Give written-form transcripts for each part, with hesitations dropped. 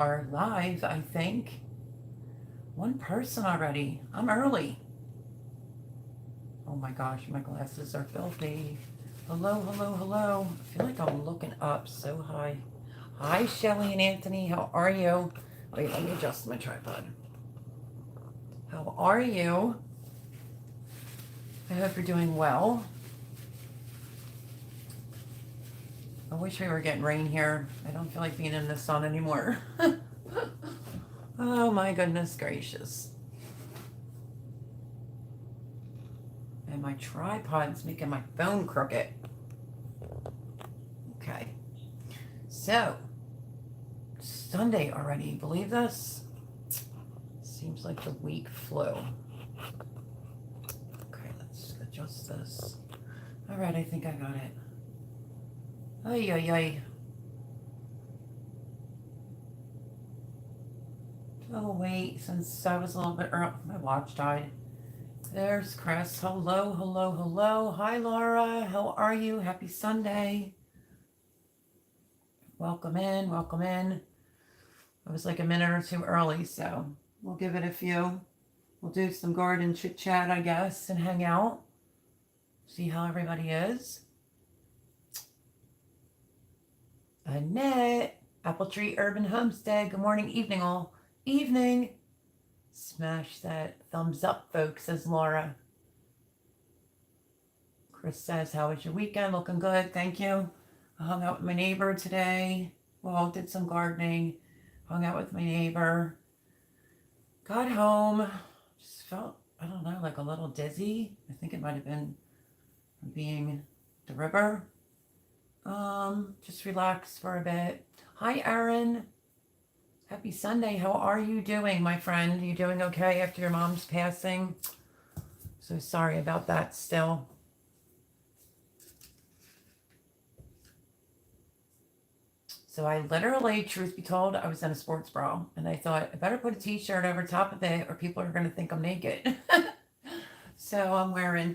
Are live, I think. One person already. I'm early. Oh my gosh, my glasses are filthy. Hello, hello, hello. I feel like I'm looking up so high. Hi, Shelly and Anthony. How are you? Wait, let me adjust my tripod. How are you? I hope you're doing well. I wish we were getting rain here. I don't feel like being in the sun anymore. Oh my goodness gracious. And my tripod's making my phone crooked. Okay. So, Sunday already. Believe this? Seems like the week flew. Okay, let's adjust this. Alright, I think I got it. Ay, ay, ay. Oh, wait, since I was a little bit early, my watch died. There's Chris. Hello, hello, hello. Hi, Laura. How are you? Happy Sunday. Welcome in, welcome in. I was like a minute or two early, so we'll give it a few. We'll do some garden chit chat, I guess, and hang out. See how everybody is. Annette, Apple Tree Urban Homestead. Good morning, evening, all. Evening. Smash that thumbs up, folks, says Laura. Chris says, how was your weekend? Looking good, thank you. I hung out with my neighbor today. Well, did some gardening. Hung out with my neighbor. Got home. Just felt, I don't know, like a little dizzy. I think it might have been from being the river. Just relax for a bit. Hi, Aaron. Happy Sunday. How are you doing, my friend? You doing okay after your mom's passing? So sorry about that still. So I literally, truth be told, I was in a sports bra, and I thought I better put a t-shirt over top of it or people are going to think I'm naked. So I'm wearing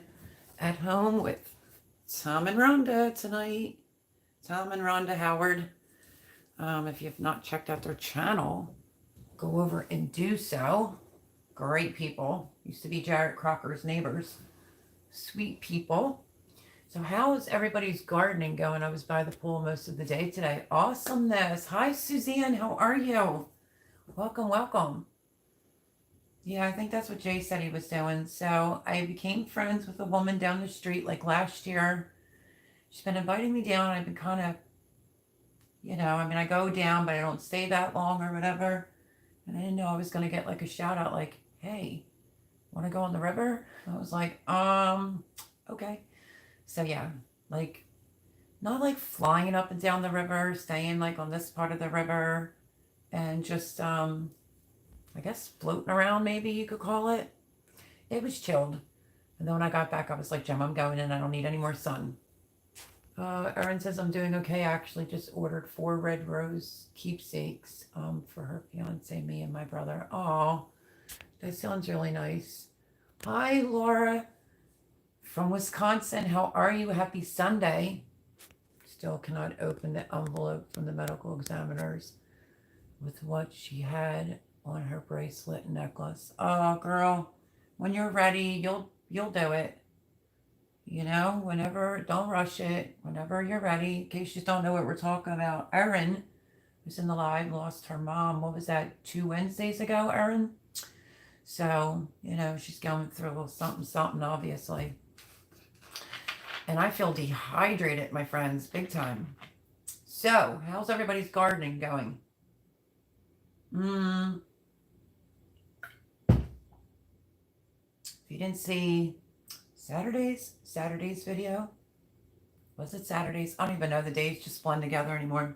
At Home with Tom and Rhonda tonight. Tom and Rhonda Howard. If you have not checked out their channel, go over and do so. Great people. Used to be Jared Crocker's neighbors. Sweet people. So how is everybody's gardening going? I was by the pool most of the day today. Awesomeness. Hi, Suzanne. How are you? Welcome, welcome. Yeah, I think that's what Jay said he was doing. So I became friends with a woman down the street like last year. She's been inviting me down. I've been kind of, I go down, but I don't stay that long or whatever. And I didn't know I was going to get like a shout out like, hey, want to go on the river? I was like, okay. So yeah, like, not like flying up and down the river, staying like on this part of the river and just, I guess floating around, maybe you could call it. It was chilled. And then when I got back, I was like, Jim, I'm going in. I don't need any more sun. Erin says I'm doing okay. I actually just ordered 4 red rose keepsakes for her fiance, me, and my brother. Oh, that sounds really nice. Hi, Laura from Wisconsin. How are you? Happy Sunday. Still cannot open the envelope from the medical examiners with what she had on her bracelet and necklace. Oh, girl, when you're ready, you'll do it. Whenever, don't rush it. Whenever you're ready. In case you don't know what we're talking about, Erin, who's in the live, lost her mom. What was that, 2 Wednesdays ago, Erin? So, she's going through a little something, obviously. And I feel dehydrated, my friends, big time. So, how's everybody's gardening going? If you didn't see Saturday's video, was it Saturday's? I don't even know, the days just blend together anymore.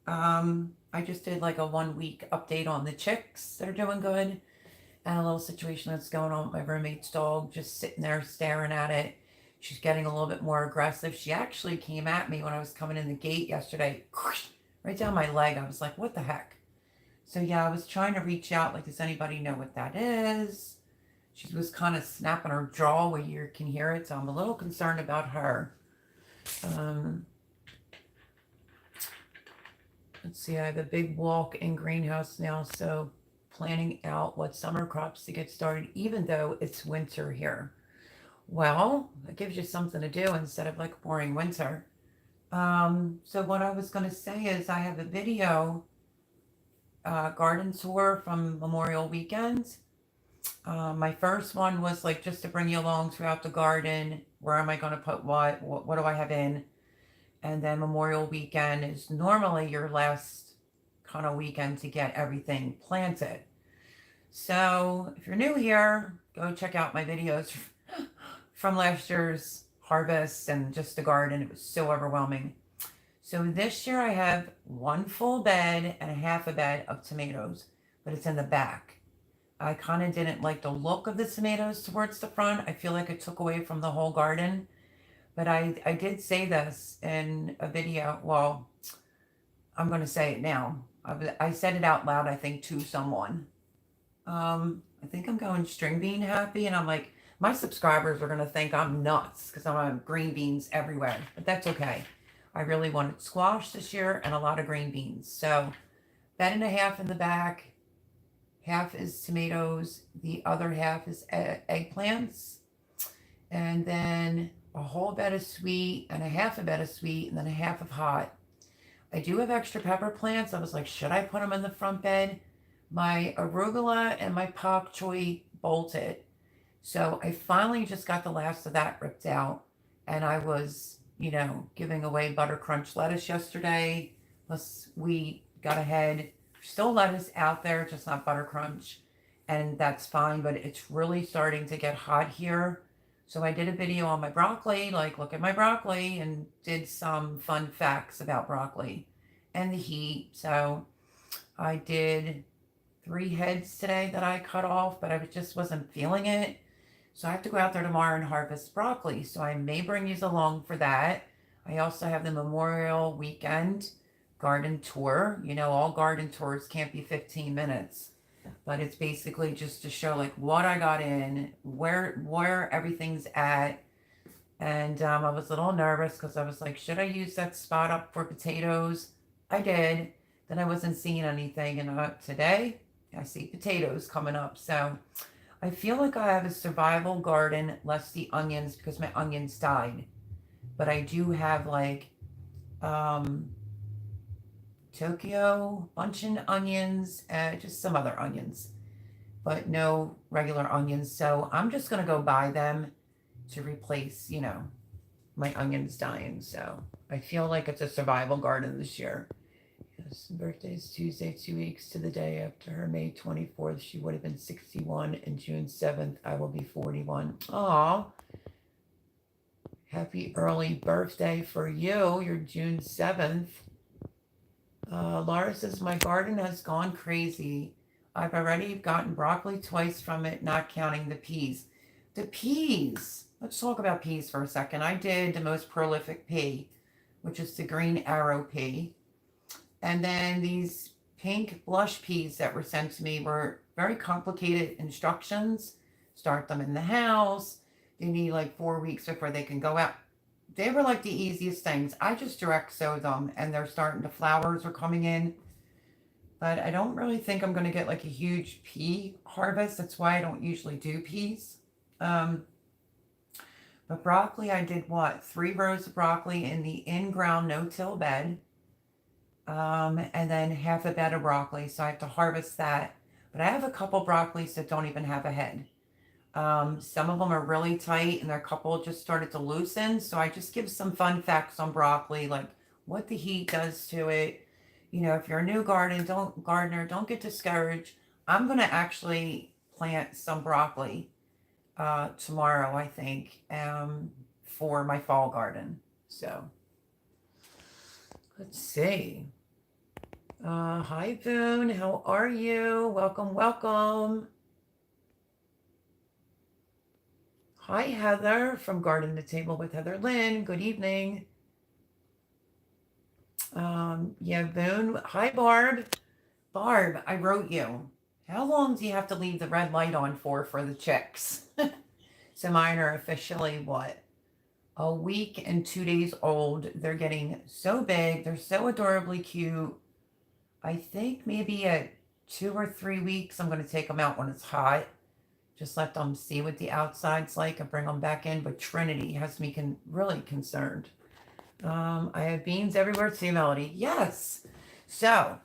I just did like a 1-week update on the chicks that are doing good, and a little situation that's going on with my roommate's dog, just sitting there staring at it. She's getting a little bit more aggressive. She actually came at me when I was coming in the gate yesterday, right down my leg. I was like, what the heck? So yeah, I was trying to reach out, like, does anybody know what that is? She was kind of snapping her jaw where you can hear it, so I'm a little concerned about her. Let's see, I have a big walk-in greenhouse now, so planning out what summer crops to get started, even though it's winter here. Well, it gives you something to do instead of like a boring winter. So what I was going to say is I have a video garden tour from Memorial Weekend. My first one was like just to bring you along throughout the garden. Where am I going to put what do I have in? And then Memorial Weekend is normally your last kind of weekend to get everything planted. So if you're new here, go check out my videos from last year's harvest and just the garden. It was so overwhelming. So this year I have one full bed and a half a bed of tomatoes, but it's in the back. I kind of didn't like the look of the tomatoes towards the front. I feel like it took away from the whole garden. But I did say this in a video. Well, I'm going to say it now. I said it out loud, I think, to someone. I think I'm going string bean happy, and I'm like, my subscribers are going to think I'm nuts because I'm on green beans everywhere. But that's okay. I really wanted squash this year and a lot of green beans. So, bed and a half in the back. Half is tomatoes. The other half is eggplants. And then a whole bed of sweet and a half a bed of sweet and then a half of hot. I do have extra pepper plants. I was like, should I put them in the front bed? My arugula and my pak choi bolted. So I finally just got the last of that ripped out. And I was, giving away butter crunch lettuce yesterday. Plus we got ahead. Still lettuce out there, just not butter crunch. And that's fine, but it's really starting to get hot here. So I did a video on my broccoli, like look at my broccoli, and did some fun facts about broccoli and the heat. So I did 3 heads today that I cut off, but I just wasn't feeling it. So I have to go out there tomorrow and harvest broccoli. So I may bring you along for that. I also have the Memorial Weekend garden tour. All garden tours can't be 15 minutes. But it's basically just to show like what I got in, where everything's at. And I was a little nervous because I was like, should I use that spot up for potatoes? I did. Then I wasn't seeing anything. And today I see potatoes coming up. So I feel like I have a survival garden, less the onions because my onions died. But I do have like Tokyo buncheon onions, just some other onions, but no regular onions. So I'm just going to go buy them to replace, my onions dying. So I feel like it's a survival garden this year. Yes, birthday is Tuesday, 2 weeks to the day after her May 24th. She would have been 61, and June 7th, I will be 41. Aw. Happy early birthday for you. You're June 7th. Laura says, my garden has gone crazy. I've already gotten broccoli twice from it, not counting the peas. The peas. Let's talk about peas for a second. I did the most prolific pea, which is the green arrow pea. And then these pink blush peas that were sent to me were very complicated instructions. Start them in the house. They need like 4 weeks before they can go out. They were like the easiest things. I just direct sow them and they're starting to, flowers are coming in. But I don't really think I'm going to get like a huge pea harvest. That's why I don't usually do peas. But broccoli, I did 3 rows of broccoli in the in-ground no-till bed. And then half a bed of broccoli. So I have to harvest that. But I have a couple broccolis that don't even have a head. Some of them are really tight and their couple just started to loosen. So I just give some fun facts on broccoli, like what the heat does to it. If you're a new gardener, don't get discouraged. I'm going to actually plant some broccoli tomorrow, I think, for my fall garden. So let's see. Hi, Boone. How are you? Welcome, welcome. Hi, Heather from Garden to Table with Heather Lynn. Good evening. Yeah, Boone. Hi, Barb. Barb, I wrote you. How long do you have to leave the red light on for the chicks? So mine are officially, a week and 2 days old. They're getting so big. They're so adorably cute. I think maybe at 2 or 3 weeks, I'm going to take them out when it's hot. Just let them see what the outside's like and bring them back in. But Trinity has me really concerned. I have beans everywhere too, Melody. Yes. So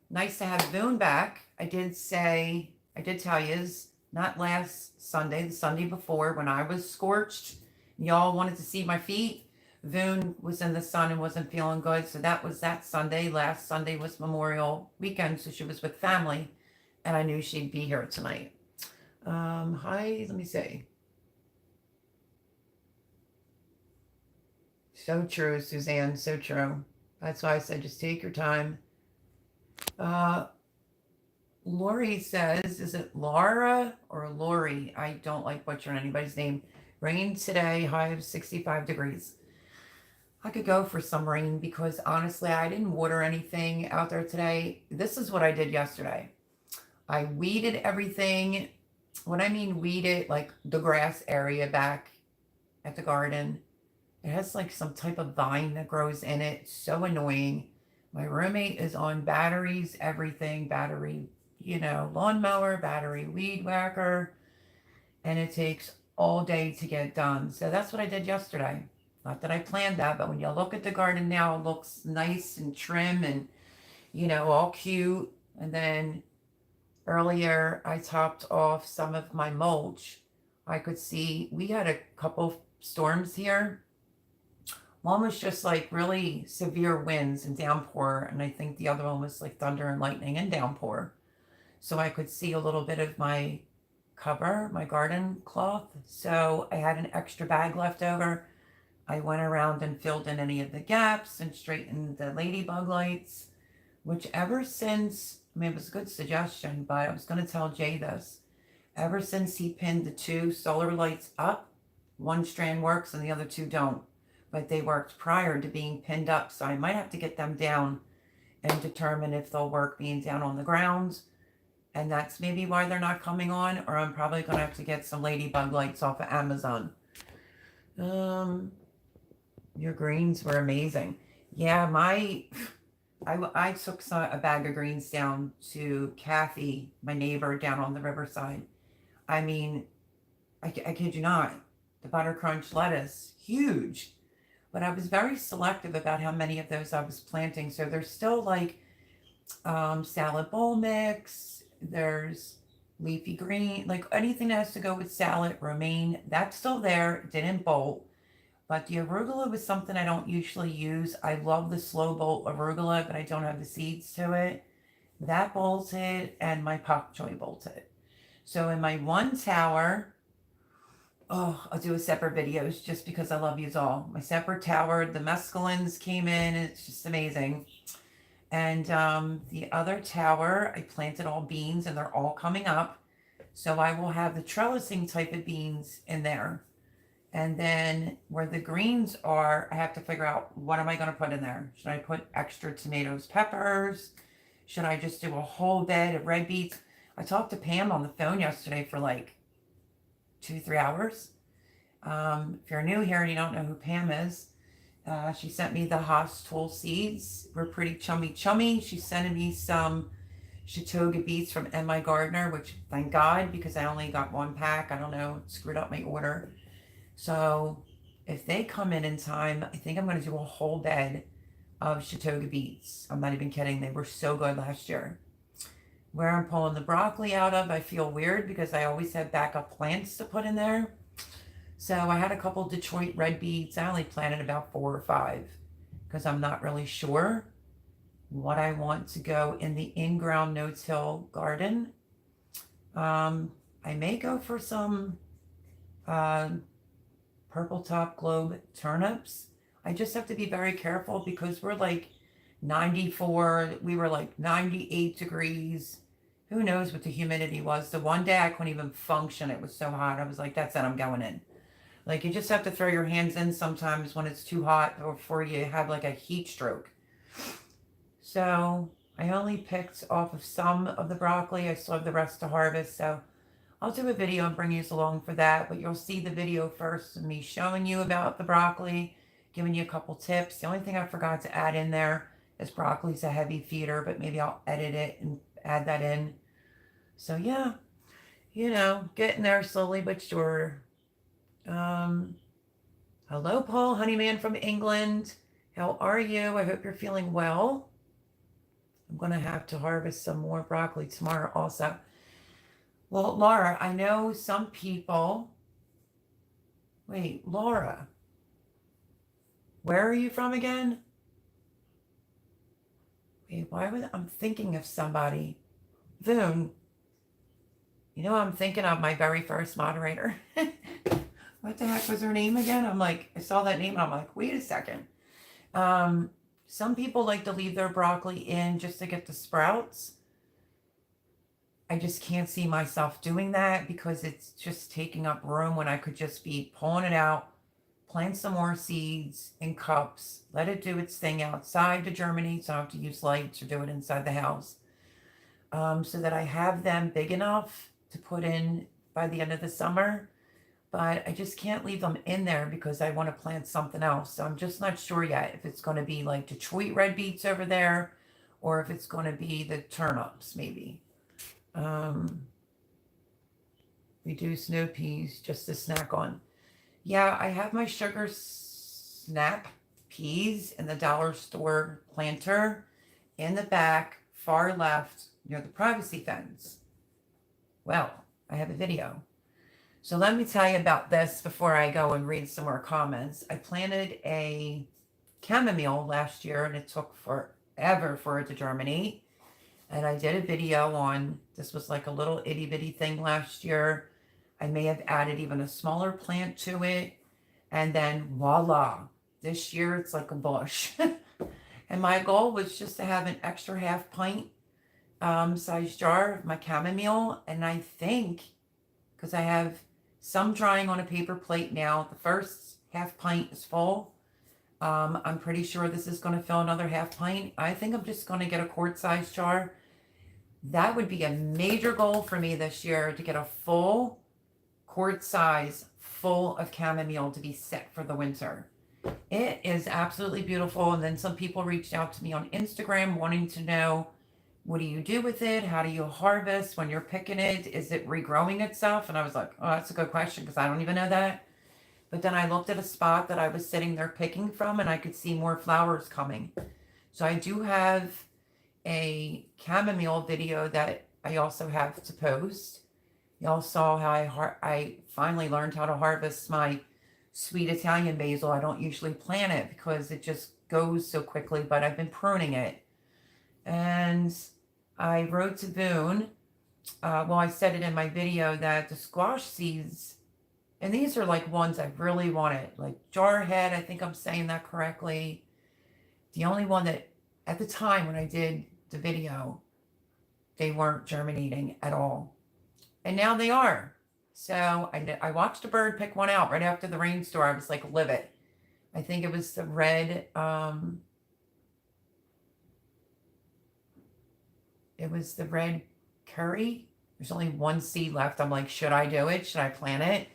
nice to have Boone back. I did tell you, not last Sunday, the Sunday before when I was scorched. Y'all wanted to see my feet. Voon was in the sun and wasn't feeling good. So that was that Sunday. Last Sunday was Memorial weekend. So she was with family. And I knew she'd be here tonight. Hi, let me see. So true, Suzanne. So true. That's why I said just take your time. Lori says, is it Laura or Lori? I don't like butchering anybody's name. Rain today, high of 65 degrees. I could go for some rain because honestly, I didn't water anything out there today. This is what I did yesterday. I weeded everything. When I mean weeded, like the grass area back at the garden, it has like some type of vine that grows in it. So annoying. My roommate is on batteries, everything, battery, lawnmower, battery weed whacker, and it takes all day to get done. So that's what I did yesterday. Not that I planned that, but when you look at the garden now, it looks nice and trim and, all cute. And then earlier, I topped off some of my mulch. I could see we had a couple storms here. One was just like really severe winds and downpour, and I think the other one was like thunder and lightning and downpour. So I could see a little bit of my cover, my garden cloth. So I had an extra bag left over. I went around and filled in any of the gaps and straightened the ladybug lights, which ever since, it was a good suggestion, but I was going to tell Jay this. Ever since he pinned the 2 solar lights up, one strand works and the other 2 don't. But they worked prior to being pinned up, so I might have to get them down and determine if they'll work being down on the ground. And that's maybe why they're not coming on, or I'm probably going to have to get some ladybug lights off of Amazon. Your greens were amazing. Yeah, I took a bag of greens down to Kathy, my neighbor down on the riverside. I mean, I kid you not, the butter crunch lettuce, huge. But I was very selective about how many of those I was planting. So there's still like salad bowl mix, there's leafy green, like anything that has to go with salad, romaine, that's still there, it didn't bolt. But the arugula was something I don't usually use. I love the slow bolt arugula, but I don't have the seeds to it. That bolted, and my pak choi bolted. So in my one tower, I'll do a separate videos just because I love yous all. My separate tower, the mescalines came in. It's just amazing. And the other tower, I planted all beans and they're all coming up. So I will have the trellising type of beans in there. And then where the greens are, I have to figure out what am I going to put in there. Should I put extra tomatoes, peppers? Should I just do a whole bed of red beets? I talked to Pam on the phone yesterday for like 2-3 hours. If you're new here and you don't know who Pam is, she sent me the Haas tool seeds. We're pretty chummy. She's sending me some Chautauqua beets from M.I. Gardner, which thank God, because I only got 1 pack. I don't know, it screwed up my order. So if they come in time, I think I'm going to do a whole bed of Chautauqua beets. I'm not even kidding. They were so good last year. Where I'm pulling the broccoli out of, I feel weird because I always have backup plants to put in there. So I had a couple Detroit red beets. I only planted about 4 or 5 because I'm not really sure what I want to go in the in-ground no-till garden. I may go for some purple top globe turnips. I just have to be very careful because we're like 94, we were like 98 degrees. Who knows what the humidity was. The one day I couldn't even function. It was so hot. I was like, that's it, I'm going in. Like, you just have to throw your hands in sometimes when it's too hot before you have like a heat stroke. So I only picked off of some of the broccoli. I still have the rest to harvest. So I'll do a video and bring you along for that. But you'll see the video first of me showing you about the broccoli, giving you a couple tips. The only thing I forgot to add in there as broccoli's a heavy feeder, but maybe I'll edit it and add that in. So yeah, getting there slowly but sure. Um, Hello, Paul, Honeyman from England. How are you? I hope you're feeling well. I'm going to have to harvest some more broccoli tomorrow also. Well, Laura, I know some people. Wait, Laura, where are you from again? Wait, I'm thinking of somebody. Voon. I'm thinking of my very first moderator. What the heck was her name again? I saw that name and I'm like, wait a second. Some people like to leave their broccoli in just to get the sprouts. I just can't see myself doing that because it's just taking up room when I could just be pulling it out, plant some more seeds in cups, let it do its thing outside to germinate so I don't have to use lights or do it inside the house. So that I have them big enough to put in by the end of the summer. But I just can't leave them in there because I want to plant something else. So I'm just not sure yet if it's going to be like Detroit red beets over there or if it's going to be the turnips maybe. Reduce no peas just to snack on. Yeah, I have my sugar snap peas in the dollar store planter in the back, far left, near the privacy fence. Well, I have a video. So let me tell you about this before I go and read some more comments. I planted a chamomile last year and it took forever for it to germinate. And I did a video on, this was like a little itty bitty thing last year. I may have added even a smaller plant to it. And then voila, this year it's like a bush. And my goal was just to have an extra half pint size jar of my chamomile. And I think, because I have some drying on a paper plate now, the first half pint is full. I'm pretty sure this is going to fill another half pint. I think I'm just going to get a quart size jar. That would be a major goal for me this year, to get a full quart size full of chamomile to be set for the winter. It is absolutely beautiful. And then some people reached out to me on Instagram wanting to know, what do you do with it? How do you harvest when you're picking it? Is it regrowing itself? And I was like, oh, that's a good question because I don't even know that. But then I looked at a spot that I was sitting there picking from and I could see more flowers coming. So I do have a chamomile video that I also have to post. Y'all saw how I finally learned how to harvest my sweet Italian basil. I don't usually plant it because it just goes so quickly, but I've been pruning it. And I wrote to Boone, I said it in my video, that the squash seeds, and these are like ones I really wanted, like Jarhead, I think I'm saying that correctly. The only one that at the time when I did the video, they weren't germinating at all. And now they are. So I watched a bird pick one out right after the rainstorm. I was like livid. I think it was the red, it was the red curry. There's only one seed left. I'm like, should I do it? Should I plant it?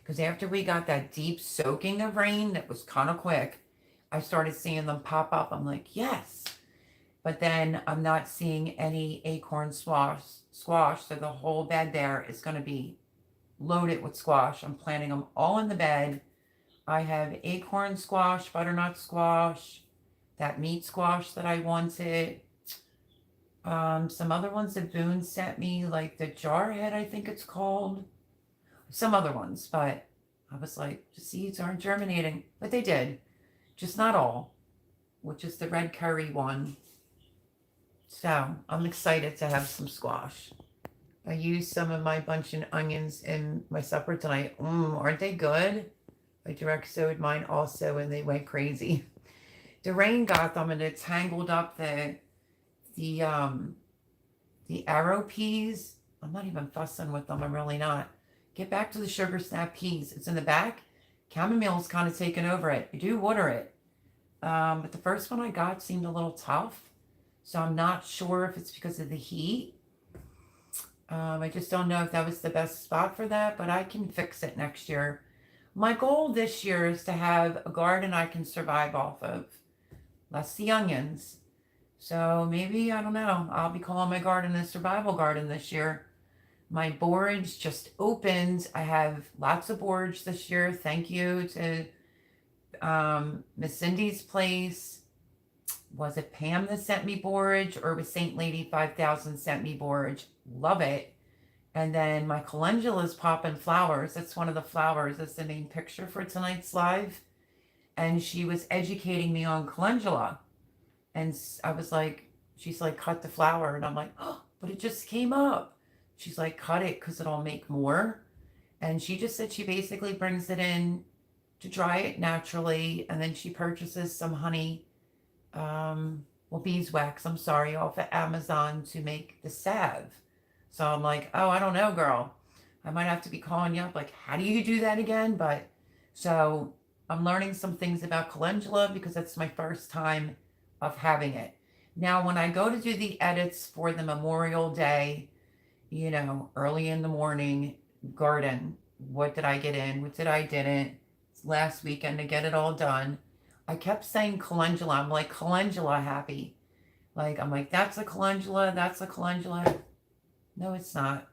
Because after we got that deep soaking of rain that was kind of quick, I started seeing them pop up. I'm like, yes. But then I'm not seeing any acorn squash. So the whole bed there is going to be loaded with squash. I'm planting them all in the bed. I have acorn squash, butternut squash, that meat squash that I wanted. Some other ones that Boone sent me, like the Jarhead, I think it's called. Some other ones, but I was like, the seeds aren't germinating. But they did. Just not all, which is the red curry one. So I'm excited to have some squash. I used some of my bunch of onions in my supper tonight. Aren't they good? I direct sowed mine also and they went crazy. The rain got them and it tangled up the arrow peas. I'm not even fussing with them. I'm really not. Get back to the sugar snap peas. It's in the back. Chamomile's kind of taken over it. You do water it. But the first one I got seemed a little tough. So I'm not sure if it's because of the heat. I just don't know if that was the best spot for that, but I can fix it next year. My goal this year is to have a garden I can survive off of. Less the onions. So maybe, I don't know, I'll be calling my garden a survival garden this year. My borage just opened. I have lots of borage this year. Thank you to Miss Cindy's place. Was it Pam that sent me borage, or was Saint Lady 5000 sent me borage? Love it. And then my calendula's popping flowers. That's one of the flowers. That's the main picture for tonight's live. And she was educating me on calendula. And I was like, she's like, cut the flower. And I'm like, oh, but it just came up. She's like, cut it because it'll make more. And she just said she basically brings it in to dry it naturally. And then she purchases some honey, beeswax, I'm sorry, off of Amazon to make the salve. So I'm like, oh, I don't know, girl. I might have to be calling you up. Like, how do you do that again? But so I'm learning some things about calendula because it's my first time of having it. Now, when I go to do the edits for the Memorial Day, early in the morning garden, what did I get in? What did I didn't? It's last weekend to get it all done. I kept saying calendula. I'm like, calendula happy. Like, I'm like, that's a calendula. That's a calendula. No, it's not.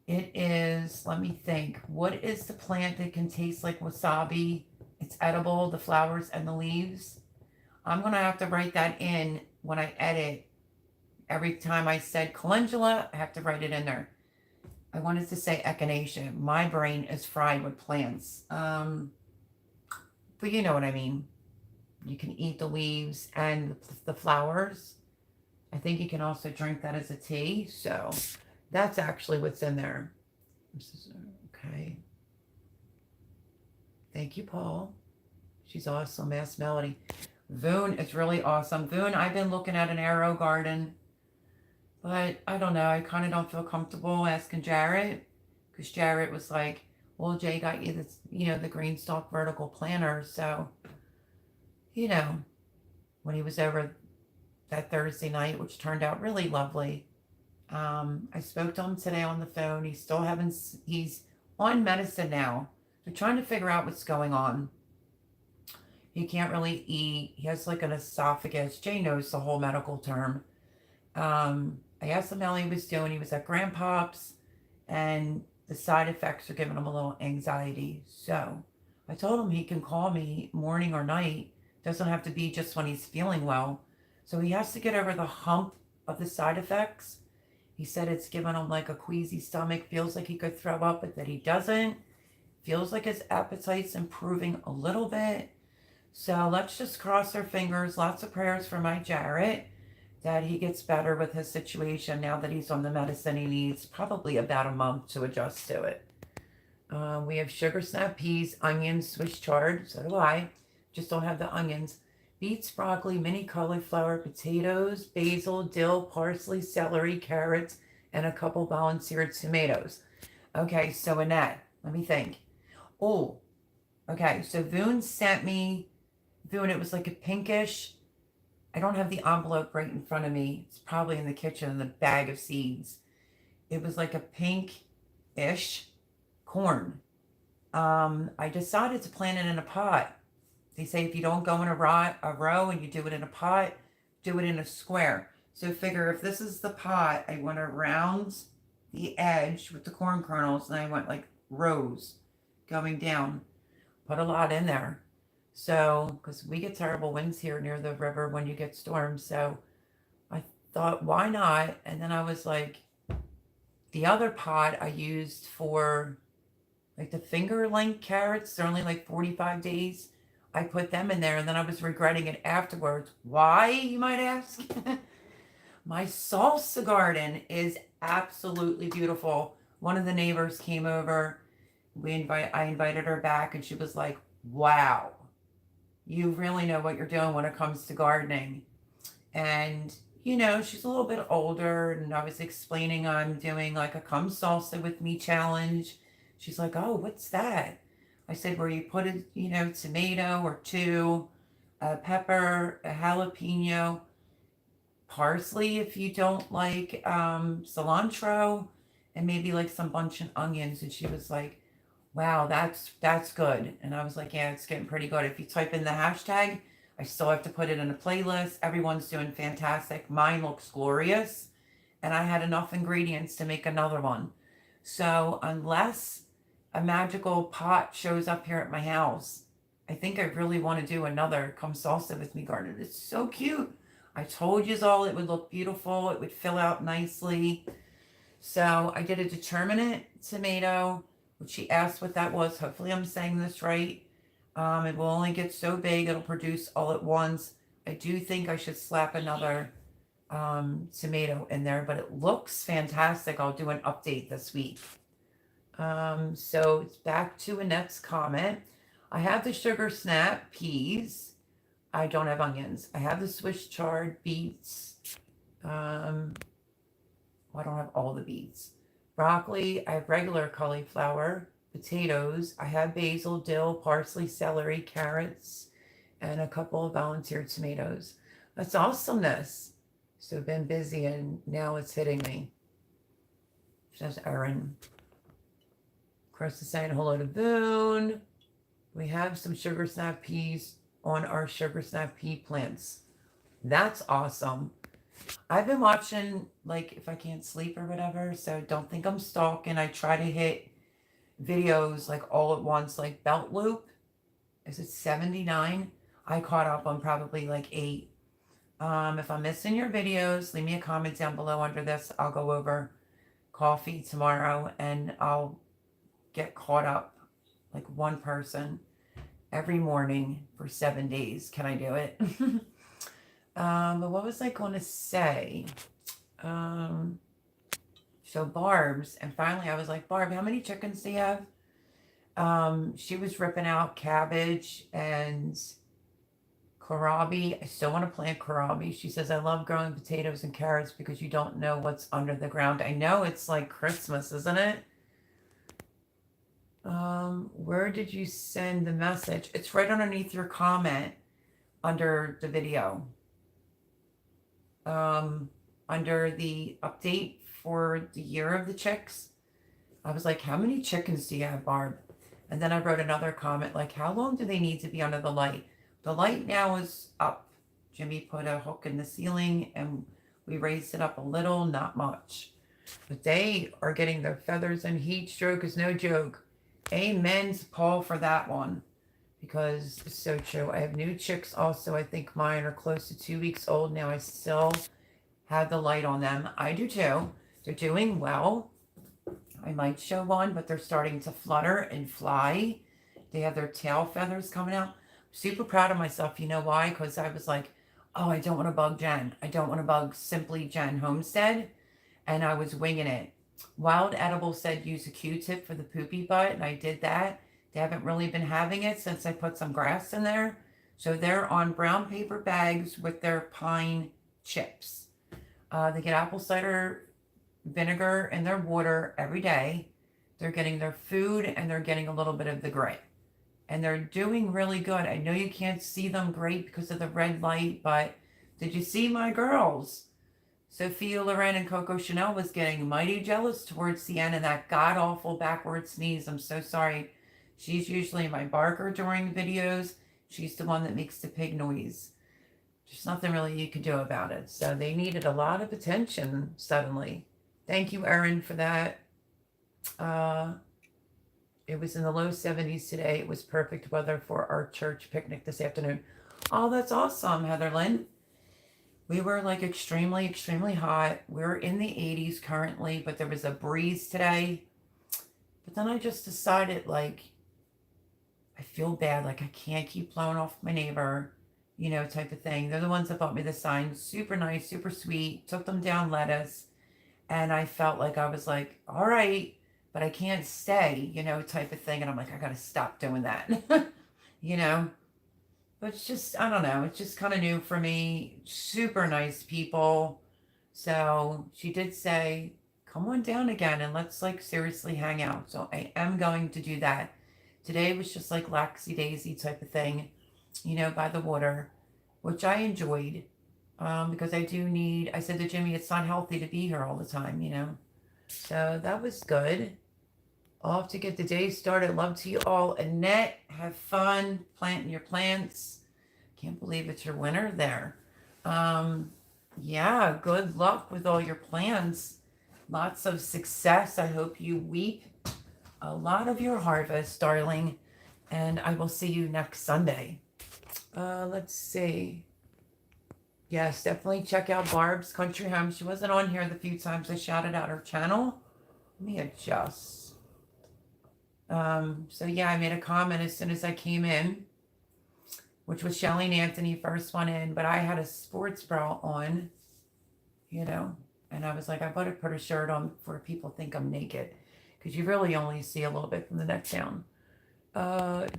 It is, let me think. What is the plant that can taste like wasabi? It's edible, the flowers and the leaves. I'm going to have to write that in when I edit. Every time I said calendula, I have to write it in there. I wanted to say echinacea. My brain is fried with plants. But you know what I mean. You can eat the leaves and the flowers. I think you can also drink that as a tea. So that's actually what's in there. Okay. Thank you, Paul. She's awesome. Mass Melody. Voon is really awesome. Voon, I've been looking at an arrow garden, but I don't know. I kind of don't feel comfortable asking Jarrett, because Jarrett was like, well, Jay got you this, the green stalk vertical planter. So, when he was over that Thursday night, which turned out really lovely. I spoke to him today on the phone. He's on medicine now. They're trying to figure out what's going on. He can't really eat. He has like an esophagus. Jay knows the whole medical term. I asked him how he was doing. He was at Grandpop's, and the side effects are giving him a little anxiety. So I told him he can call me morning or night. Doesn't have to be just when he's feeling well. So he has to get over the hump of the side effects. He said it's giving him like a queasy stomach, feels like he could throw up, but that he doesn't. Feels like his appetite's improving a little bit. So let's just cross our fingers. Lots of prayers for my Jarrett, that he gets better with his situation now that he's on the medicine he needs. Probably about a month to adjust to it. We have sugar snap peas, onions, Swiss chard. So do I. Just don't have the onions. Beets, broccoli, mini cauliflower, potatoes, basil, dill, parsley, celery, carrots, and a couple balancered tomatoes. Okay, so Annette, let me think. Oh, okay, so Voon sent me, it was like a pinkish, I don't have the envelope right in front of me. It's probably in the kitchen in the bag of seeds. It was like a pink-ish corn. I decided to plant it in a pot. They say if you don't go in a row and you do it in a pot, do it in a square. So figure if this is the pot, I went around the edge with the corn kernels, and I went like rows going down. Put a lot in there. So, because we get terrible winds here near the river when you get storms. So I thought, why not? And then I was like, the other pot I used for like the finger length carrots. They're only like 45 days. I put them in there, and then I was regretting it afterwards. Why, you might ask? My salsa garden is absolutely beautiful. One of the neighbors came over. I invited her back, and she was like, wow, you really know what you're doing when it comes to gardening. And, she's a little bit older, and I was explaining I'm doing like a Come Salsa With Me challenge. She's like, oh, what's that? I said, where you put a, tomato or two, a pepper, a jalapeno, parsley if you don't like cilantro, and maybe like some bunch of onions. And she was like, wow, that's good. And I was like, yeah, it's getting pretty good. If you type in the hashtag I still have to put it in a playlist. Everyone's doing fantastic. Mine looks glorious. And I had enough ingredients to make another one. So unless a magical pot shows up here at my house, I think I really want to do another Come Salsa With Me garden. It's so cute. I told you all it would look beautiful. It would fill out nicely. So I did a determinate tomato, which she asked what that was. Hopefully I'm saying this right. It will only get so big. It'll produce all at once. I do think I should slap another tomato in there, but it looks fantastic. I'll do an update this week. So it's back to Annette's comment. I have the sugar snap peas. I don't have onions. I have the Swiss chard beets. I don't have all the beets. Broccoli. I have regular cauliflower. Potatoes. I have basil, dill, parsley, celery, carrots, and a couple of volunteer tomatoes. That's awesomeness. So I've been busy and now it's hitting me. Says Erin. Chris is saying hello to Boone. We have some sugar snap peas on our sugar snap pea plants. That's awesome. I've been watching, like, if I can't sleep or whatever, so don't think I'm stalking. I try to hit videos like all at once, like Belt Loop. Is it 79? I caught up on probably like 8. If I'm missing your videos, leave me a comment down below under this. I'll go over coffee tomorrow and I'll get caught up like one person every morning for 7 days. Can I do it? But what was I going to say? So Barb's, and finally I was like, Barb, how many chickens do you have? She was ripping out cabbage and kohlrabi. I still want to plant kohlrabi. She says, I love growing potatoes and carrots because you don't know what's under the ground. I know, it's like Christmas, isn't it? Where did you send the message? It's right underneath your comment under the video. Under the update for the year of the chicks. I was like, how many chickens do you have, Barb? And then I wrote another comment like, how long do they need to be under the light? The light now is up. Jimmy put a hook in the ceiling and we raised it up a little, not much. But they are getting their feathers, and heat stroke is no joke. Amen to Paul for that one, because it's so true. I have new chicks also. I think mine are close to 2 weeks old now. I still have the light on them. I do too. They're doing well. I might show one, but they're starting to flutter and fly. They have their tail feathers coming out. Super proud of myself. You know why? Because I was like, oh, I don't want to bug Jen. I don't want to bug Simply Jen Homestead. And I was winging it. Wild Edible said use a Q-tip for the poopy butt, and I did that. They haven't really been having it since I put some grass in there. So they're on brown paper bags with their pine chips. They get apple cider vinegar in their water every day. They're getting their food and they're getting a little bit of the grit. And they're doing really good. I know you can't see them great because of the red light, but did you see my girls? Sophia Loren and Coco Chanel was getting mighty jealous towards the end, and that god-awful backward sneeze. I'm so sorry. She's usually my barker during videos. She's the one that makes the pig noise. There's nothing really you can do about it. So they needed a lot of attention suddenly. Thank you, Erin, for that. It was in the low 70s today. It was perfect weather for our church picnic this afternoon. Oh, that's awesome, Heather Lynn. We were like extremely, extremely hot. We're in the 80s currently, but there was a breeze today. But then I just decided, like, I feel bad. Like, I can't keep blowing off my neighbor, you know, type of thing. They're the ones that bought me the sign. Super nice, super sweet. Took them down lettuce. And I felt like I was like, all right, but I can't stay, you know, type of thing. And I'm like, I got to stop doing that, you know. But it's just, I don't know, it's just kind of new for me. Super nice people. So she did say, come on down again and let's like seriously hang out. So I am going to do that. Today was just like laxy daisy type of thing, you know, by the water, which I enjoyed. Because I do need, I said to Jimmy, it's not healthy to be here all the time, you know. So that was good. I'll have to get the day started. Love to you all. Annette, have fun planting your plants. Can't believe it's your winter there. Um, yeah, good luck with all your plans. Lots of success. I hope you reap a lot of your harvest, darling. And I will see you next Sunday. Let's see. Yes, definitely check out Barb's Country Home. She wasn't on here the few times I shouted out her channel. Let me adjust. So yeah, I made a comment as soon as I came in, which was Shelly and Anthony first one in, but I had a sports bra on, you know, and I was like, I better put a shirt on before people think I'm naked, because you really only see a little bit from the neck down.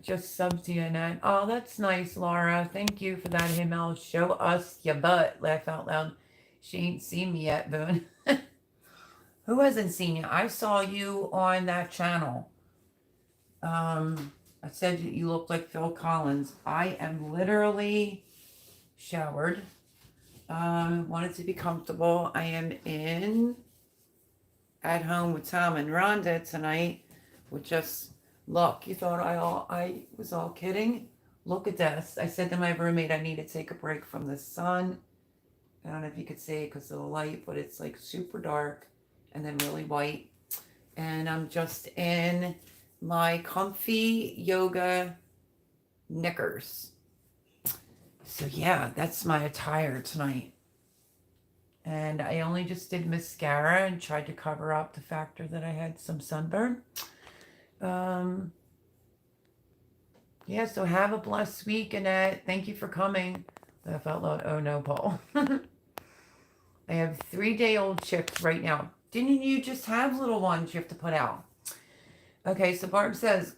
Just sub to you, Annette. Oh, that's nice, Laura. Thank you for that. Hey, Mel, show us your butt. Laugh out loud. She ain't seen me yet, Boone. Who hasn't seen you? I saw you on that channel. I said you look like Phil Collins. I am literally showered. Wanted to be comfortable. I am in at home with Tom and Rhonda tonight. With just look. You thought I was all kidding? Look at this. I said to my roommate I need to take a break from the sun. I don't know if you could see it because of the light, but it's like super dark and then really white. And I'm just in my comfy yoga knickers. So yeah, that's my attire tonight. And I only just did mascara and tried to cover up the factor that I had some sunburn. Yeah, so have a blessed week, Annette. Thank you for coming. Laugh out loud. Oh no, Paul. I have 3-day-old chicks right now. Didn't you just have little ones you have to put out? Okay, so Barb says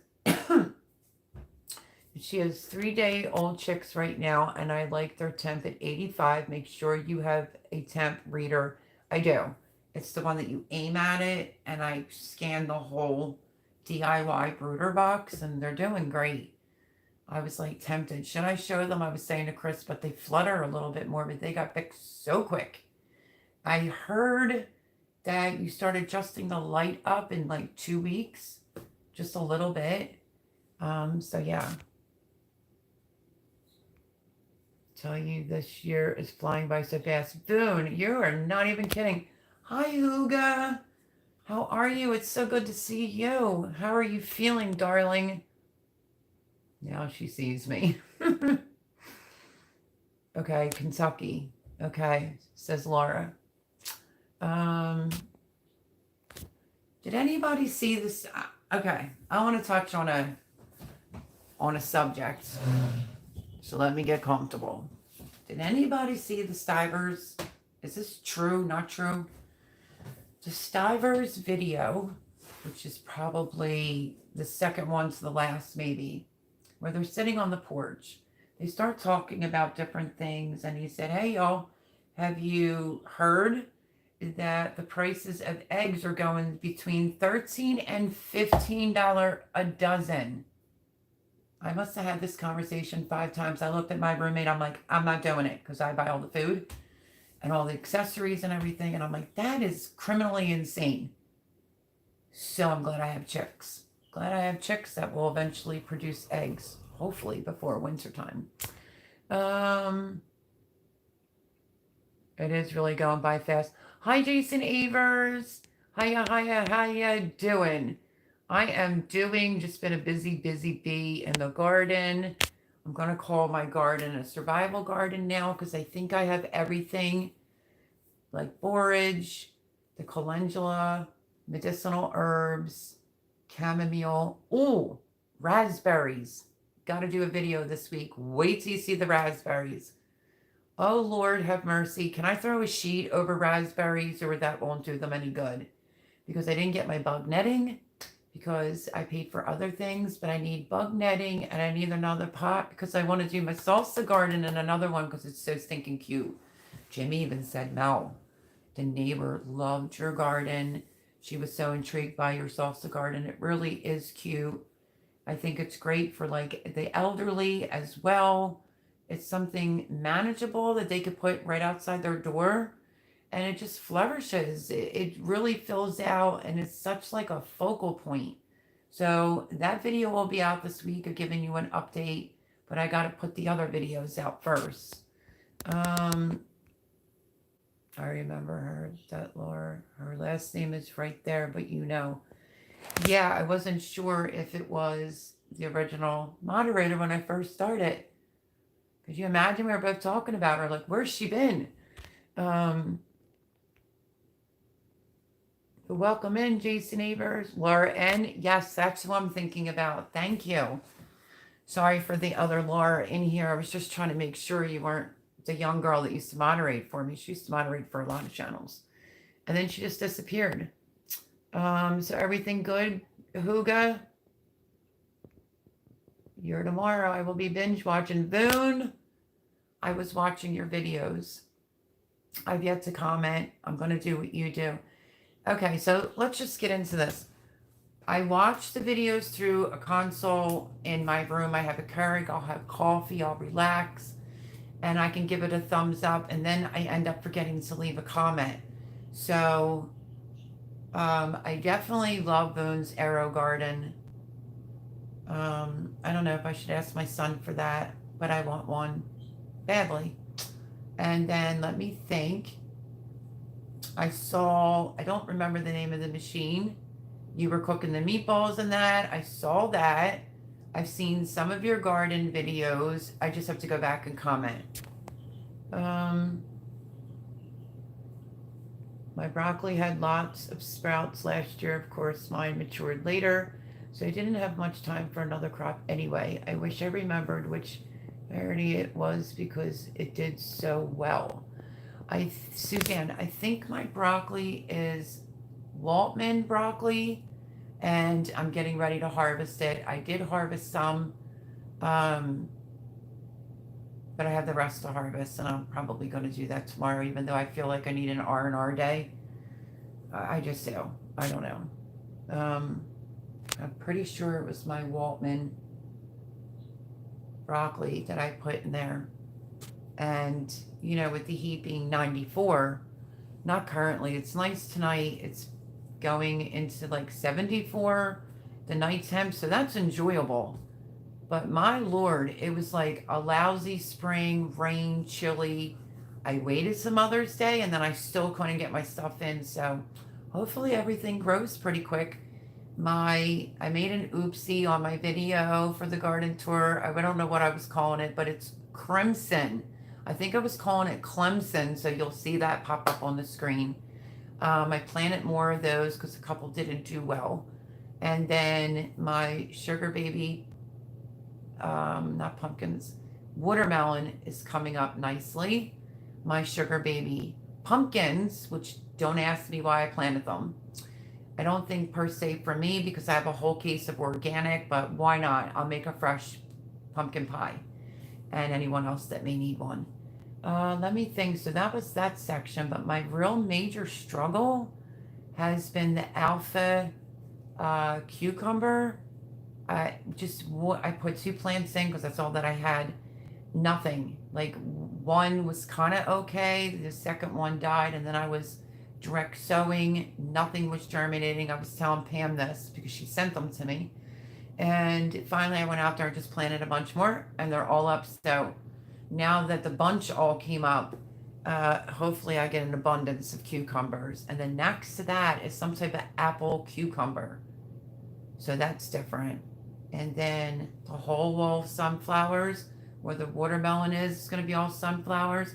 she has 3-day-old chicks right now, and I like their temp at 85. Make sure you have a temp reader. I do. It's the one that you aim at it, and I scan the whole DIY brooder box, and they're doing great. I was like tempted. Should I show them? I was saying to Chris, but they flutter a little bit more, but they got fixed so quick. I heard that you started adjusting the light up in like 2 weeks, just a little bit. So yeah. Tell you this year is flying by so fast. Boone, you are not even kidding. Hi, Huga. How are you? It's so good to see you. How are you feeling, darling? Now she sees me. Okay, Kentucky. Okay, says Laura. Did anybody see this? Okay, I want to touch on a subject. So let me get comfortable. Did anybody see the Stivers? Is this true? Not true? The Stivers video, which is probably the second one to the last, maybe, where they're sitting on the porch. They start talking about different things, and he said, hey, y'all, have you heard that the prices of eggs are going between $13 and $15 a dozen? I must have had this conversation 5 times. I looked at my roommate. I'm like, I'm not doing it because I buy all the food and all the accessories and everything. And I'm like, that is criminally insane. So I'm glad I have chicks. Glad I have chicks that will eventually produce eggs, hopefully before wintertime. It is really going by fast. Hi, Jason Avers. Hiya, how ya doing? I am doing, just been a busy bee in the garden. I'm going to call my garden a survival garden now because I think I have everything, like borage, the calendula, medicinal herbs, chamomile. Ooh, raspberries. Got to do a video this week. Wait till you see the raspberries. Oh, Lord, have mercy. Can I throw a sheet over raspberries, or that won't do them any good? Because I didn't get my bug netting, because I paid for other things, but I need bug netting, and I need another pot because I want to do my salsa garden and another one because it's so stinking cute. Jimmy even said, Mel, the neighbor loved your garden. She was so intrigued by your salsa garden. It really is cute. I think it's great for like the elderly as well. It's something manageable that they could put right outside their door, and it just flourishes. It really fills out, and it's such like a focal point. So that video will be out this week of giving you an update. but I got to put the other videos out first. I remember her, that Laura. Her last name is right there, but you know. Yeah, I wasn't sure if it was the original moderator when I first started. Could you imagine we were both talking about her? Like, where's she been? Welcome in, Jason Avers. Laura N. Yes, that's who I'm thinking about. Thank you. Sorry for the other Laura in here. I was just trying to make sure you weren't the young girl that used to moderate for me. She used to moderate for a lot of channels. And then she just disappeared. So everything good, Huga? You're tomorrow. I will be binge watching. Boone, I was watching your videos. I've yet to comment. I'm going to do what you do. Okay, so let's just get into this. I watch the videos through a console in my room. I have a Keurig. I'll have coffee. I'll relax. And I can give it a thumbs up. And then I end up forgetting to leave a comment. So I definitely love Boone's Arrow Garden. I don't know if I should ask my son for that, but I want one badly. And then let me think. I don't remember the name of the machine. You were cooking the meatballs in that. I saw that. I've seen some of your garden videos. I just have to go back and comment. My broccoli had lots of sprouts last year. Of course, mine matured later, so I didn't have much time for another crop anyway. I wish I remembered which variety it was because it did so well. Suzanne, I think my broccoli is Waltman broccoli, and I'm getting ready to harvest it. I did harvest some, but I have the rest to harvest, and I'm probably going to do that tomorrow, even though I feel like I need an R&R day. I just do. I don't know. I'm pretty sure it was my Waltman broccoli that I put in there. And, you know, with the heat being 94, not currently, it's nice tonight. It's going into like 74, the night temp, so that's enjoyable. But my Lord, it was like a lousy spring, rain, chilly. I waited some Mother's Day and then I still couldn't get my stuff in. So hopefully everything grows pretty quick. I made an oopsie on my video for the garden tour. I don't know what I was calling it, but it's Crimson. I think I was calling it Clemson, so you'll see that pop up on the screen. I planted more of those because a couple didn't do well. And then my sugar baby, not pumpkins, watermelon is coming up nicely. My sugar baby pumpkins, which don't ask me why I planted them. I don't think per se for me because I have a whole case of organic, but why not? I'll make a fresh pumpkin pie and anyone else that may need one. Let me think. So that was that section, but my real major struggle has been the alpha cucumber. I put 2 plants in because that's all that I had. Nothing. Like one was kind of okay. The second one died, and then I was direct sowing. Nothing was germinating. I was telling Pam this because she sent them to me. And finally I went out there and just planted a bunch more, and they're all up. So now that the bunch all came up, hopefully I get an abundance of cucumbers. And then next to that is some type of apple cucumber. So that's different. And then the whole wall of sunflowers, where the watermelon is going to be all sunflowers.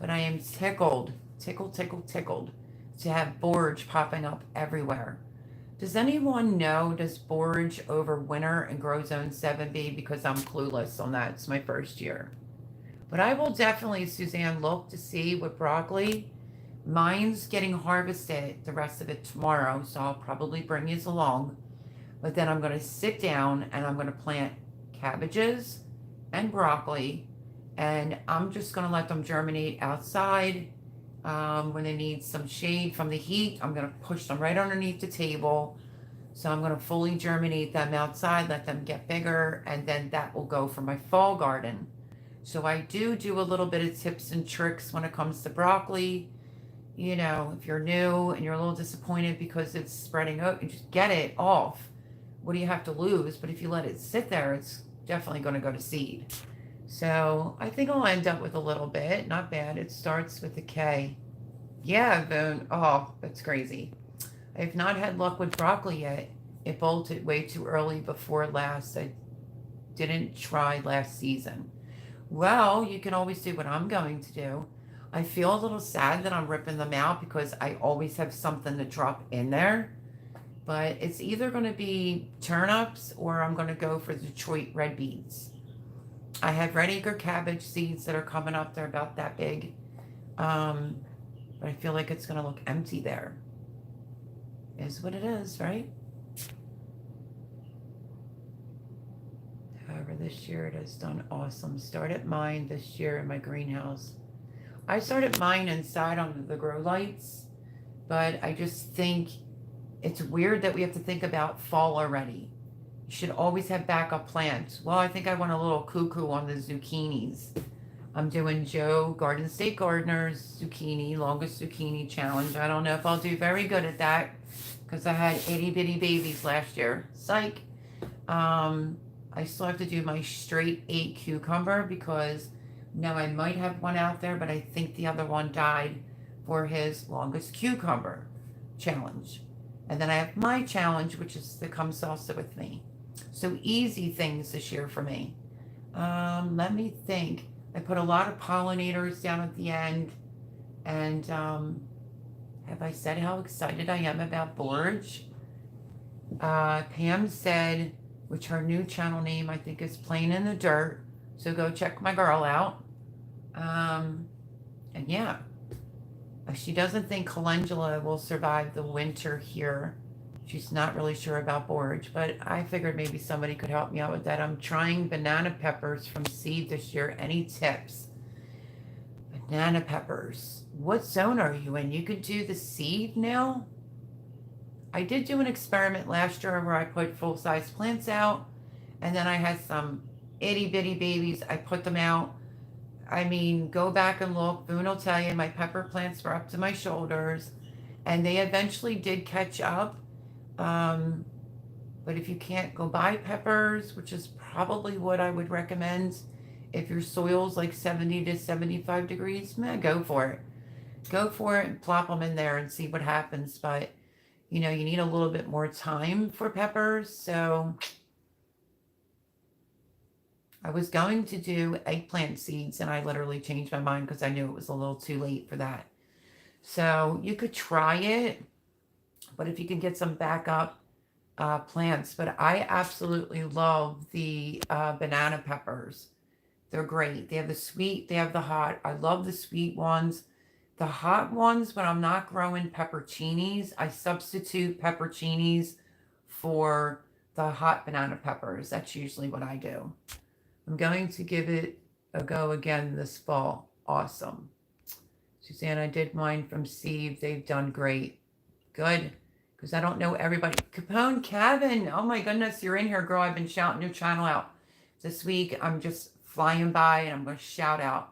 But I am tickled to have borage popping up everywhere. Does anyone know, does borage overwinter in Grow Zone 7B? Because I'm clueless on that. It's my first year. But I will definitely, Suzanne, look to see with broccoli. Mine's getting harvested, the rest of it tomorrow, so I'll probably bring you along. But then I'm going to sit down and I'm going to plant cabbages and broccoli, and I'm just going to let them germinate outside. When they need some shade from the heat, I'm going to push them right underneath the table. So I'm going to fully germinate them outside, let them get bigger, and then that will go for my fall garden. So I do a little bit of tips and tricks when it comes to broccoli. You know, if you're new and you're a little disappointed because it's spreading out, you just get it off. What do you have to lose? But if you let it sit there, it's definitely going to go to seed. So I think I'll end up with a little bit. Not bad. It starts with a K. Yeah, Boone. Oh, that's crazy. I've not had luck with broccoli yet. It bolted way too early before last. I didn't try last season. Well, you can always do what I'm going to do. I feel a little sad that I'm ripping them out because I always have something to drop in there. But it's either going to be turnips or I'm going to go for Detroit red beans. I have red acre cabbage seeds that are coming up. They're about that big. Um, but I feel like it's going to look empty there. Is what it is, right? However, this year it has done awesome. Started mine this year in my greenhouse. I started mine inside on the grow lights, but I just think it's weird that we have to think about fall already. You should always have backup plants. Well, I think I went a little cuckoo on the zucchinis. I'm doing Joe Garden State Gardener's zucchini, longest zucchini challenge. I don't know if I'll do very good at that because I had itty bitty babies last year. Psych. I still have to do my straight 8 cucumber because now I might have one out there, but I think the other one died for his longest cucumber challenge. And then I have my challenge, which is to come salsa with me. So easy things this year for me. Let me think. I put a lot of pollinators down at the end. And have I said how excited I am about borage? Pam said, which her new channel name I think is Plain in the Dirt. So go check my girl out. And yeah, she doesn't think calendula will survive the winter here. She's not really sure about borage, but I figured maybe somebody could help me out with that. I'm trying banana peppers from seed this year. Any tips? Banana peppers. What zone are you in? You could do the seed now? I did do an experiment last year where I put full-size plants out, and then I had some itty-bitty babies. I put them out. I mean, go back and look. Boone will tell you my pepper plants were up to my shoulders, and they eventually did catch up. But if you can't go buy peppers, which is probably what I would recommend, if your soil's like 70 to 75 degrees, man, go for it. Go for it and plop them in there and see what happens. But you know, you need a little bit more time for peppers. So I was going to do eggplant seeds and I literally changed my mind because I knew it was a little too late for that. So you could try it, but if you can get some backup plants. But I absolutely love the banana peppers. They're great. They have the sweet, they have the hot. I love the sweet ones. The hot ones, when I'm not growing pepperoncinis, I substitute pepperoncinis for the hot banana peppers. That's usually what I do. I'm going to give it a go again this fall. Awesome. Suzanne, I did mine from seed. They've done great. Good. Because I don't know everybody. Capone Cabin. Oh my goodness, you're in here, girl. I've been shouting your channel out this week. I'm just flying by and I'm going to shout out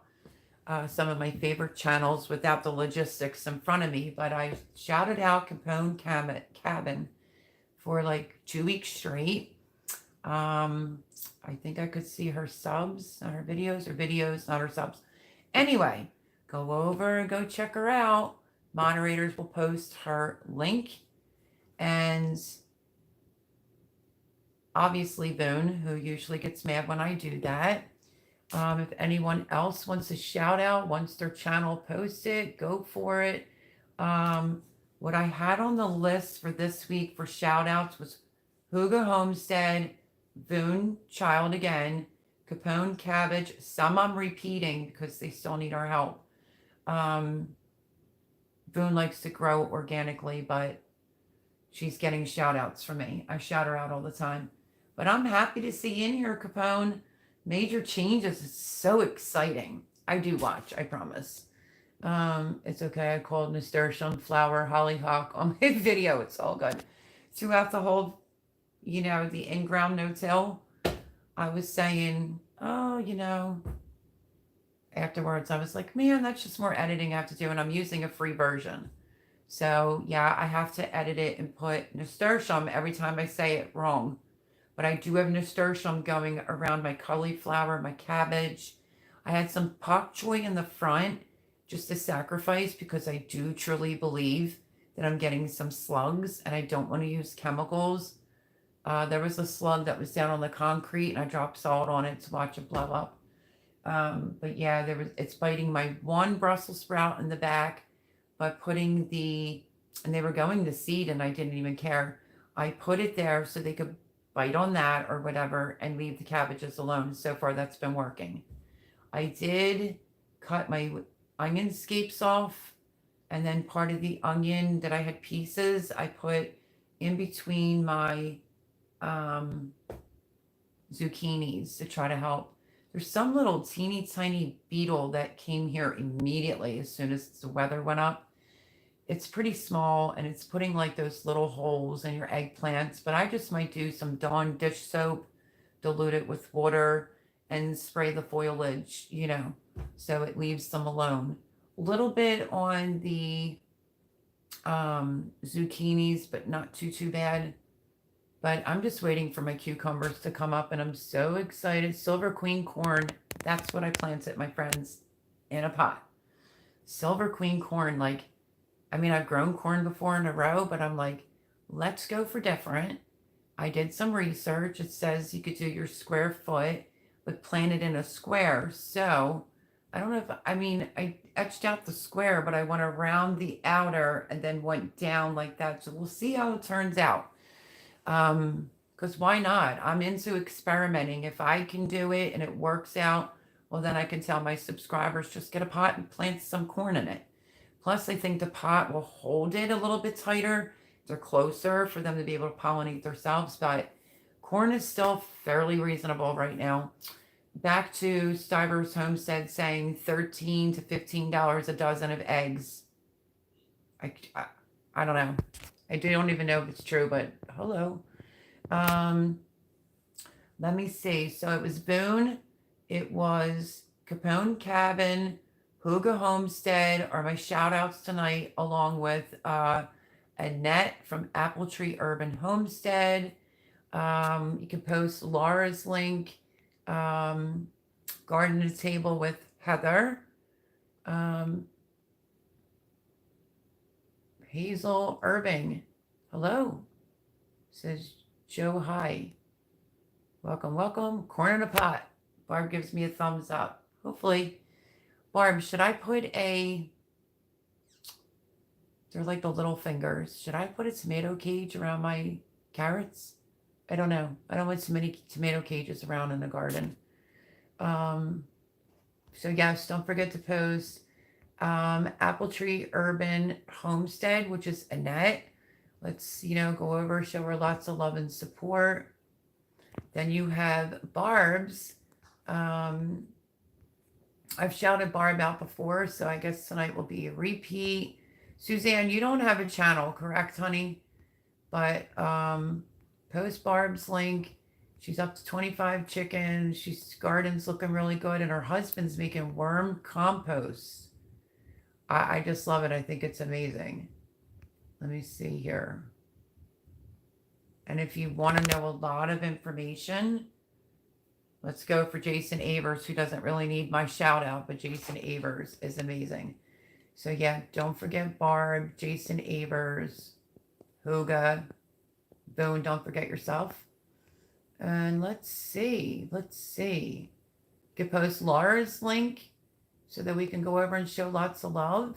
some of my favorite channels without the logistics in front of me, but I shouted out Capone Cabin for like 2 weeks straight. I think I could see her subs, not her videos, not her subs. Anyway, go over and go check her out. Moderators will post her link. And obviously Boone, who usually gets mad when I do that. If anyone else wants a shout out, wants their channel posted, go for it. What I had on the list for this week for shout outs was Huga Homestead, Boone Child again, Capone Cabbage. Some I'm repeating because they still need our help. Boone likes to grow organically, but she's getting shout outs from me. I shout her out all the time. But I'm happy to see you in here, Capone. Major changes. It's so exciting. I do watch, I promise. It's okay. I called nasturtium, flower, hollyhock on my video. It's all good. Throughout the whole, you know, the in-ground no-till, I was saying, oh, you know, afterwards I was like, man, that's just more editing I have to do. And I'm using a free version. So yeah, I have to edit it and put nasturtium every time I say it wrong. But I do have nasturtium going around my cauliflower, my cabbage. I had some pak choi in the front just to sacrifice because I do truly believe that I'm getting some slugs and I don't want to use chemicals. There was a slug that was down on the concrete and I dropped salt on it to watch it blow up. But yeah, it's biting my one Brussels sprout in the back, but and they were going to seed and I didn't even care. I put it there so they could bite on that or whatever and leave the cabbages alone. So far, that's been working. I did cut my onion scapes off, and then part of the onion that I had pieces, I put in between my zucchinis to try to help. There's some little teeny tiny beetle that came here immediately as soon as the weather went up. It's pretty small and it's putting like those little holes in your eggplants, but I just might do some Dawn dish soap, dilute it with water, and spray the foliage, so it leaves them alone. A little bit on the zucchinis, but not too bad. But I'm just waiting for my cucumbers to come up and I'm so excited. Silver Queen corn, that's what I planted, my friends, in a pot. Silver Queen corn, I've grown corn before in a row, but I'm like, let's go for different. I did some research. It says you could do your square foot, but plant it in a square. So I don't know I etched out the square, but I went around the outer and then went down like that. So we'll see how it turns out. Because why not? I'm into experimenting. If I can do it and it works out, well, then I can tell my subscribers, just get a pot and plant some corn in it. Plus, I think the pot will hold it a little bit tighter. They're closer for them to be able to pollinate themselves, but corn is still fairly reasonable right now. Back to Stiver's Homestead saying $13 to $15 a dozen of eggs. I don't know. I don't even know if it's true, but hello. Let me see. So it was Boone. It was Capone Cabin, Hooga Homestead are my shout outs tonight, along with Annette from Apple Tree Urban Homestead. You can post Laura's link, Garden to Table with Heather, Hazel Irving. Hello, says Joe. Hi. Welcome. Corn in a pot. Barb gives me a thumbs up. Hopefully. Barb, should I put they're like the little fingers. Should I put a tomato cage around my carrots? I don't know. I don't want too many tomato cages around in the garden. So yes, don't forget to post Apple Tree Urban Homestead, which is Annette. Let's, go over, show her lots of love and support. Then you have Barb's. I've shouted Barb out before, so I guess tonight will be a repeat. Suzanne, you don't have a channel, correct, honey? But post Barb's link. She's up to 25 chickens. She's garden's looking really good, and her husband's making worm compost. I just love it. I think it's amazing. Let me see here. And if you want to know a lot of information, let's go for Jason Avers, who doesn't really need my shout out, but Jason Avers is amazing. So yeah, don't forget Barb, Jason Avers, Hooga, Boone, don't forget yourself. And let's see. You can post Laura's link so that we can go over and show lots of love.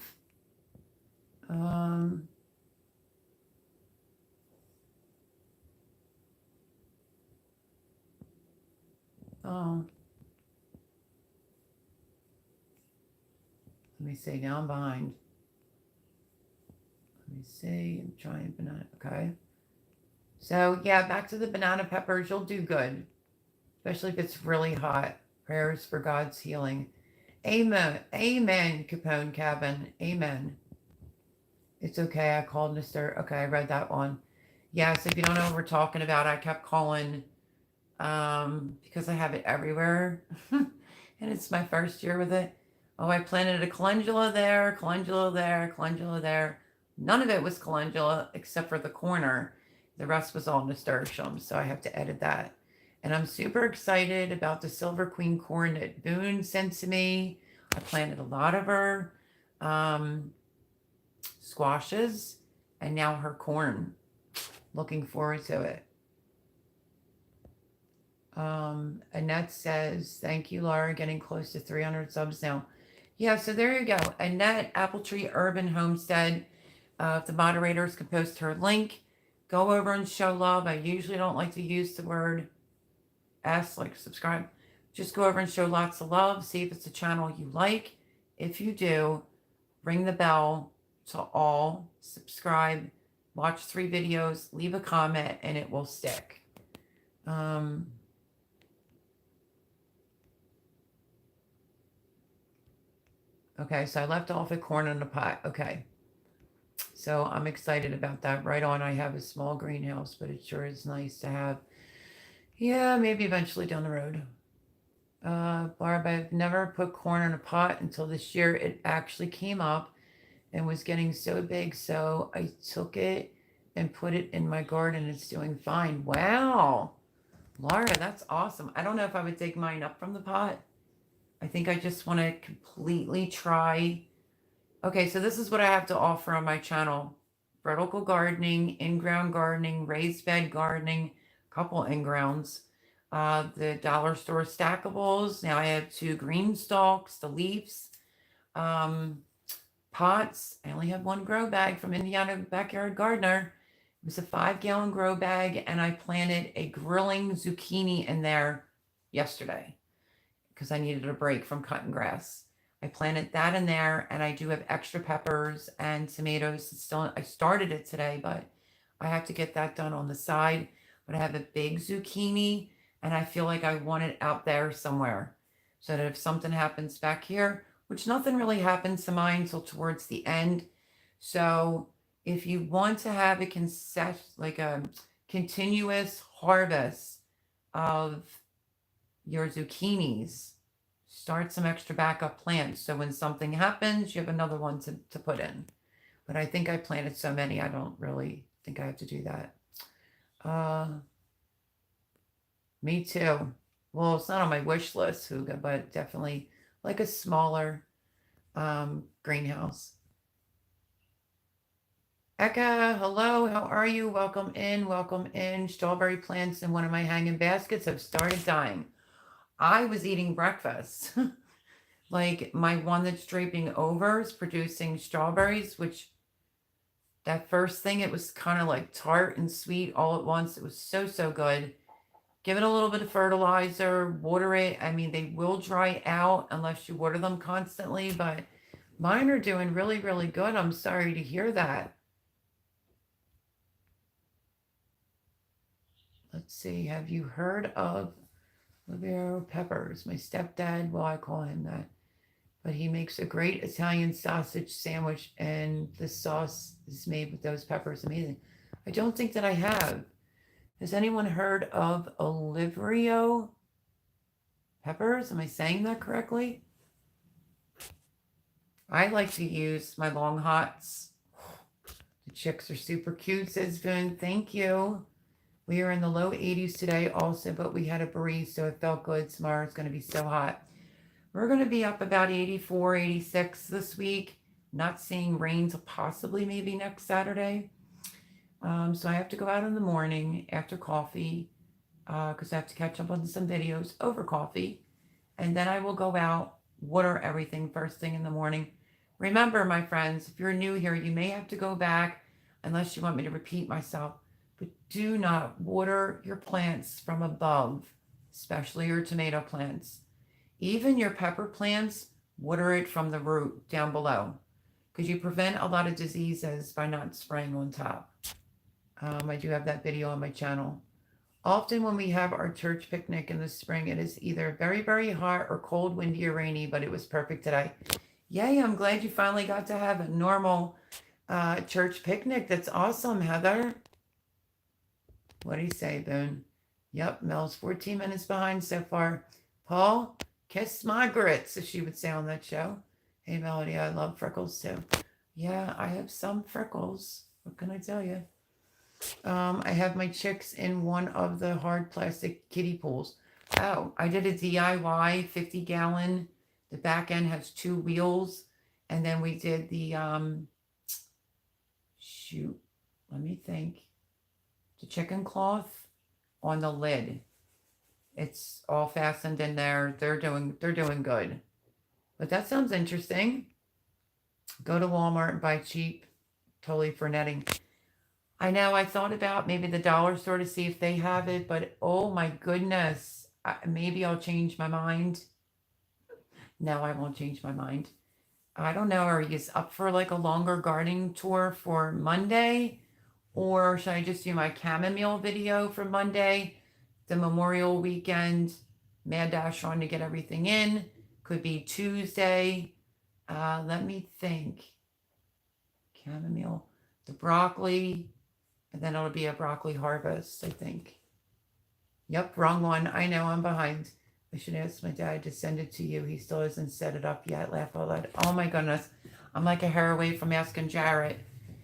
Let me see. Now I'm behind. Let me see. I'm trying banana. Okay. So yeah, back to the banana peppers. You'll do good, especially if it's really hot. Prayers for God's healing. Amen. Amen, Capone Cabin. Amen. It's okay. I called Mr. Okay, I read that one. Yes, if you don't know what we're talking about, I kept calling because I have it everywhere. And it's my first year with it. Oh, I planted a calendula there. None of it was calendula except for the corner. The rest was all nasturtium, so I have to edit that. And I'm super excited about the Silver Queen corn that Boone sent to me. I planted a lot of her squashes and now her corn. Looking forward to it. Annette says, thank you, Laura, getting close to 300 subs now. Yeah, so there you go. Annette, Apple Tree Urban Homestead. If the moderators can post her link, go over and show love. I usually don't like to use the word S, like subscribe. Just go over and show lots of love. See if it's a channel you like. If you do, ring the bell to all, subscribe, watch 3 videos, leave a comment, and it will stick. Okay, so I left off at corn in the pot. Okay. So I'm excited about that. Right on, I have a small greenhouse, but it sure is nice to have. Yeah, maybe eventually down the road. Barb, I've never put corn in a pot until this year. It actually came up and was getting so big, so I took it and put it in my garden. It's doing fine. Wow. Laura, that's awesome. I don't know if I would dig mine up from the pot. I think I just want to completely try. Okay, so this is what I have to offer on my channel. Vertical gardening, in-ground gardening, raised bed gardening, a couple in-grounds. The dollar store stackables. Now I have 2 green stalks, the leaves, pots. I only have 1 grow bag from Indiana Backyard Gardener. It was a 5-gallon grow bag, and I planted a grilling zucchini in there yesterday because I needed a break from cutting grass. I planted that in there, and I do have extra peppers and tomatoes. Still, I started it today, but I have to get that done on the side. But I have a big zucchini, and I feel like I want it out there somewhere so that if something happens back here, which nothing really happens to mine until towards the end. So if you want to have a continuous harvest of your zucchinis, start some extra backup plants. So when something happens, you have another one to put in. But I think I planted so many, I don't really think I have to do that. Me too. Well, it's not on my wish list, Huga, but definitely like a smaller greenhouse. Eka, hello, how are you? Welcome in, welcome in. Strawberry plants in one of my hanging baskets have started dying. I was eating breakfast. Like my one that's draping over is producing strawberries, which that first thing, it was kind of like tart and sweet all at once. It was so, so good. Give it a little bit of fertilizer, water it. I mean, they will dry out unless you water them constantly, but mine are doing really, really good. I'm sorry to hear that. Let's see. Have you heard of Libero Peppers? My stepdad, well, I call him that. But he makes a great Italian sausage sandwich, and the sauce is made with those peppers. Amazing. I don't think that I have. Has anyone heard of Olivero peppers? Am I saying that correctly? I like to use my long hots. The chicks are super cute, says Vin. Thank you. We are in the low 80s today also, but we had a breeze, so it felt good. Tomorrow it's going to be so hot. We're going to be up about 84, 86 this week. Not seeing rain till possibly maybe next Saturday. So I have to go out in the morning after coffee because I have to catch up on some videos over coffee. And then I will go out, water everything first thing in the morning. Remember, my friends, if you're new here, you may have to go back unless you want me to repeat myself. But do not water your plants from above, especially your tomato plants. Even your pepper plants, water it from the root down below because you prevent a lot of diseases by not spraying on top. I do have that video on my channel. Often when we have our church picnic in the spring, it is either very, very hot or cold, windy, or rainy, but it was perfect today. Yay, I'm glad you finally got to have a normal church picnic. That's awesome, Heather. What do you say, Boone? Yep, Mel's 14 minutes behind so far. Paul, kiss my grits, as she would say on that show. Hey, Melody, I love freckles too. Yeah, I have some freckles. What can I tell you? I have my chicks in one of the hard plastic kiddie pools. Oh, I did a DIY 50-gallon. The back end has 2 wheels. And then we did the, shoot, let me think. The chicken cloth on the lid. It's all fastened in there. They're doing good. But that sounds interesting. Go to Walmart and buy cheap, totally for netting. I know I thought about maybe the dollar store to see if they have it, but oh my goodness, maybe I'll change my mind. No, I won't change my mind. I don't know. Are you up for like a longer gardening tour for Monday? Or should I just do my chamomile video for Monday? The Memorial weekend, mad dash on to get everything in. Could be Tuesday. Let me think. Chamomile, the broccoli, and then it'll be a broccoli harvest, I think. Yep, wrong one. I know I'm behind. I should ask my dad to send it to you. He still hasn't set it up yet. Laugh out loud. Oh my goodness. I'm like a hair away from asking Jarrett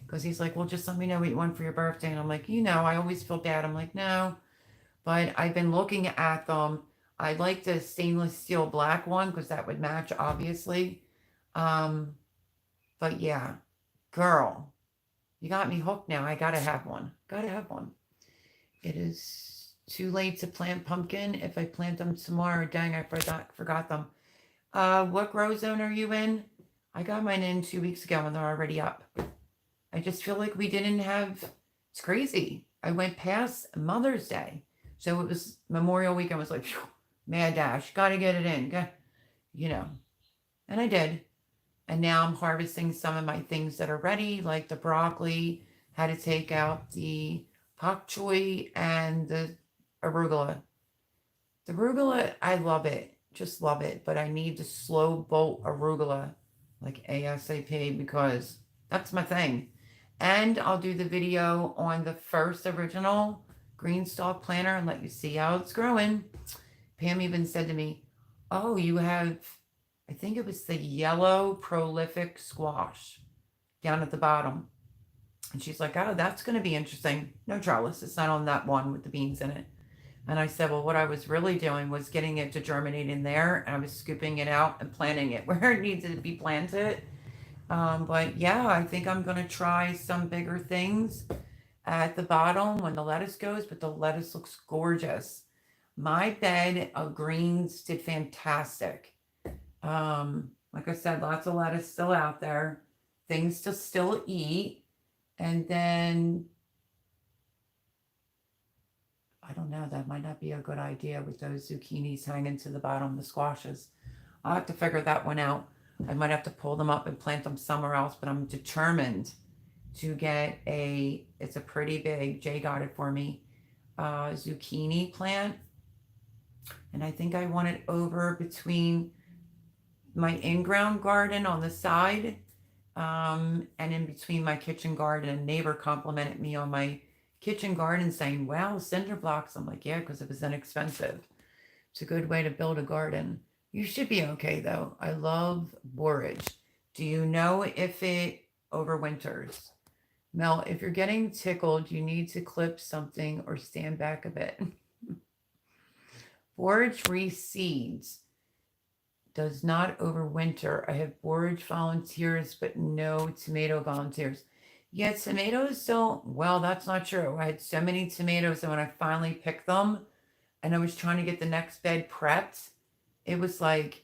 because he's like, well, just let me know what you want for your birthday. And I'm like, I always feel bad. I'm like, no. But I've been looking at them. I like the stainless steel black one because that would match, obviously. But yeah, girl, you got me hooked now. I gotta have one. Gotta have one. It is too late to plant pumpkin. If I plant them tomorrow, dang, I forgot them. What grow zone are you in? I got mine in 2 weeks ago and they're already up. I just feel like we didn't have, it's crazy. I went past Mother's Day. So it was Memorial weekend was like, phew, mad dash, gotta get it in, and I did. And now I'm harvesting some of my things that are ready, like the broccoli, had to take out the pak choi and the arugula. The arugula, I love it, just love it, but I need to slow bolt arugula like ASAP because that's my thing. And I'll do the video on the first original green stalk planter and let you see how it's growing. Pam even said to me, oh, you have, I think it was the yellow prolific squash down at the bottom. And she's like, oh, that's going to be interesting. No, Charles, it's not on that one with the beans in it. And I said, well, what I was really doing was getting it to germinate in there. And I was scooping it out and planting it where it needed to be planted. But yeah, I think I'm going to try some bigger things at the bottom when the lettuce goes, but the lettuce looks gorgeous. My bed of greens did fantastic. Like I said, lots of lettuce still out there, things to still eat. And then, I don't know, that might not be a good idea with those zucchinis hanging to the bottom, the squashes. I'll have to figure that one out. I might have to pull them up and plant them somewhere else, but I'm determined to get it's a pretty big, Jay got it for me, zucchini plant. And I think I want it over between my in-ground garden on the side, and in between my kitchen garden. A neighbor complimented me on my kitchen garden saying, wow, cinder blocks. I'm like, yeah, because it was inexpensive. It's a good way to build a garden. You should be okay though. I love borage. Do you know if it overwinters? Mel, if you're getting tickled, you need to clip something or stand back a bit. Borage reseeds. Does not overwinter. I have borage volunteers, but no tomato volunteers. Yeah, tomatoes don't, well, that's not true. I had so many tomatoes, and when I finally picked them and I was trying to get the next bed prepped, it was like,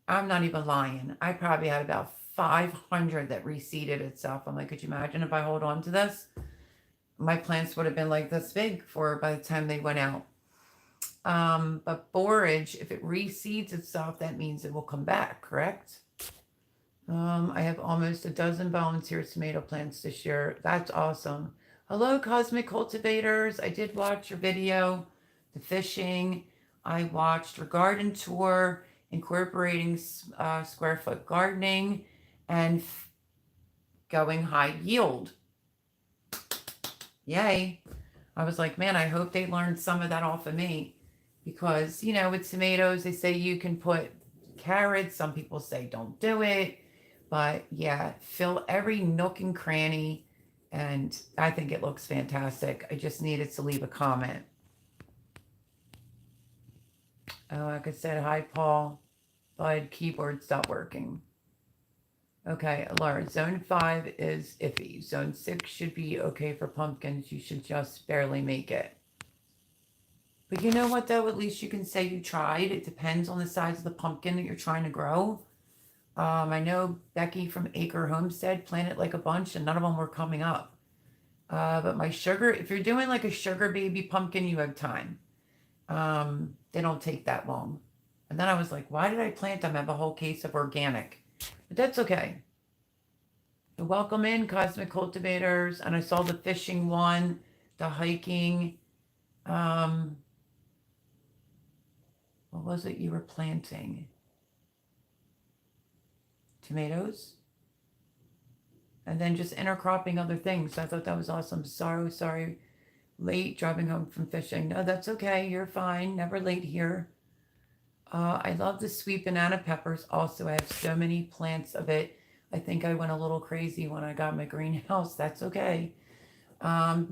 I'm not even lying. I probably had about 500 that reseeded itself. I'm like, could you imagine if I hold on to this? My plants would have been like this big by the time they went out. But borage, if it reseeds itself, that means it will come back, correct? I have almost a dozen volunteer tomato plants this year. That's awesome. Hello, Cosmic Cultivators. I did watch your video, the fishing. I watched your garden tour, incorporating square foot gardening and going high yield. Yay. I was like, man, I hope they learned some of that off of me. Because, with tomatoes, they say you can put carrots. Some people say don't do it. But yeah, fill every nook and cranny. And I think it looks fantastic. I just needed to leave a comment. Like I said, hi, Paul. Bud, keyboard stopped working. Okay, Laura, zone 5 is iffy. Zone 6 should be okay for pumpkins. You should just barely make it. But you know what, though? At least you can say you tried. It depends on the size of the pumpkin that you're trying to grow. I know Becky from Acre Homestead planted like a bunch and none of them were coming up. But my sugar, if you're doing like a sugar baby pumpkin, you have time. They don't take that long. And then I was like, why did I plant them? I have a whole case of organic. But that's okay. Welcome in, Cosmic Cultivators. And I saw the fishing one, the hiking. What was it you were planting? Tomatoes? And then just intercropping other things. I thought that was awesome. Sorry. Late driving home from fishing. No, that's okay. You're fine. Never late here. I love the sweet banana peppers. Also, I have so many plants of it. I think I went a little crazy when I got my greenhouse. That's okay. You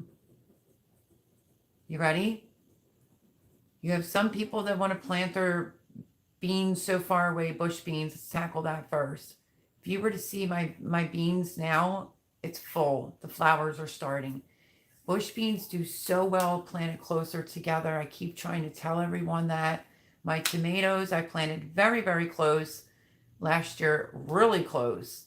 ready? You have some people that want to plant their beans so far away, bush beans. Let's tackle that first. If you were to see my beans now, it's full. The flowers are starting. Bush beans do so well planted closer together. I keep trying to tell everyone that. My tomatoes, I planted very, very close last year, really close.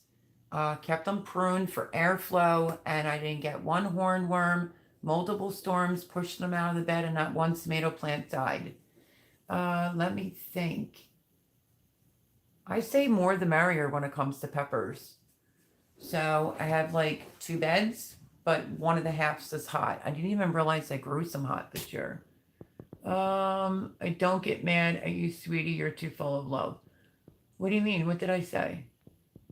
Kept them pruned for airflow, and I didn't get one hornworm. Multiple storms pushed them out of the bed, and not one tomato plant died. Let me think. I say more the merrier when it comes to peppers. So I have like 2 beds, but one of the halves is hot. I didn't even realize I grew some hot this year. I don't get mad at you, sweetie. You're too full of love. What do you mean? What did I say?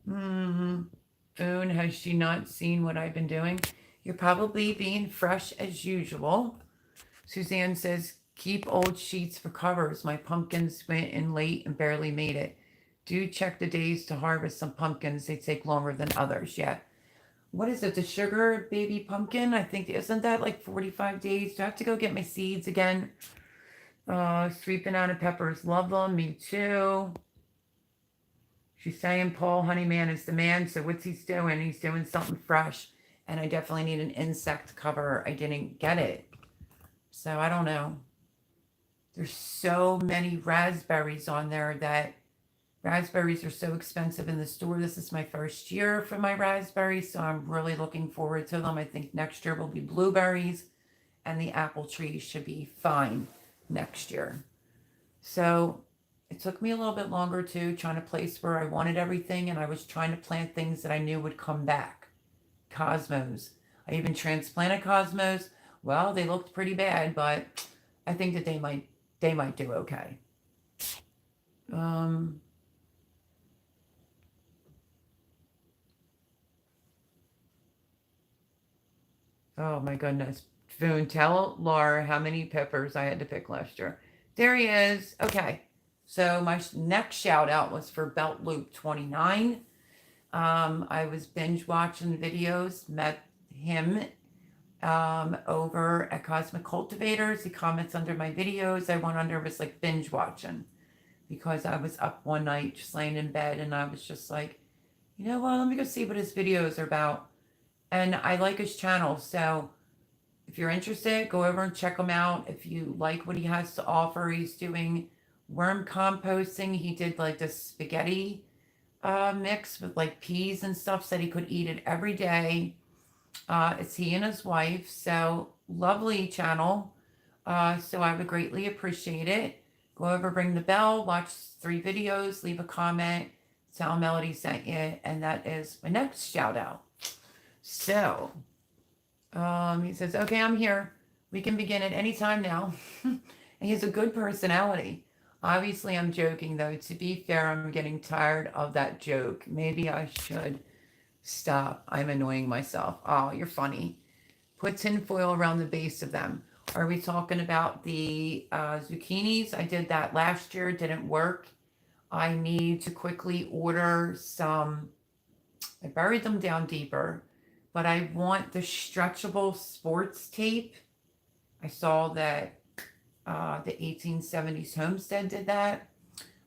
Boone, has she not seen what I've been doing? You're probably being fresh as usual. Suzanne says, keep old sheets for covers. My pumpkins went in late and barely made it. Do check the days to harvest some pumpkins. They take longer than others. Yeah. What is it? The sugar baby pumpkin? I think, isn't that like 45 days? Do I have to go get my seeds again? Sweet banana peppers. Love them. Me too. She's saying Paul Honeyman is the man. So what's he doing? He's doing something fresh. And I definitely need an insect cover. I didn't get it. So I don't know. There's so many raspberries on there that raspberries are so expensive in the store. This is my first year for my raspberries, so I'm really looking forward to them. I think next year will be blueberries, and the apple trees should be fine next year. So it took me a little bit longer too, trying to place where I wanted everything, and I was trying to plant things that I knew would come back. Cosmos. I even transplanted cosmos. Well, they looked pretty bad, but I think that they might do okay. Oh my goodness. Foon, tell Laura how many peppers I had to pick last year. There he is. Okay. So my next shout out was for Belt Loop 29. I was binge watching videos, met him over at Cosmic Cultivators. He comments under my videos. I went under, was like binge watching because I was up one night just laying in bed and I was just like, you know what, let me go see what his videos are about. And I like his channel. So if you're interested, go over and check him out. If you like what he has to offer, he's doing worm composting. He did like this spaghetti mix with like peas and stuff, said he could eat it every day. It's he and his wife. So lovely channel. So I would greatly appreciate it. Go over, ring the bell, watch 3 videos, leave a comment, tell Melody sent you, and that is my next shout out. So, he says, okay, I'm here. We can begin at any time now. And he has a good personality. Obviously, I'm joking, though. To be fair, I'm getting tired of that joke. Maybe I should stop. I'm annoying myself. Oh, you're funny. Put tinfoil around the base of them. Are we talking about the zucchinis? I did that last year. Didn't work. I need to quickly order some. I buried them down deeper. but I want the stretchable sports tape. I saw that the 1870s Homestead did that,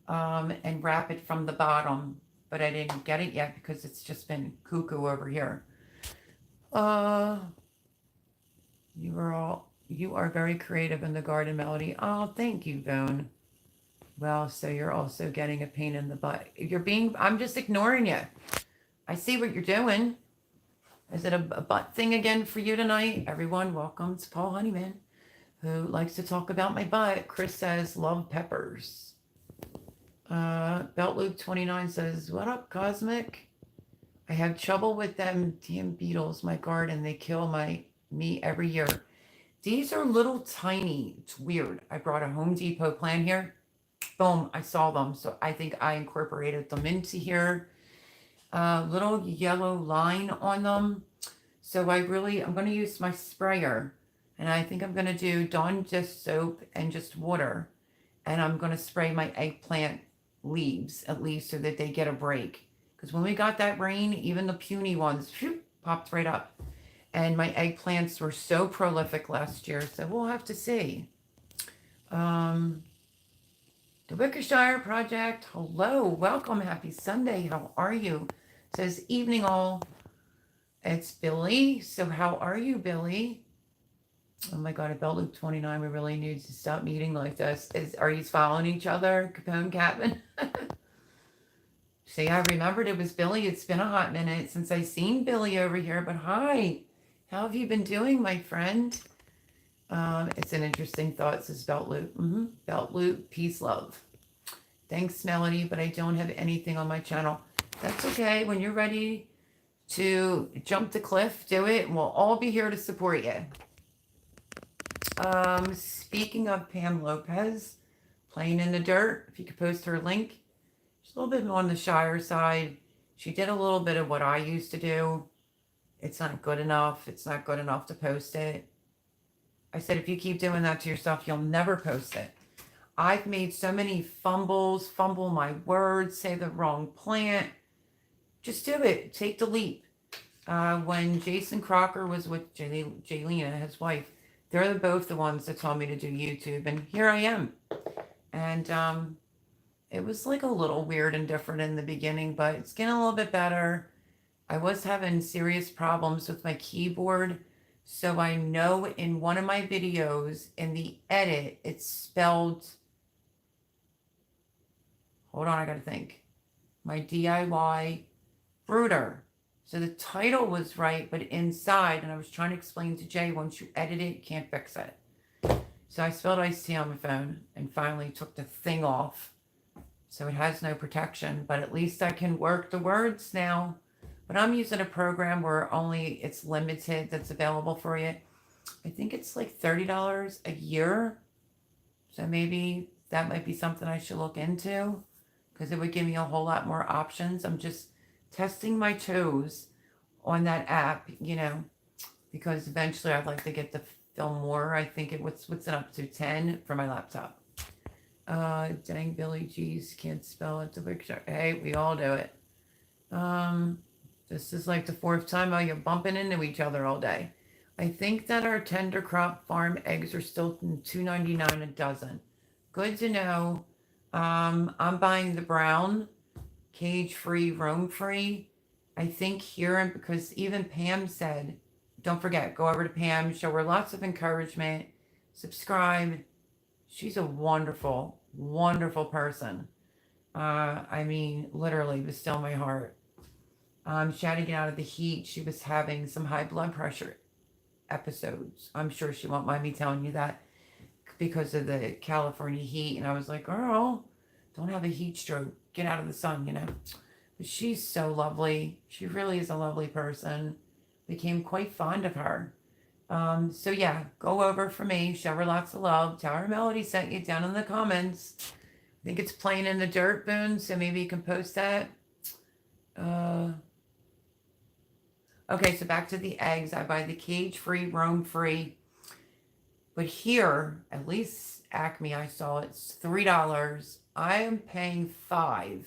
and wrap it from the bottom, but I didn't get it yet because it's just been cuckoo over here. You are very creative in the garden, Melody. Oh, thank you, Bone. Well, so you're also getting a pain in the butt. I'm just ignoring you. I see what you're doing. Is it a butt thing again for you tonight? Everyone, welcome to Paul Honeyman, who likes to talk about my butt. Chris says, love peppers. Belt Loop 29 says, what up, Cosmic? I have trouble with them damn beetles, my garden. They kill me every year. These are little tiny. It's weird. I brought a Home Depot plant here. Boom, I saw them. So I think I incorporated them into here. Little yellow line on them. So I'm going to use my sprayer. And I think I'm going to do Dawn just soap and just water. And I'm going to spray my eggplant leaves at least so that they get a break. Because when we got that rain, even the puny ones popped right up. And my eggplants were so prolific last year. So we'll have to see. The Wickershire Project. Hello. Welcome. Happy Sunday. How are you? It says evening all. It's Billy. So how are you, Billy? Oh my God, at Belt Loop 29, we really need to stop meeting like this. Are you following each other, Capone Captain? See, I remembered it was Billy. It's been a hot minute since I seen Billy over here, but hi. How have you been doing, my friend? It's an interesting thought, says Belt Loop. Belt Loop, peace, love. Thanks, Melody, but I don't have anything on my channel. That's okay. When you're ready to jump the cliff, do it. We'll all be here to support you. Speaking of Pam Lopez, playing in the dirt, if you could post her link. She's a little bit on the shyer side. She did a little bit of what I used to do. It's not good enough. It's not good enough to post it. I said, if you keep doing that to yourself, you'll never post it. I've made so many fumble my words, say the wrong plant. Just do it. Take the leap. When Jason Crocker was with Jaylena, his wife, they're both the ones that told me to do YouTube, and here I am. And it was like a little weird and different in the beginning, but it's getting a little bit better. I was having serious problems with my keyboard, so I know in one of my videos, in the edit, it's spelled, hold on, I gotta think, my DIY Brooder. So the title was right, but inside, and I was trying to explain to Jay, once you edit it, you can't fix it. So I spelled iced tea on my phone and finally took the thing off. So it has no protection, but at least I can work the words now. But I'm using a program where it's limited that's available for you. I think it's like $30 a year. So maybe that might be something I should look into because it would give me a whole lot more options. I'm just testing my toes on that app, because eventually I'd like to get to film more. I think what's it up to 10 for my laptop. Dang Billy, geez, can't spell it. Hey, we all do it. This is like the fourth time you're bumping into each other all day. I think that our Tender Crop Farm eggs are still $2.99 a dozen. Good to know. I'm buying the brown, cage-free, roam-free. I think here, and because even Pam said, don't forget, go over to Pam, show her lots of encouragement, subscribe. She's a wonderful, wonderful person. I mean, literally, was still my heart. She had to get out of the heat. She was having some high blood pressure episodes. I'm sure she won't mind me telling you that because of the California heat. And I was like, girl, don't have a heat stroke. Get out of the sun, But she's so lovely. She really is a lovely person. Became quite fond of her. So yeah, go over for me. Show her lots of love. Tell her Melody sent you down in the comments. I think it's playing in the dirt, Boone, so maybe you can post that. Okay, so back to the eggs. I buy the cage-free, roam-free. But here, at least Acme, I saw it's $3. I am paying $5.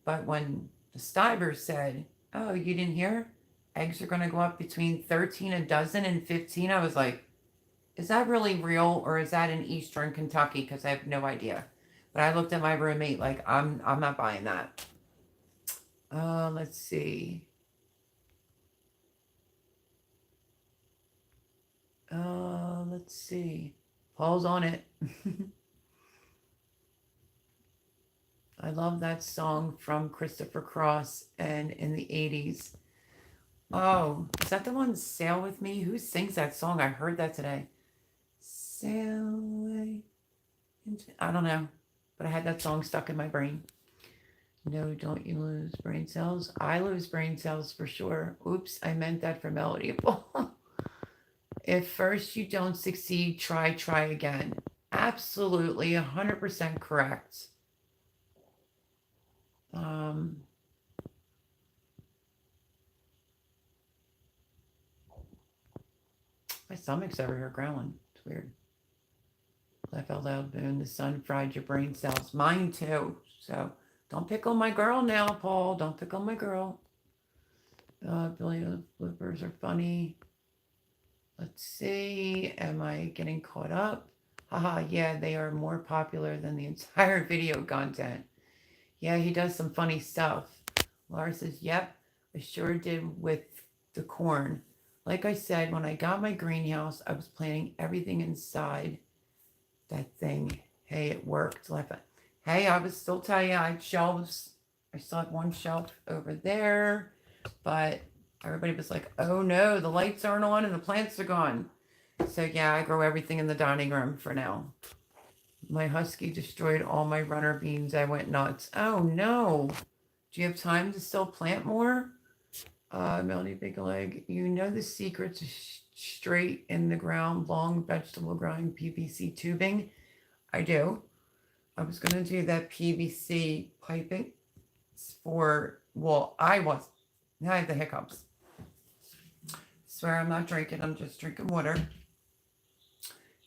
But when the Stivers said, oh, you didn't hear? eggs are going to go up between 13 a dozen and 15. I was like, is that really real, or is that in Eastern Kentucky? Because I have no idea. But I looked at my roommate like, I'm not buying that. Let's see. Let's see. Paul's on it. I love that song from Christopher Cross and in the 80s. Oh, is that the one, Sail With Me? Who sings that song? I heard that today. Sail away. I don't know, but I had that song stuck in my brain. No, don't you lose brain cells? I lose brain cells for sure. Oops, I meant that for Melody. If first you don't succeed, try again. Absolutely, 100% correct. My stomach's over here growling. It's weird. Laugh out loud, Boone. The sun fried your brain cells. Mine too. So don't pick on my girl now, Paul. Don't pick on my girl. Billy, the bloopers are funny. Let's see. Am I getting caught up? Haha, yeah, they are more popular than the entire video content. Yeah, he does some funny stuff. Laura says, yep, I sure did with the corn. Like I said, when I got my greenhouse, I was planting everything inside that thing. Hey, it worked. Hey, I was still telling you, I had shelves. I still had one shelf over there, but everybody was like, oh no, the lights aren't on and the plants are gone. So yeah, I grow everything in the dining room for now. My husky destroyed all my runner beans. I went nuts. Oh no. Do you have time to still plant more? Melody Big Leg, you know the secret to straight in the ground, long vegetable growing PVC tubing? I do. I was going to do that PVC piping for, well, I was. Now I have the hiccups. Swear I'm not drinking. I'm just drinking water.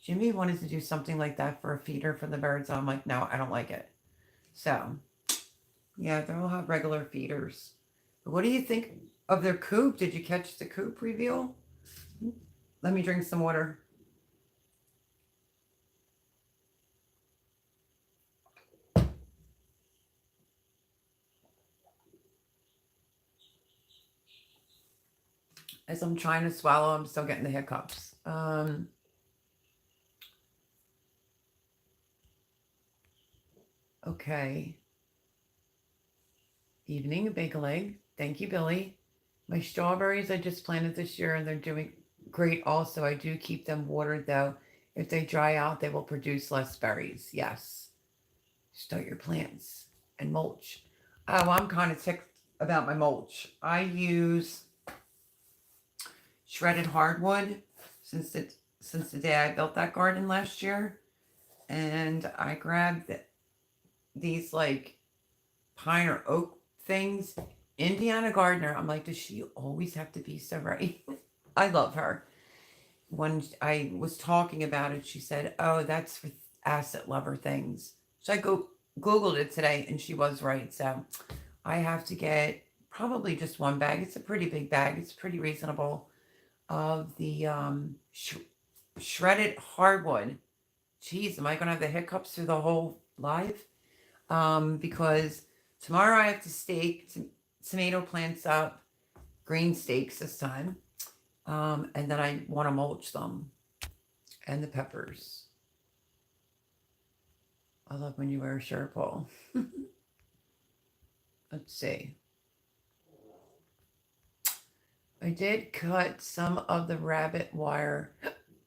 Jimmy wanted to do something like that for a feeder for the birds. I'm like, no, I don't like it. So, yeah, they'll have regular feeders. But what do you think of their coop? Did you catch the coop reveal? Let me drink some water. As I'm trying to swallow, I'm still getting the hiccups. Okay. Evening, Big Leg. Thank you, Billy. My strawberries I just planted this year and they're doing great also. I do keep them watered though. If they dry out, they will produce less berries. Yes. Start your plants and mulch. Oh, I'm kind of ticked about my mulch. I use shredded hardwood since the day I built that garden last year. And I grabbed these like pine or oak things. Indiana Gardner, I'm like, does she always have to be so right? I love her. When I was talking about it, she said, oh, that's for asset lover things. So I Googled it today and she was right. So I have to get probably just one bag. It's a pretty big bag. It's pretty reasonable of the shredded hardwood. Jeez, am I going to have the hiccups through the whole live? Because tomorrow I have to stake tomato plants up, green stakes this time. And then I want to mulch them and the peppers. I love when you wear a shirt, Paul. Let's see. I did cut some of the rabbit wire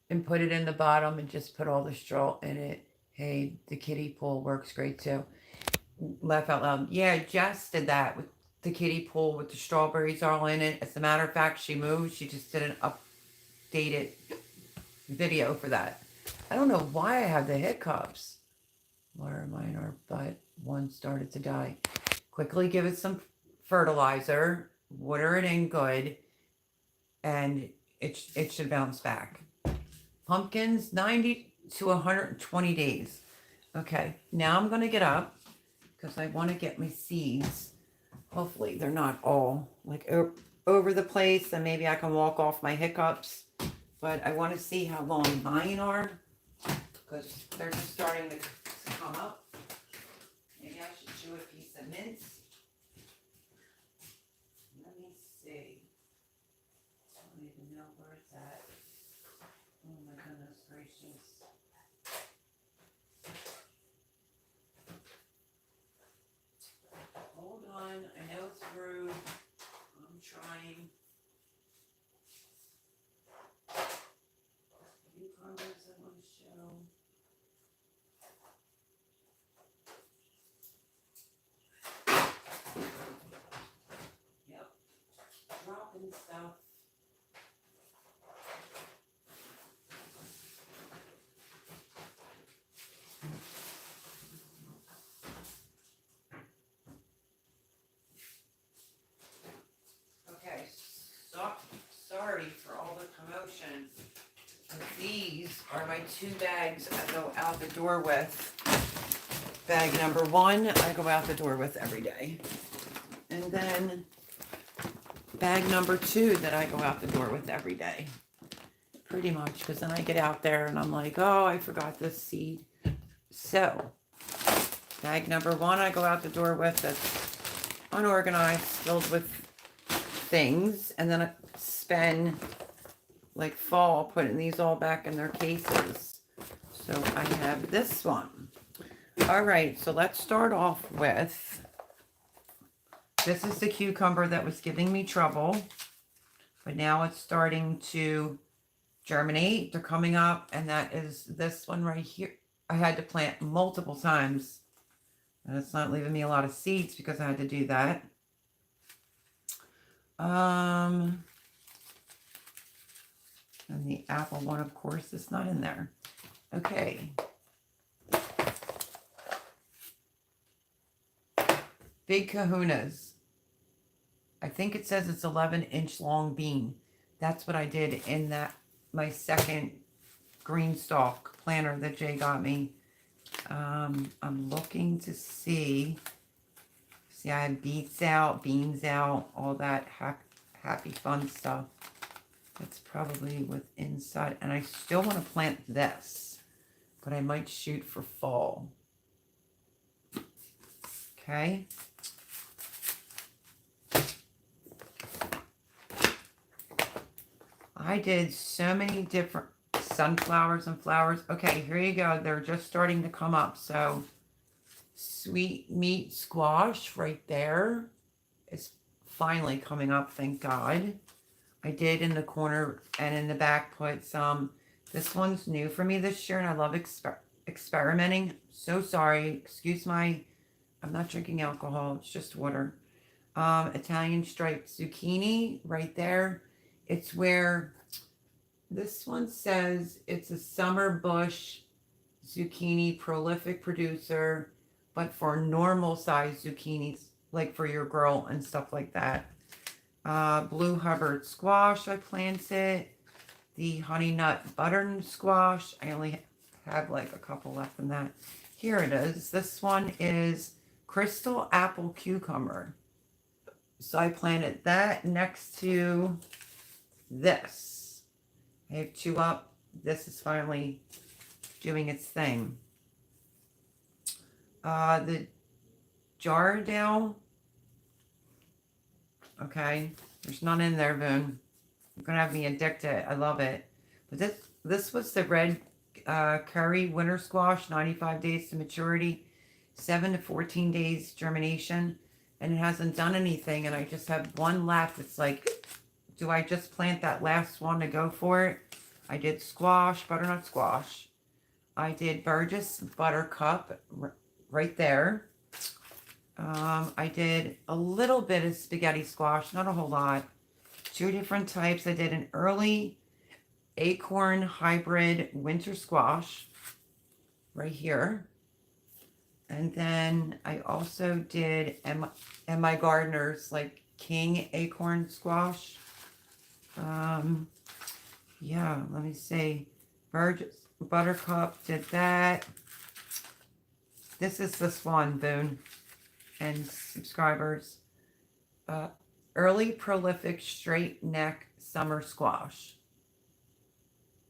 and put it in the bottom and just put all the straw in it. Hey, the kiddie pool works great too. Laugh out loud. Yeah, Jess did that with the kiddie pool with the strawberries all in it. As a matter of fact, she moved. She just did an updated video for that. I don't know why I have the hiccups. Laura, mine are, but one started to die. Quickly give it some fertilizer, water it in good, and it should bounce back. Pumpkins, 90 to 120 days. Okay, now I'm going to get up because I want to get my seeds. Hopefully they're not all like over the place, and maybe I can walk off my hiccups. But I want to see how long mine are, because they're just starting to come up. Maybe I should chew a piece of mince. Let me see. I don't even know where it's at. Oh my goodness gracious. Hold on, I know it's rude. I'm trying. Cucumbers I want to show. Yep, dropping stuff. Okay, sorry for all the commotion. But these are my 2 bags I go out the door with. Bag number 1, I go out the door with every day. And then bag number 2 that I go out the door with every day. Pretty much, because then I get out there and I'm like, oh, I forgot this seed. So, bag number 1 I go out the door with that's unorganized, filled with things. And then I spend like fall putting these all back in their cases. So I have this one. All right, so let's start off with, this is the cucumber that was giving me trouble, but now it's starting to germinate. They're coming up, and that is this one right here. I had to plant multiple times, and it's not leaving me a lot of seeds because I had to do that. And the apple one, of course, is not in there. Okay. Big Kahunas. I think it says it's 11-inch long bean. That's what I did in that, my second green stalk planter that Jay got me. I'm looking to see. See, I had beets out, beans out, all that happy fun stuff. That's probably with inside. And I still want to plant this, but I might shoot for fall. Okay. I did so many different sunflowers and flowers. Okay, here you go. They're just starting to come up. So sweet meat squash right there is finally coming up, thank God. I did in the corner and in the back put some, this one's new for me this year, and I love experimenting. So sorry, excuse my, I'm not drinking alcohol, it's just water. Italian striped zucchini right there. It's where this one says it's a summer bush zucchini prolific producer, but for normal size zucchinis, like for your grill and stuff like that. Blue Hubbard squash, I planted. The honey nut butternut squash, I only have like a couple left in that. Here it is. This one is crystal apple cucumber. So I planted that next to this. I have 2 up. This is finally doing its thing. The Jardel. Okay, there's none in there, Boone. You're gonna have me addicted. I love it. But this was the red curry winter squash, 95 days to maturity, 7 to 14 days germination, and it hasn't done anything. And I just have one left. It's like, do I just plant that last one to go for it? I did squash, butternut squash. I did Burgess buttercup right there. I did a little bit of spaghetti squash, not a whole lot. 2 different types. I did an early acorn hybrid winter squash right here. And then I also did M.I. Gardner's like king acorn squash. Yeah, let me see. Burgess buttercup did that. This is this one, Boone and subscribers. Early Prolific Straight Neck Summer Squash.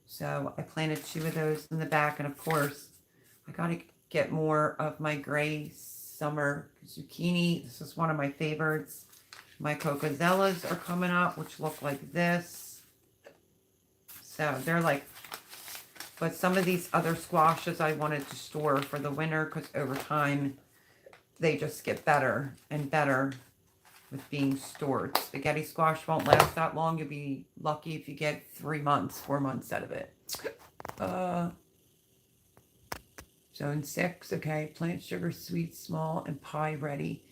So I planted 2 of those in the back. And of course, I got to get more of my gray summer zucchini. This is one of my favorites. My cocozellas are coming up, which look like this. So they're like, but some of these other squashes I wanted to store for the winter because over time they just get better and better with being stored. Spaghetti squash won't last that long. You'll be lucky if you get 3 months, 4 months out of it. Zone 6, okay. Plant sugar, sweet, small, and pie ready.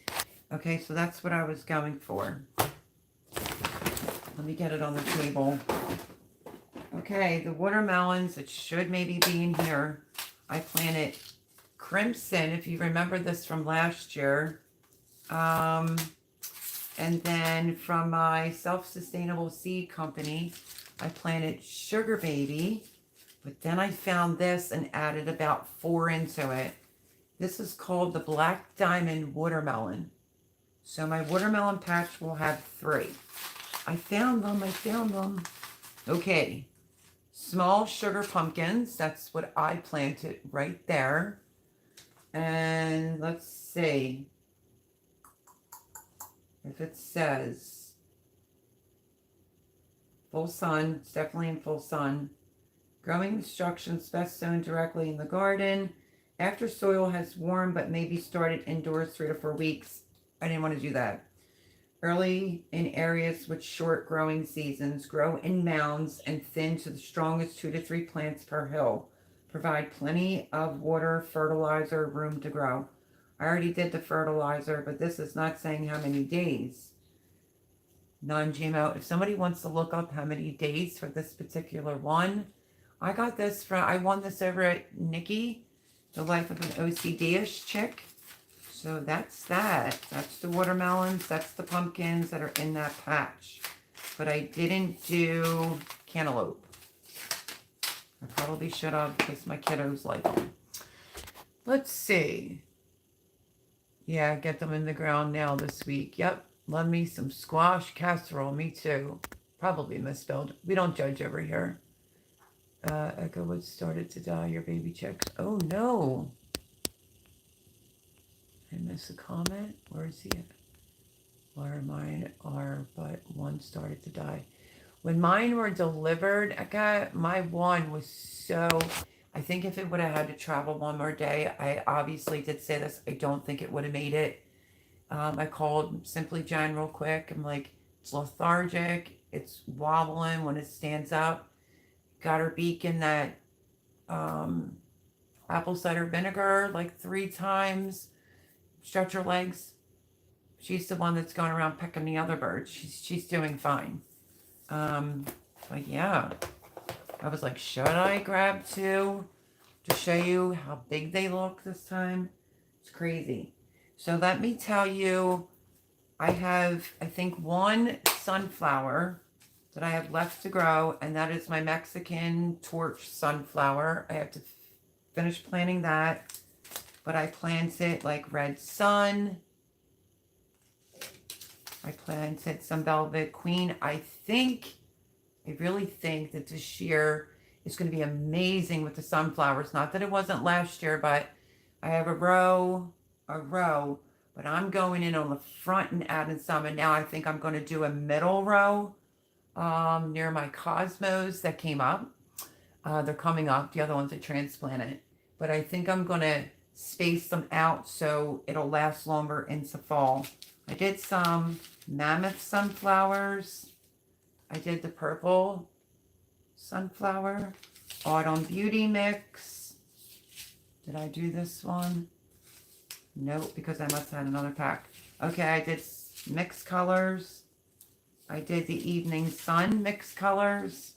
Okay, so that's what I was going for. Let me get it on the table. Okay, the watermelons, it should maybe be in here. I planted crimson, if you remember this from last year. And then from my self-sustainable seed company, I planted Sugar Baby. But then I found this and added about 4 into it. This is called the Black Diamond Watermelon. So my watermelon patch will have 3. I found them. Okay. Small sugar pumpkins. That's what I planted right there. And let's see if it says full sun. It's definitely in full sun. Growing instructions best sown directly in the garden. After soil has warmed but may be started indoors 3 to 4 weeks. I didn't want to do that. Early in areas with short growing seasons. Grow in mounds and thin to the strongest 2 to 3 plants per hill. Provide plenty of water, fertilizer, room to grow. I already did the fertilizer, but this is not saying how many days. Non-GMO. If somebody wants to look up how many days for this particular one, I got this from, I won this over at Nikki, the Life of an OCD-ish chick. So that's that. That's the watermelons. That's the pumpkins that are in that patch. But I didn't do cantaloupe. I probably should have because my kiddos like them. Let's see. Yeah, get them in the ground now this week. Yep. Love me some squash casserole. Me too. Probably misspelled. We don't judge over here. Echo Wood started to die. Your baby chicks. Oh no. I missed a comment. Where is he at? Where mine are, but one started to die. When mine were delivered, Eka, my one was so, I think if it would have had to travel one more day, I obviously did say this, I don't think it would have made it. I called Simply Jen real quick. I'm like, it's lethargic. It's wobbling when it stands up. Got her beak in that apple cider vinegar like 3 times. Stretch her legs. She's the one that's going around pecking the other birds. She's doing fine. But yeah, I was like, should I grab 2 to show you how big they look this time? It's crazy. So let me tell you, I have, I think, 1 sunflower that I have left to grow, and that is my Mexican torch sunflower. I have to finish planting that, but I planted like red sun. I planted some velvet queen. I really think that this year is going to be amazing with the sunflowers. Not that it wasn't last year, but I have a row, but I'm going in on the front and adding some, and now I think I'm going to do a middle row near my cosmos that came up. They're coming up. The other ones I transplanted. But I think I'm going to space them out so it'll last longer into fall. I did some mammoth sunflowers. I did the purple sunflower. Autumn Beauty Mix. Did I do this one? Nope, because I must have had another pack. Okay, I did mixed colors. I did the Evening Sun mixed colors.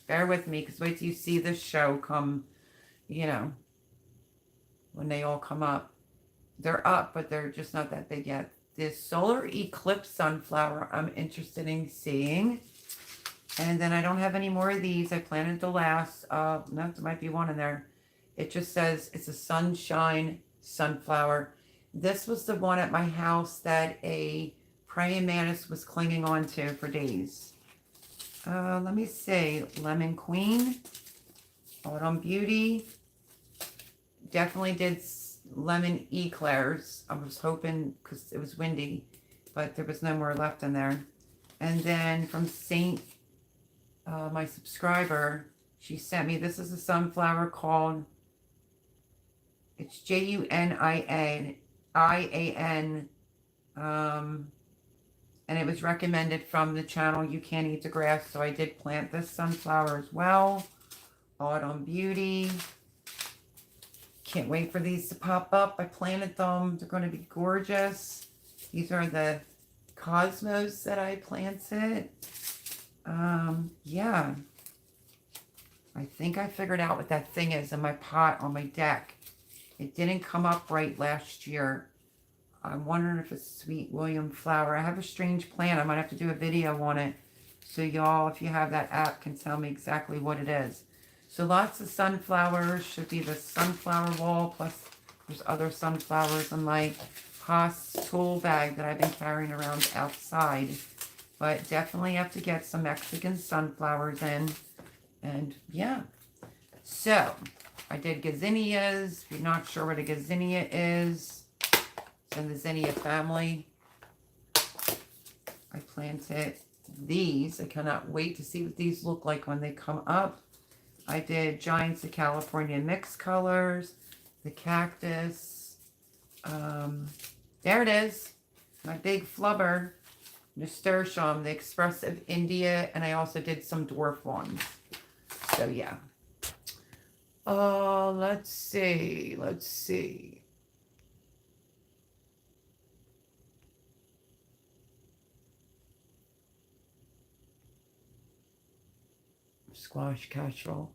Bear with me, because wait till you see this show come, you know, when they all come up. They're up, but they're just not that big yet. This Solar Eclipse Sunflower I'm interested in seeing. And then I don't have any more of these. I planted the last. No, there might be one in there. It just says it's a Sunshine Sunflower. This was the one at my house that a praying mantis was clinging on to for days. Let me see. Lemon Queen, Autumn Beauty. Definitely did lemon eclairs. I was hoping because it was windy, but there was no more left in there. And then from Saint, my subscriber, she sent me, this is a sunflower called, it's Junian, IAN, and it was recommended from the channel You Can't Eat the Grass, so I did plant this sunflower as well. Autumn Beauty. Can't wait for these to pop up. I planted them. They're going to be gorgeous. These are the cosmos that I planted. Yeah. I think I figured out what that thing is in my pot on my deck. It didn't come up right last year. I'm wondering if it's Sweet William flower. I have a strange plant. I might have to do a video on it. So y'all, if you have that app, can tell me exactly what it is. So lots of sunflowers. Should be the sunflower wall. Plus there's other sunflowers in my Haas tool bag that I've been carrying around outside. But definitely have to get some Mexican sunflowers in. And yeah. So I did gazinias. If you're not sure what a gazinia is, it's in the zinnia family. I planted these. I cannot wait to see what these look like when they come up. I did Giants of California mixed colors, the cactus. There it is, my big flubber, nasturtium, the expressive India, and I also did some dwarf ones. So yeah. Let's see. Squash casserole.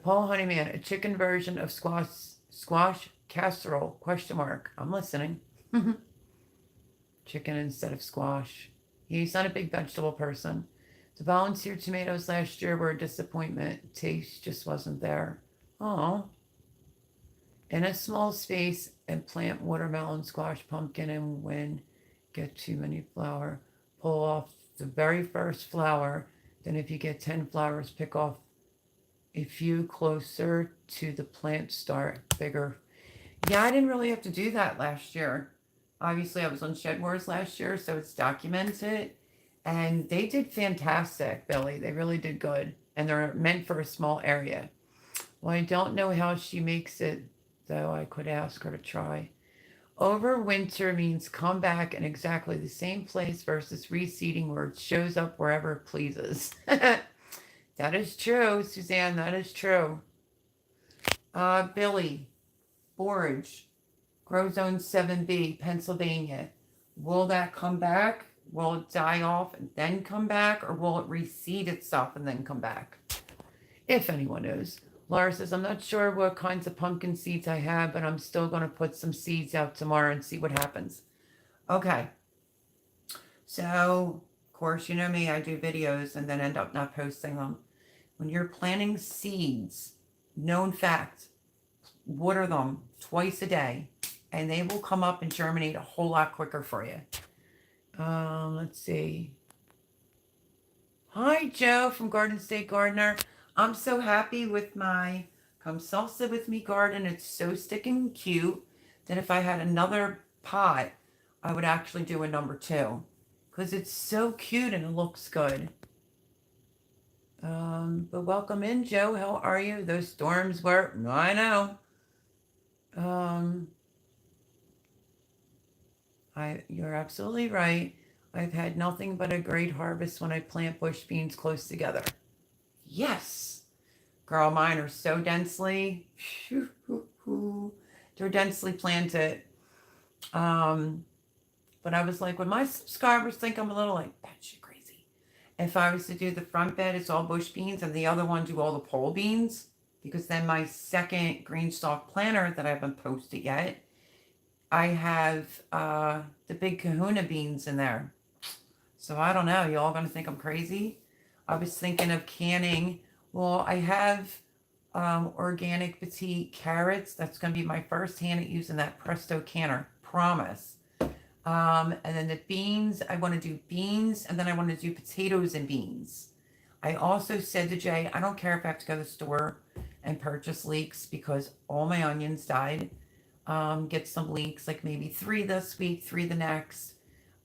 Paul Honeyman, a chicken version of squash casserole, question mark. I'm listening. Chicken instead of squash. He's not a big vegetable person. The volunteer tomatoes last year were a disappointment. Taste just wasn't there. Oh. In a small space and plant watermelon, squash, pumpkin, and when get too many flower, pull off the very first flower. Then if you get 10 flowers, pick off a few closer to the plant start bigger. Yeah, I didn't really have to do that last year. Obviously, I was on Shed Wars last year, so it's documented. And they did fantastic, Billy. They really did good. And they're meant for a small area. Well, I don't know how she makes it, though I could ask her to try. Overwinter means come back in exactly the same place versus reseeding where it shows up wherever it pleases. That is true, Suzanne. That is true. Billy, Borage, Grow Zone 7B, Pennsylvania. Will that come back? Will it die off and then come back? Or will it reseed itself and then come back? If anyone knows. Laura says, I'm not sure what kinds of pumpkin seeds I have, but I'm still going to put some seeds out tomorrow and see what happens. Okay. So, of course, you know me, I do videos and then end up not posting them. When you're planting seeds, known fact, water them twice a day, and they will come up and germinate a whole lot quicker for you. Let's see. Hi, Joe from Garden State Gardener. I'm so happy with my Come Salsa With Me garden. It's so sticking cute that if I had another pot, I would actually do a number 2. Because it's so cute and it looks good. But welcome in, Joe. How are you? Those storms were... I know. You're absolutely right. I've had nothing but a great harvest when I plant bush beans close together. Yes. Girl, mine are so densely. They're densely planted. But I was like, when my subscribers think I'm a little like, batshit crazy. If I was to do the front bed, it's all bush beans, and the other one do all the pole beans. Because then my second green stalk planter that I haven't posted yet, I have the big kahuna beans in there. So I don't know. You all going to think I'm crazy? I was thinking of canning. Well, I have organic petite carrots. That's going to be my first hand at using that Presto canner. Promise. And then the beans, I want to do beans, and then I want to do potatoes and beans. I also said to Jay, I don't care if I have to go to the store and purchase leeks because all my onions died. Get some leeks, like maybe 3 this week, 3 the next.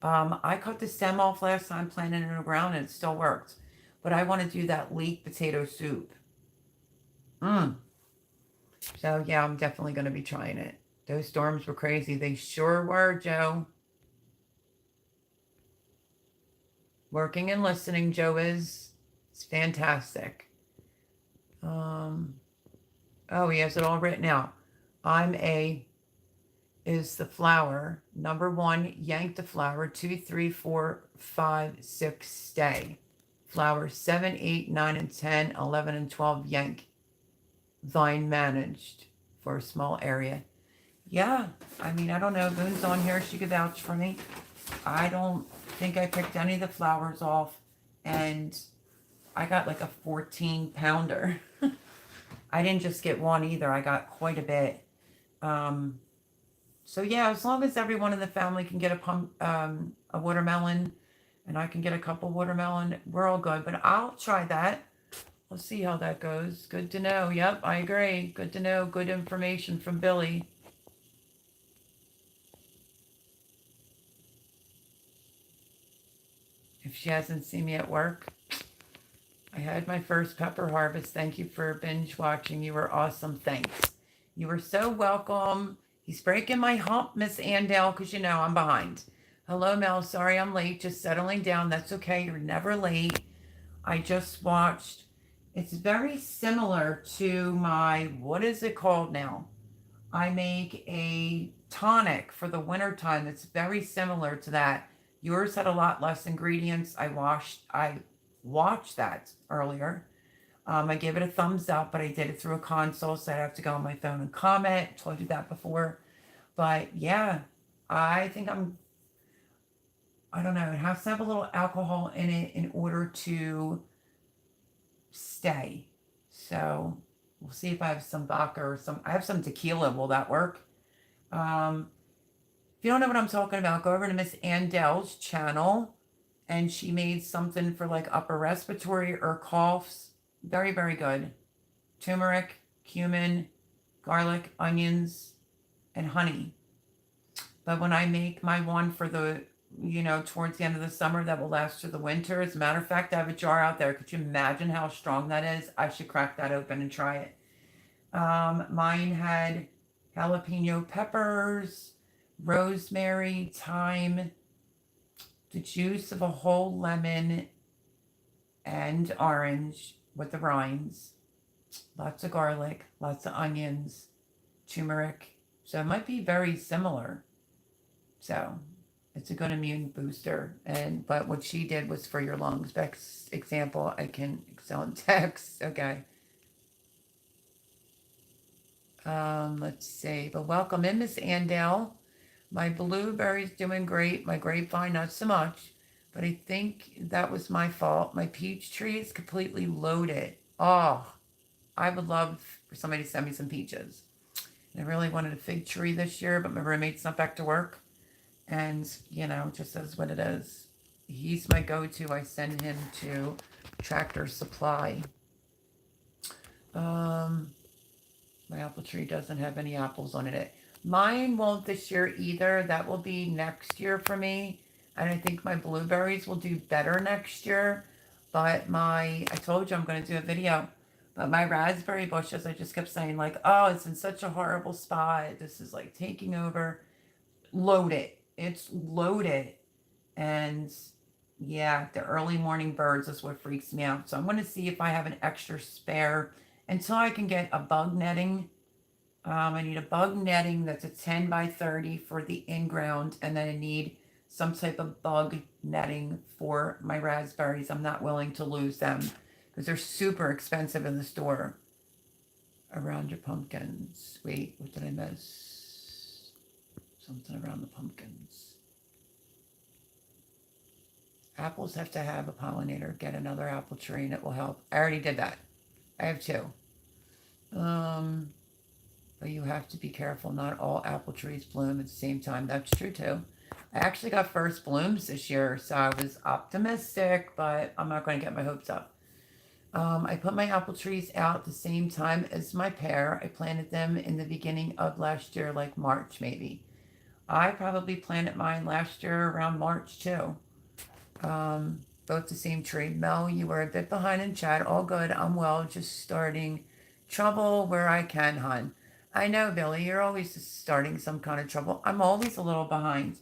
I cut the stem off last time, planted it in the ground, and it still worked. But I want to do that leek potato soup. Mm. So yeah, I'm definitely going to be trying it. Those storms were crazy. They sure were, Joe. Working and listening, Joe is. It's fantastic. Oh, he has it all written out. I'm a is the flower. Number 1, yank the flower. 2, 3, 4, 5, 6, stay. Flower 7, 8, 9, and 10, 11, and 12, yank. Vine managed for a small area. Yeah, I mean, I don't know. Boone's on here. She could vouch for me. I don't think I picked any of the flowers off. And I got like a 14-pounder. I didn't just get one either. I got quite a bit. So yeah, as long as everyone in the family can get a watermelon, and I can get a couple watermelon, we're all good. But I'll try that. We'll see how that goes. Good to know. Yep, I agree. Good to know. Good information from Billy. If she hasn't seen me at work, I had my first pepper harvest. Thank you for binge watching. You were awesome. Thanks. You were so welcome. He's breaking my hump, Miss Andell, because you know I'm behind. Hello, Mel. Sorry I'm late. Just settling down. That's okay. You're never late. I just watched. It's very similar to my, what is it called now? I make a tonic for the winter time. It's very similar to that. Yours had a lot less ingredients. I watched that earlier. I gave it a thumbs up, but I did it through a console, so I'd have to go on my phone and comment. Told you that before. But yeah, I think I don't know, it has to have a little alcohol in it in order to stay. So we'll see if I have some vodka or I have some tequila. Will that work? If you don't know what I'm talking about, go over to Miss Andell's channel, and she made something for like upper respiratory or coughs. Very, very good. Turmeric, cumin, garlic, onions, and honey. But when I make my one for the, towards the end of the summer that will last through the winter, as a matter of fact, I have a jar out there. Could you imagine how strong that is? I should crack that open and try it. Mine had jalapeno peppers, rosemary, thyme, the juice of a whole lemon, and orange with the rinds, lots of garlic, lots of onions, turmeric. So it might be very similar. So it's a good immune booster. But what she did was for your lungs. Beck's example, I can excel in text. Okay. Let's see. But welcome in, Miss Andell. My blueberry's doing great. My grapevine, not so much. But I think that was my fault. My peach tree is completely loaded. Oh, I would love for somebody to send me some peaches. And I really wanted a fig tree this year, but my roommate's not back to work. And, it just is what it is. He's my go-to. I send him to Tractor Supply. My apple tree doesn't have any apples on it. Mine won't this year either. That will be next year for me. And I think my blueberries will do better next year. But I told you I'm going to do a video. But my raspberry bushes, I just kept saying like, oh, it's in such a horrible spot. This is like taking over. Loaded. It's loaded. And yeah, the early morning birds is what freaks me out. So I'm going to see if I have an extra spare until I can get a bug netting. I need a bug netting that's a 10 by 30 for the in-ground, and then I need some type of bug netting for my raspberries. I'm not willing to lose them because they're super expensive in the store. Around your pumpkins. Wait, what did I miss? Something around the pumpkins. Apples have to have a pollinator. Get another apple tree and it will help. I already did that. I have 2. But you have to be careful. Not all apple trees bloom at the same time. That's true too. I actually got first blooms this year, so I was optimistic, but I'm not going to get my hopes up. I put my apple trees out the same time as my pear. I planted them in the beginning of last year, like March maybe. I probably planted mine last year around March too. Both the same tree. Mel, you were a bit behind in chat. All good. I'm well. Just starting trouble where I can, hon. I know, Billy. You're always just starting some kind of trouble. I'm always a little behind.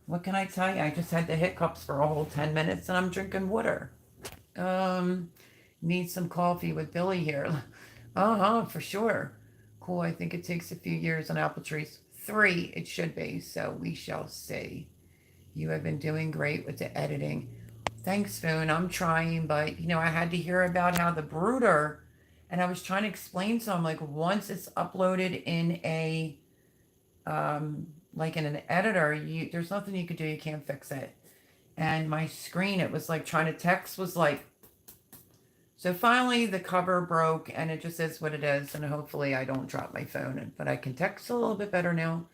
What can I tell you? I just had the hiccups for a whole 10 minutes and I'm drinking water. Um, Need some coffee with Billy here. Uh-huh, for sure. Cool. I think it takes a few years on apple trees. 3, it should be. So we shall see. You have been doing great with the editing. Thanks, Foon. I'm trying, but I had to hear about how the brooder, and I was trying to explain to him, like, once it's uploaded in a like in an editor, there's nothing you could do. You can't fix it. And my screen, it was like trying to text was like, so finally the cover broke and it just is what it is. And hopefully I don't drop my phone, but I can text a little bit better now.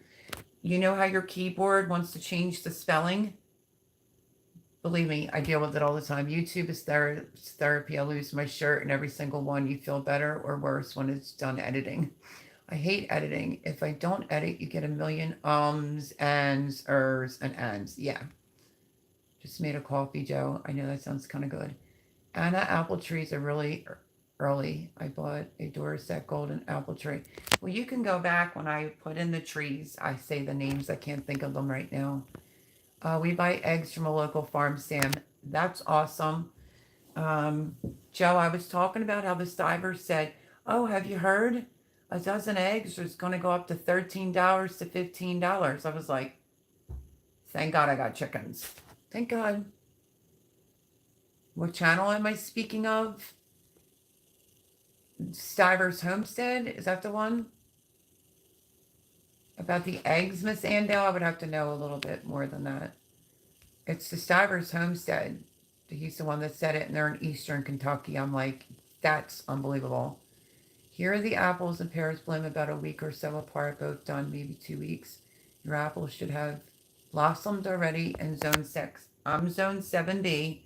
You know how your keyboard wants to change the spelling? Believe me, I deal with it all the time. YouTube is therapy. I lose my shirt and every single one. You feel better or worse when it's done editing. I hate editing. If I don't edit, you get a million ands, ers, and ands. Yeah. Just made a coffee, Joe. I know that sounds kind of good. Anna apple trees are really early. I bought a Dorset golden apple tree. Well, you can go back when I put in the trees. I say the names. I can't think of them right now. We buy eggs from a local farm, Sam. That's awesome. Joe, I was talking about how the diver said, oh, have you heard? A dozen eggs is going to go up to $13 to $15. I was like, thank God I got chickens. Thank God. What channel am I speaking of? Stiver's Homestead? Is that the one? About the eggs, Miss Andale? I would have to know a little bit more than that. It's the Stiver's Homestead. He's the one that said it, and they're in eastern Kentucky. I'm like, that's unbelievable. Here are the apples and pears bloom about a week or so apart, both done maybe 2 weeks. Your apples should have blossomed already in zone 6. I'm zone 7B.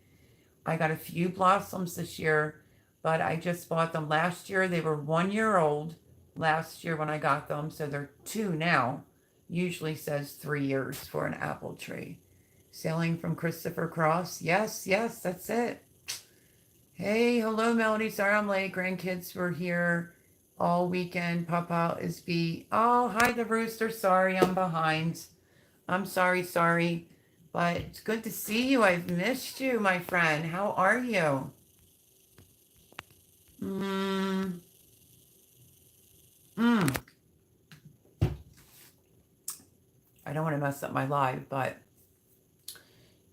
I got a few blossoms this year, but I just bought them last year. They were 1 year old last year when I got them, so they're 2 now. Usually says 3 years for an apple tree. Sailing from Christopher Cross. Yes, that's it. Hey, hello, Melody. Sorry I'm late. Grandkids were here all weekend. Papa is beat. Oh, hi, the rooster. Sorry, I'm behind. I'm sorry. But it's good to see you. I've missed you, my friend. How are you? I don't want to mess up my live, but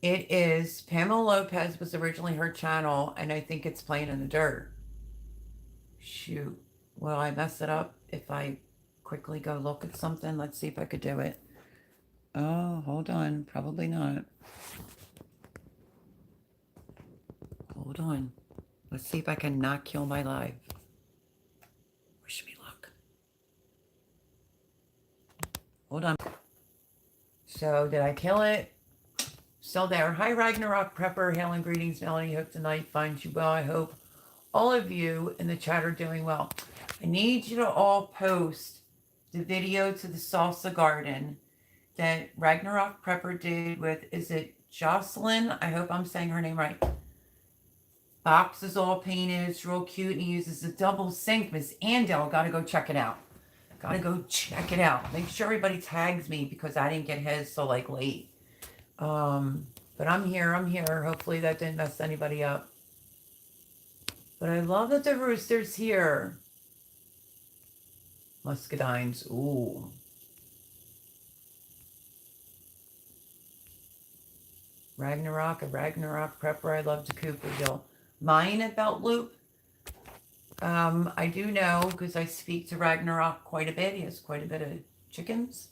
it is Pamela Lopez was originally her channel, and I think it's playing in the dirt. Shoot. Will I mess it up if I quickly go look at something? Let's see if I could do it. Oh, hold on. Probably not. Hold on. Let's see if I can not kill my live. Wish me luck. Hold on. So, did I kill it? Still there. Hi, Ragnarok Prepper. Hail and greetings, Melanie. Hope tonight finds you well. I hope all of you in the chat are doing well. I need you to all post the video to the salsa garden that Ragnarok Prepper did with, is it Jocelyn? I hope I'm saying her name right. Box is all painted. It's real cute. And he uses a double sink. Miss Andel, gotta go check it out. Make sure everybody tags me because I didn't get his so like late. But I'm here. Hopefully that didn't mess anybody up. But I love that the rooster's here. Muscadines. Ooh. Ragnarok, a Ragnarok Prepper. I love to Cooper Hill. Mine at Belt Loop. I do know because I speak to Ragnarok quite a bit. He has quite a bit of chickens.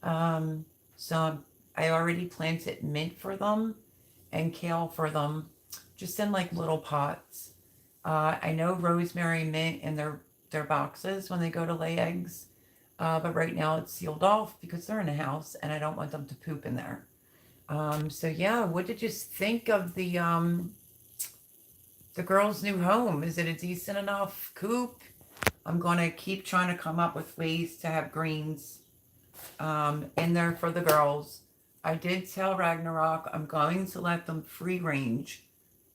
So I already planted mint for them and kale for them, just in like little pots. I know rosemary, mint in their boxes when they go to lay eggs. But right now it's sealed off because they're in a house and I don't want them to poop in there. So yeah, what did you think of the girl's new home? Is it a decent enough coop? I'm going to keep trying to come up with ways to have greens in there for the girls. I did tell Ragnarok I'm going to let them free range,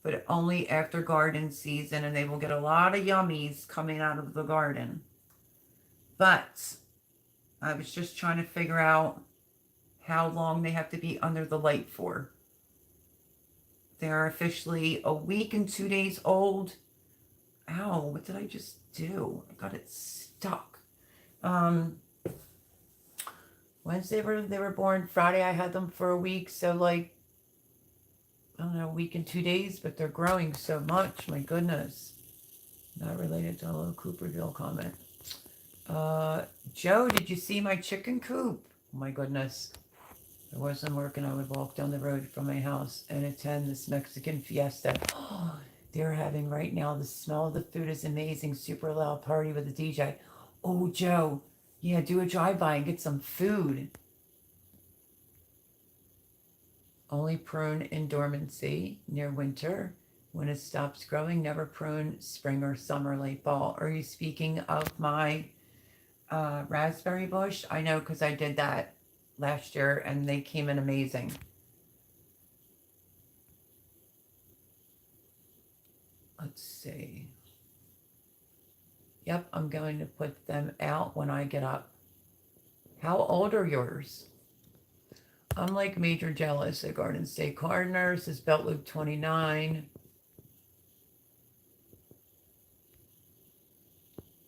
but only after garden season, and they will get a lot of yummies coming out of the garden. But I was just trying to figure out how long they have to be under the light for. They're officially a week and 2 days old. Ow, what did I just do? I got it stuck. Wednesday they were born. Friday I had them for a week, so like I don't know, a week and 2 days, but they're growing so much. My goodness. Not related to a little Cooperville comment. Joe, did you see my chicken coop? Oh my goodness. If I wasn't working, I would walk down the road from my house and attend this Mexican fiesta. They're having right now, the smell of the food is amazing. Super loud party with a DJ. Oh, Joe, yeah, do a drive-by and get some food. Only prune in dormancy near winter. When it stops growing, never prune spring or summer, late fall. Are you speaking of my raspberry bush? I know because I did that last year and they came in amazing. Let's see. Yep, I'm going to put them out when I get up. How old are yours? I'm like major jealous at Garden State Gardeners. Is Belt Loop 29.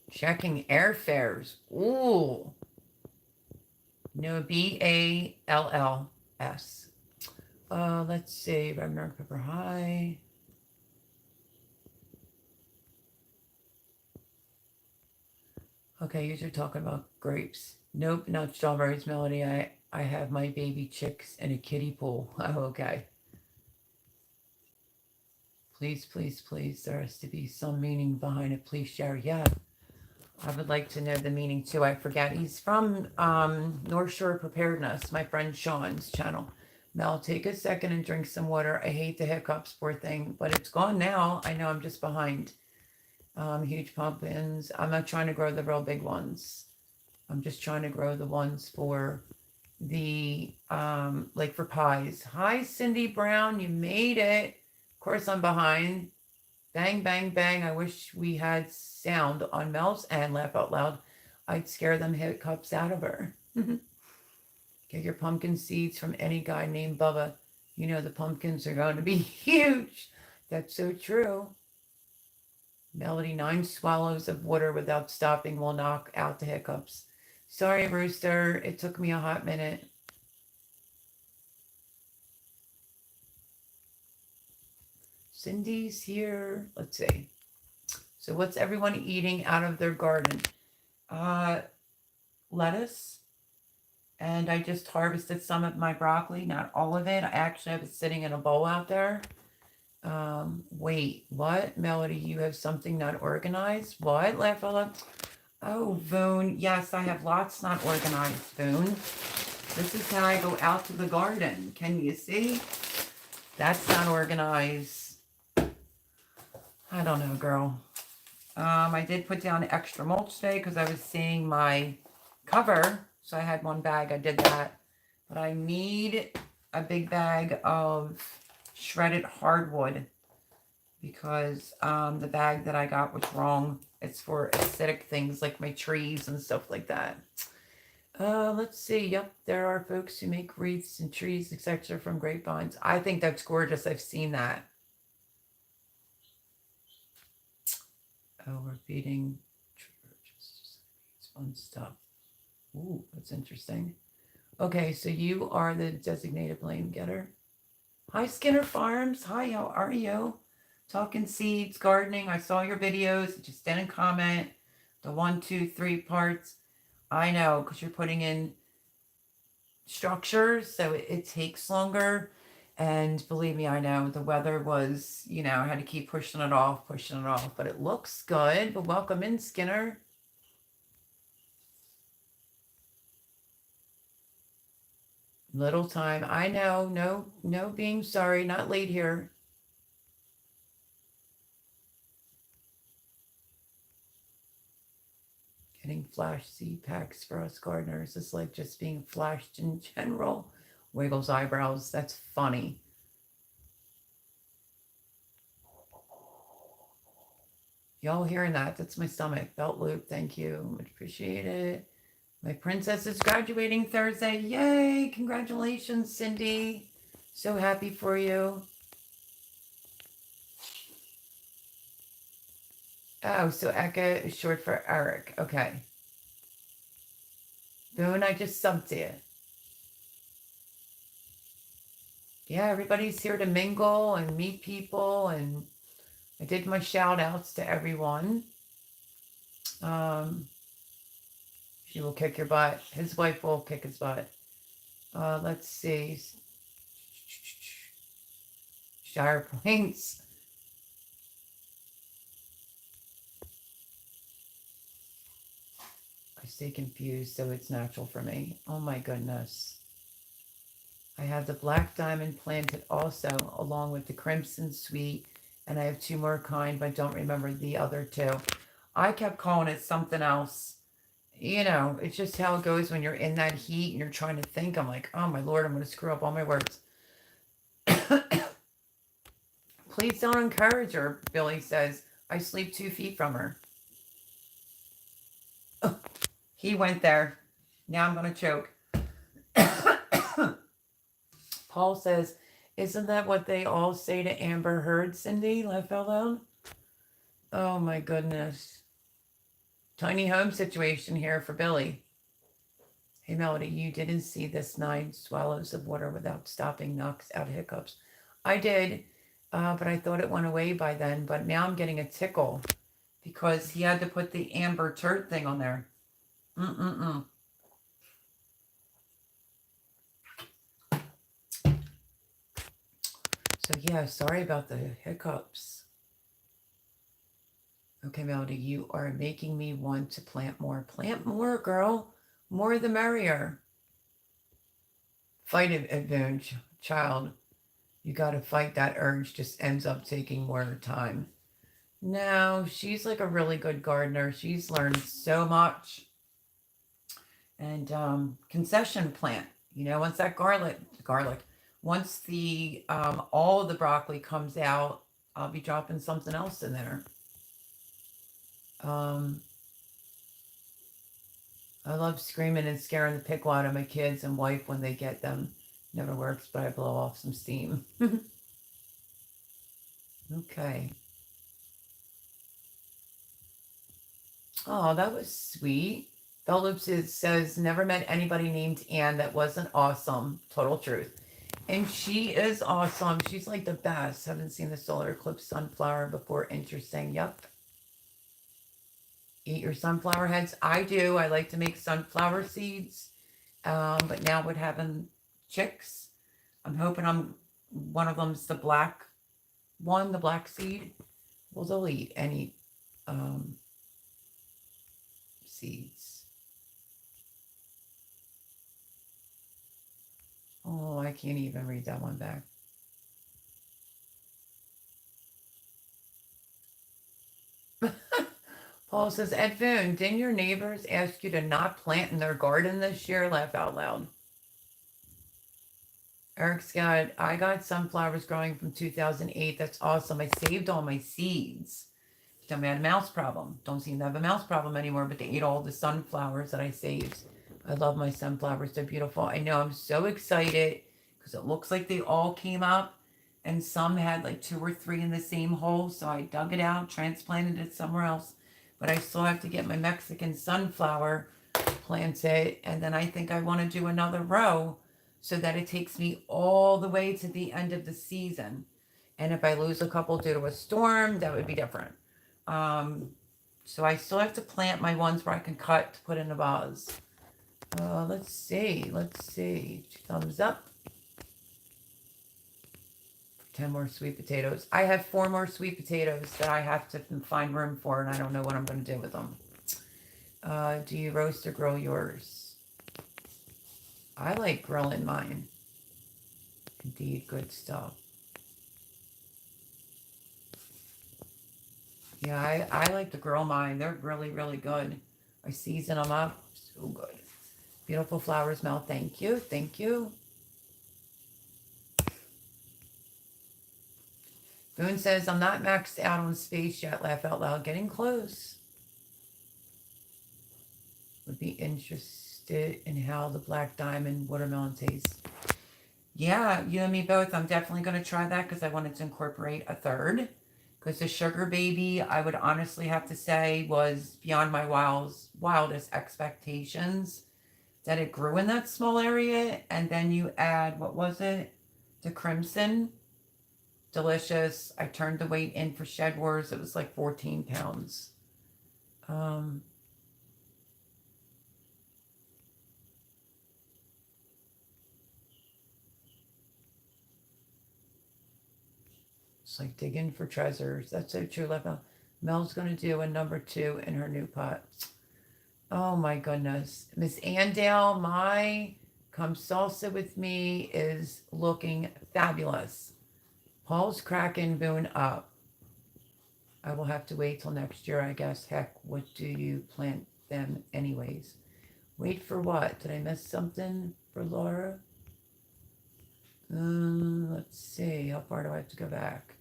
Checking airfares. Ooh. No, BALLS. Let's see. Ragnarok Pepper High. Okay, you're talking about grapes. Nope, not strawberries, Melody. I have my baby chicks in a kiddie pool. Oh, okay. Please, please, please. There has to be some meaning behind it. Please share. Yeah, I would like to know the meaning too. I forget. He's from North Shore Preparedness, my friend Sean's channel. Mel, take a second and drink some water. I hate the hiccups, poor thing, but it's gone now. I know I'm just behind. Huge pumpkins. I'm not trying to grow the real big ones. I'm just trying to grow the ones for the, like for pies. Hi, Cindy Brown. You made it. Of course, I'm behind. Bang, bang, bang. I wish we had sound on Mel's and laugh out loud. I'd scare them hiccups out of her. Get your pumpkin seeds from any guy named Bubba. You know the pumpkins are going to be huge. That's so true. Melody, 9 swallows of water without stopping will knock out the hiccups. Sorry, Rooster. It took me a hot minute. Cindy's here. Let's see. So what's everyone eating out of their garden? Lettuce. And I just harvested some of my broccoli, not all of it. I actually have it sitting in a bowl out there. Wait, what? Melody, you have something not organized? What? Laugh out loud. Oh, Voon. Yes, I have lots not organized, Voon. This is how I go out to the garden. Can you see? That's not organized. I don't know, girl. I did put down extra mulch today because I was seeing my cover. So I had one bag. I did that. But I need a big bag of shredded hardwood because the bag that I got was wrong. It's for acidic things like my trees and stuff like that. Let's see. Yep, there are folks who make wreaths and trees, etc. from grapevines. I think that's gorgeous. I've seen that. Oh, we're feeding just fun stuff. Ooh, that's interesting. Okay, so you are the designated blame getter. Hi, Skinner Farms. Hi, how are you? Talking seeds, gardening. I saw your videos. Just didn't comment. The 1, 2, 3 parts. I know, because you're putting in structures, so it takes longer. And believe me, I know the weather was, I had to keep pushing it off, but it looks good. But welcome in, Skinner. Little time. I know. No, no being sorry. Not late here. Getting flash seed packs for us gardeners is like just being flashed in general. Wiggles eyebrows. That's funny. Y'all hearing that? That's my stomach. Belt loop. Thank you. Much appreciate it. My princess is graduating Thursday. Yay! Congratulations, Cindy. So happy for you. Oh, so Eka is short for Eric. Okay. Boone, I just subbed you. Yeah, everybody's here to mingle and meet people, and I did my shout outs to everyone. She will kick your butt. His wife will kick his butt. Let's see. Shire points. I stay confused, so it's natural for me. Oh my goodness. I have the black diamond planted also, along with the crimson sweet, and I have 2 more kind, but I don't remember the other 2. I kept calling it something else. You know, it's just how it goes when you're in that heat and you're trying to think. I'm like, oh my Lord, I'm going to screw up all my words. Please don't encourage her, Billy says. I sleep 2 feet from her. Oh, he went there. Now I'm going to choke. Paul says, isn't that what they all say to Amber Heard, Cindy? Laugh out loud. Oh my goodness. Tiny home situation here for Billy. Hey Melody, you didn't see this 9 swallows of water without stopping knocks out hiccups. I did, but I thought it went away by then. But now I'm getting a tickle because he had to put the Amber Turd thing on there. So yeah, sorry about the hiccups. Okay, Melody, you are making me want to plant more. Plant more, girl. More the merrier. Fight it, advantage, child. You got to fight that urge. Just ends up taking more time. No, she's like a really good gardener. She's learned so much. And concession plant. You know, once that garlic, once the all the broccoli comes out, I'll be dropping something else in there. I love screaming and scaring the pickle out of my kids and wife when they get them. Never works, but I blow off some steam. Okay. Oh, that was sweet. Bell Loops says, never met anybody named Anne that wasn't awesome. Total truth. And she is awesome. She's like the best. Haven't seen the solar eclipse sunflower before. Interesting. Yep. Eat your sunflower heads. I do. I like to make sunflower seeds. But now with having chicks, I'm hoping one of them's the black one, the black seed. Well, they'll eat any seeds. Oh, I can't even read that one back. Paul says, Ed Boone, didn't your neighbors ask you to not plant in their garden this year? Laugh out loud. Eric Scott, I got sunflowers growing from 2008. That's awesome. I saved all my seeds. Tell me I had a mouse problem. Don't seem to have a mouse problem anymore, but they ate all the sunflowers that I saved. I love my sunflowers. They're beautiful. I know. I'm so excited because it looks like they all came up and some had like 2 or 3 in the same hole. So I dug it out, transplanted it somewhere else. But I still have to get my Mexican sunflower planted. And then I think I want to do another row so that it takes me all the way to the end of the season. And if I lose a couple due to a storm, that would be different. So I still have to plant my ones where I can cut to put in a vase. Let's see. 2 thumbs up. 10 more sweet potatoes. I have 4 more sweet potatoes that I have to find room for, and I don't know what I'm going to do with them. Do you roast or grill yours? I like grilling mine. Indeed, good stuff. Yeah, I like to grill mine. They're really, really good. I season them up. So good. Beautiful flowers smell. Thank you. Thank you. Boone says, I'm not maxed out on space yet. Laugh out loud. Getting close. Would be interested in how the black diamond watermelon tastes. Yeah, you and me both. I'm definitely going to try that because I wanted to incorporate a third. Because the sugar baby, I would honestly have to say, was beyond my wildest expectations. That it grew in that small area. And then you add, what was it? The crimson. Delicious. I turned the weight in for Shed Wars. It was like 14 pounds. It's like digging for treasures. That's so true. Like Mel's going to do a number 2 in her new pot. Oh my goodness. Miss Andale, my Come Salsa With Me is looking fabulous. Paul's cracking Boone up. I will have to wait till next year, I guess. Heck, what do you plant them anyways? Wait for what? Did I miss something for Laura? Let's see. How far do I have to go back?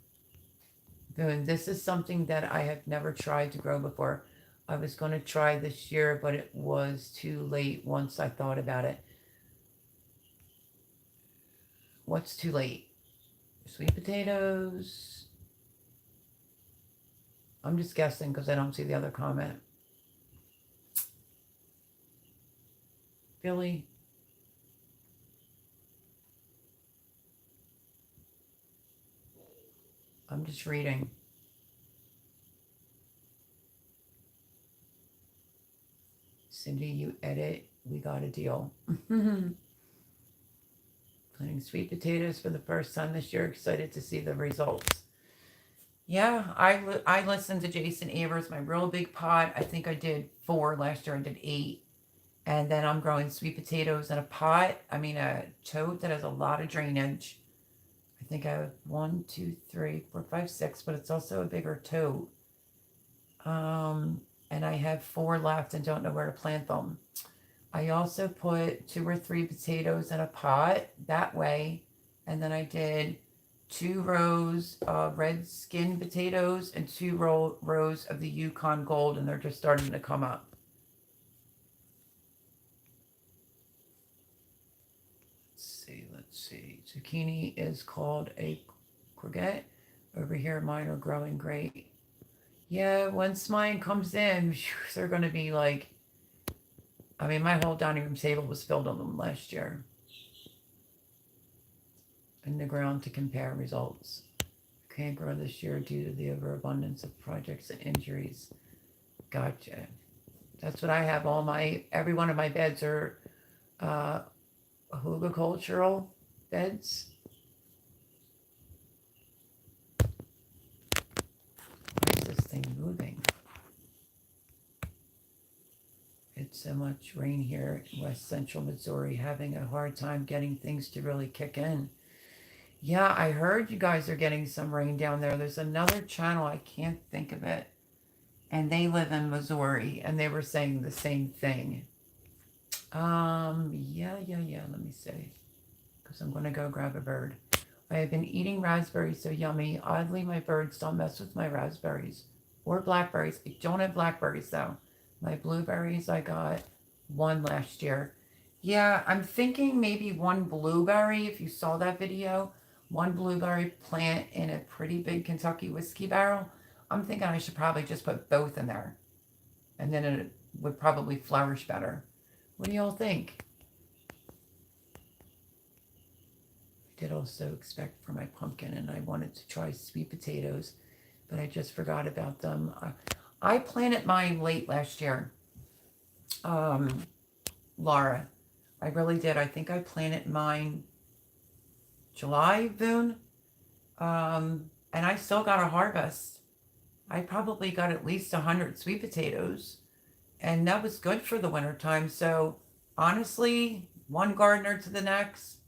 Boone, this is something that I have never tried to grow before. I was going to try this year, but it was too late once I thought about it. What's too late? Sweet potatoes. I'm just guessing because I don't see the other comment. Billy. I'm just reading. Cindy, you edit. We got a deal. Planting sweet potatoes for the first time this year. Excited to see the results. Yeah, I listened to Jason Evers, my real big pot. I think I did 4 last year. I did 8. And then I'm growing sweet potatoes in a pot. I mean, a tote that has a lot of drainage. I think I have 1, 2, 3, 4, 5, 6, but it's also a bigger tote. And I have 4 left and don't know where to plant them. I also put 2 or 3 potatoes in a pot that way. And then I did 2 rows of red skin potatoes and 2 rows of the Yukon Gold, and they're just starting to come up. Let's see. Zucchini is called a courgette. Over here, mine are growing great. Yeah, once mine comes in, they're going to be like, I mean, my whole dining room table was filled on them last year. In the ground to compare results. Can't grow this year due to the overabundance of projects and injuries. Gotcha. That's what I have. Every one of my beds are hugelcultural beds. Why is this thing moving? It's so much rain here in West Central Missouri, having a hard time getting things to really kick in. Yeah, I heard you guys are getting some rain down there. There's another channel, I can't think of it. And they live in Missouri, and they were saying the same thing. Yeah. Let me see. Because I'm going to go grab a bird. I have been eating raspberries so yummy. Oddly, my birds don't mess with my raspberries. Or blackberries. I don't have blackberries, though. My blueberries, I got 1 last year. Yeah, I'm thinking maybe 1 blueberry, if you saw that video. 1 blueberry plant in a pretty big Kentucky whiskey barrel. I'm thinking I should probably just put both in there. And then it would probably flourish better. What do y'all think? I did also expect for my pumpkin, and I wanted to try sweet potatoes, but I just forgot about them. I planted mine late last year. Laura, I really did. I think I planted mine July, Boone. And I still got a harvest. I probably got at least 100 sweet potatoes. And that was good for the winter time. So honestly, one gardener to the next,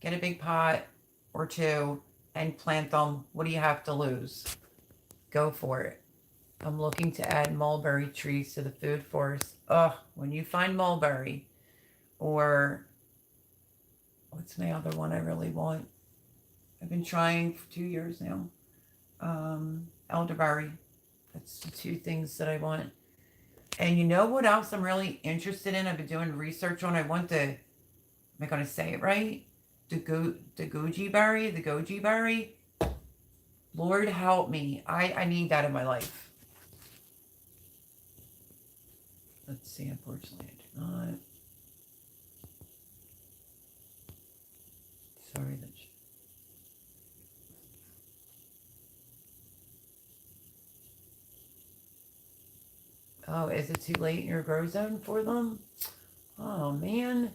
get a big pot or two and plant them. What do you have to lose? Go for it. I'm looking to add mulberry trees to the food forest. When you find mulberry, or what's my other one I really want? I've been trying for 2 years now. Elderberry. That's the two things that I want. And you know what else I'm really interested in? I've been doing research on. I want the, am I going to say it right? The goji berry. Lord help me. I need that in my life. Let's see, unfortunately I do not. Sorry that Oh, is it too late in your grow zone for them? Oh, man.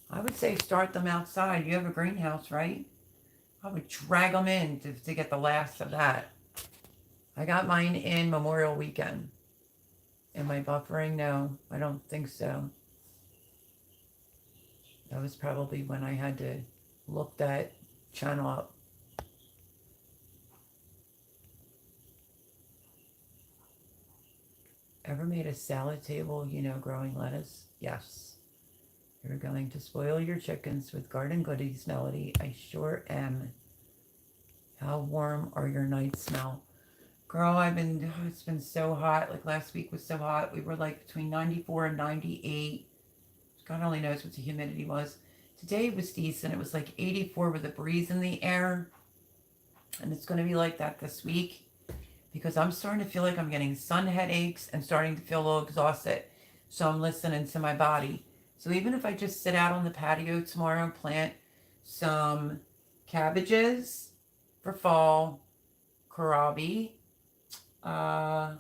I would say start them outside. You have a greenhouse, right? I would drag them in to get the last of that. I got mine in Memorial Weekend. Am I buffering? No, I don't think so. That was probably when I had to look that channel up. Ever made a salad table, growing lettuce? Yes. You're going to spoil your chickens with garden goodies, Melody. I sure am. How warm are your nights now? Girl, it's been so hot. Like last week was so hot. We were like between 94 and 98. God only knows what the humidity was. Today was decent. It was like 84 with a breeze in the air. And it's going to be like that this week because I'm starting to feel like I'm getting sun headaches and starting to feel a little exhausted. So I'm listening to my body. So even if I just sit out on the patio tomorrow and plant some cabbages for fall, kohlrabi, my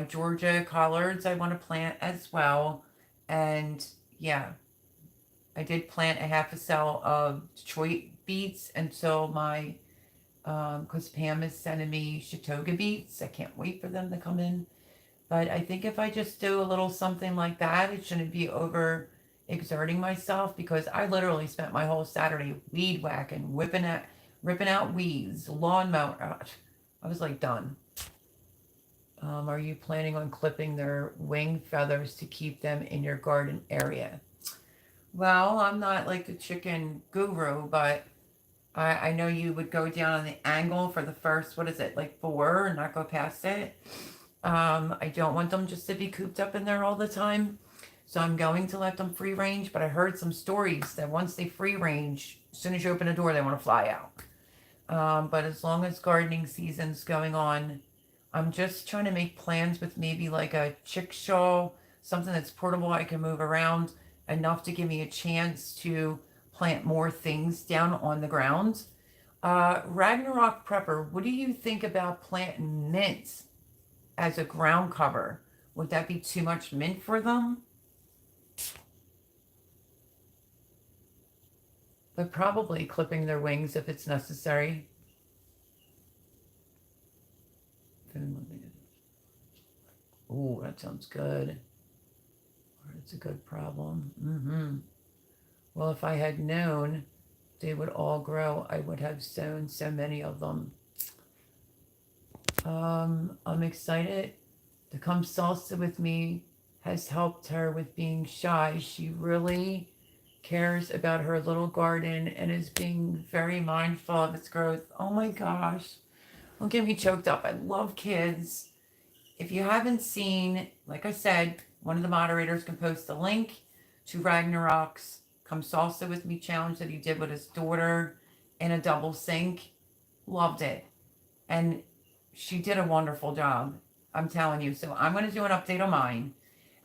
Georgia collards I want to plant as well. And yeah, I did plant a half a cell of Detroit beets, and so my because Pam is sending me Chautauqua beets. I can't wait for them to come in. But I think if I just do a little something like that, it shouldn't be over exerting myself because I literally spent my whole Saturday weed whacking, ripping out weeds, lawnmower. I was like done. Are you planning on clipping their wing feathers to keep them in your garden area? Well, I'm not like the chicken guru, but I know you would go down on the angle for the first, what is it, like 4 and not go past it. I don't want them just to be cooped up in there all the time. So I'm going to let them free range, but I heard some stories that once they free range, as soon as you open a door, they want to fly out. But as long as gardening season's going on, I'm just trying to make plans with maybe like a chickshaw, something that's portable I can move around enough to give me a chance to plant more things down on the ground. Ragnarok Prepper, what do you think about planting mint as a ground cover? Would that be too much mint for them? But probably clipping their wings if it's necessary. Oh, that sounds good. It's a good problem. Well, if I had known they would all grow, I would have sown so many of them. I'm excited to come salsa with me has helped her with being shy. She really cares about her little garden and is being very mindful of its growth. Oh my gosh. Don't get me choked up. I love kids. If you haven't seen, like I said, one of the moderators can post a link to Ragnarok's Come Salsa With Me challenge that he did with his daughter in a double sink. Loved it. And she did a wonderful job. I'm telling you. So I'm going to do an update on mine.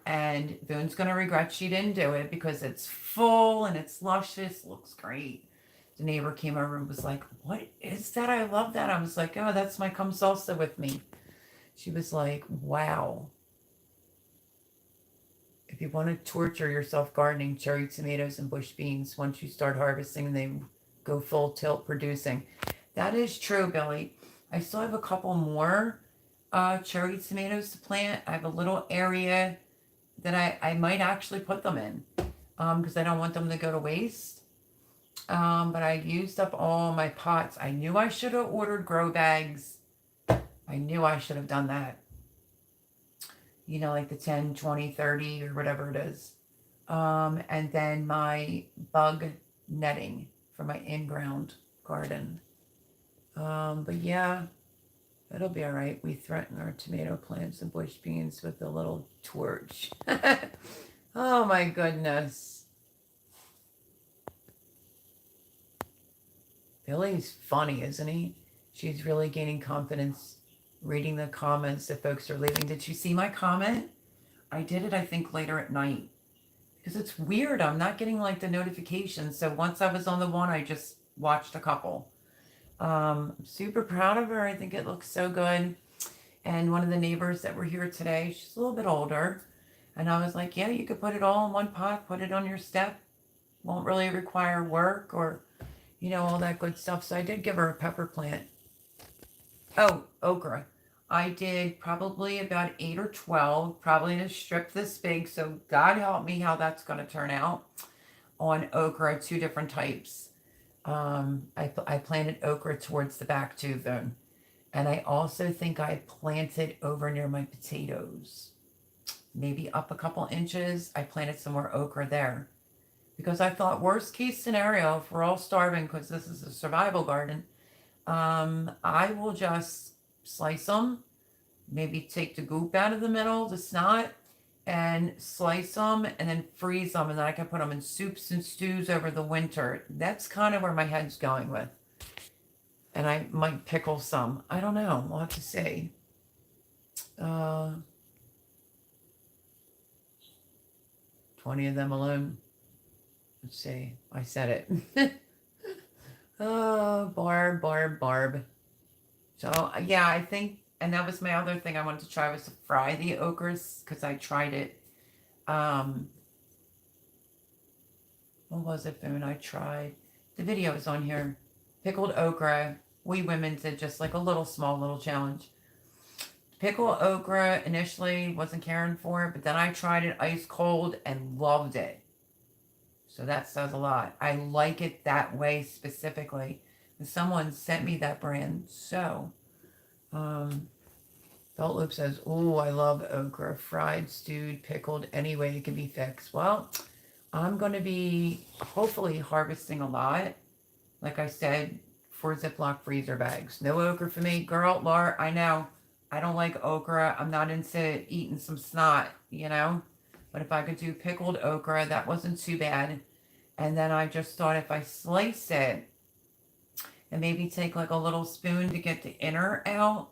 And Boone's going to regret she didn't do it because it's full and it's luscious. Looks great. The neighbor came over and was like, "What is that? I love that." I was like, "Oh, that's my Come Salsa With Me." She was like, "Wow." If you want to torture yourself gardening cherry tomatoes and bush beans, once you start harvesting, they go full tilt producing. That is true, Billy. I still have a couple more cherry tomatoes to plant. I have a little area that I might actually put them in because I don't want them to go to waste. But I used up all my pots. I knew I should have ordered grow bags. I knew I should have done that. You know, like the 10, 20, 30 or whatever it is. And then my bug netting for my in-ground garden. But yeah, it'll be all right. We threaten our tomato plants and bush beans with a little torch. Oh my goodness. Billy's funny, isn't he? She's really gaining confidence reading the comments that folks are leaving. Did you see my comment? I did it, I think, later at night. Because it's weird. I'm not getting like the notifications. So once I was on the one, I just watched a couple. I'm super proud of her. I think it looks so good. And one of the neighbors that were here today, she's a little bit older. And I was like, yeah, you could put it all in one pot, put it on your step. Won't really require work or, you know, all that good stuff. So I did give her a pepper plant. Oh, okra. I did probably about 8 or 12, probably in a strip this big. So God help me how that's going to turn out on okra, 2 different types. I planted okra towards the back too, though. And I also think I planted over near my potatoes. Maybe up a couple inches. I planted some more okra there. Because I thought worst case scenario, if we're all starving, because this is a survival garden, I will just slice them, maybe take the goop out of the middle, the snot, and slice them and then freeze them. And then I can put them in soups and stews over the winter. That's kind of where my head's going with. And I might pickle some. I don't know. We'll have to see. 20 of them alone. Let's see. I said it. Oh, Barb. So, yeah, I think, and that was my other thing I wanted to try was to fry the okras because I tried it. What was it, Boone? I tried. The video is on here. Pickled okra. We women did just like a small little challenge. Pickled okra initially wasn't caring for it, but then I tried it ice cold and loved it. So that says a lot. I like it that way specifically. And someone sent me that brand. So, Belt Loop says, "Oh, I love okra. Fried, stewed, pickled, any way it can be fixed." Well, I'm going to be hopefully harvesting a lot. Like I said, 4 Ziploc freezer bags. No okra for me. Girl, Laura, I know. I don't like okra. I'm not into eating some snot, you know. But if I could do pickled okra, that wasn't too bad. And then I just thought if I slice it and maybe take like a little spoon to get the inner out,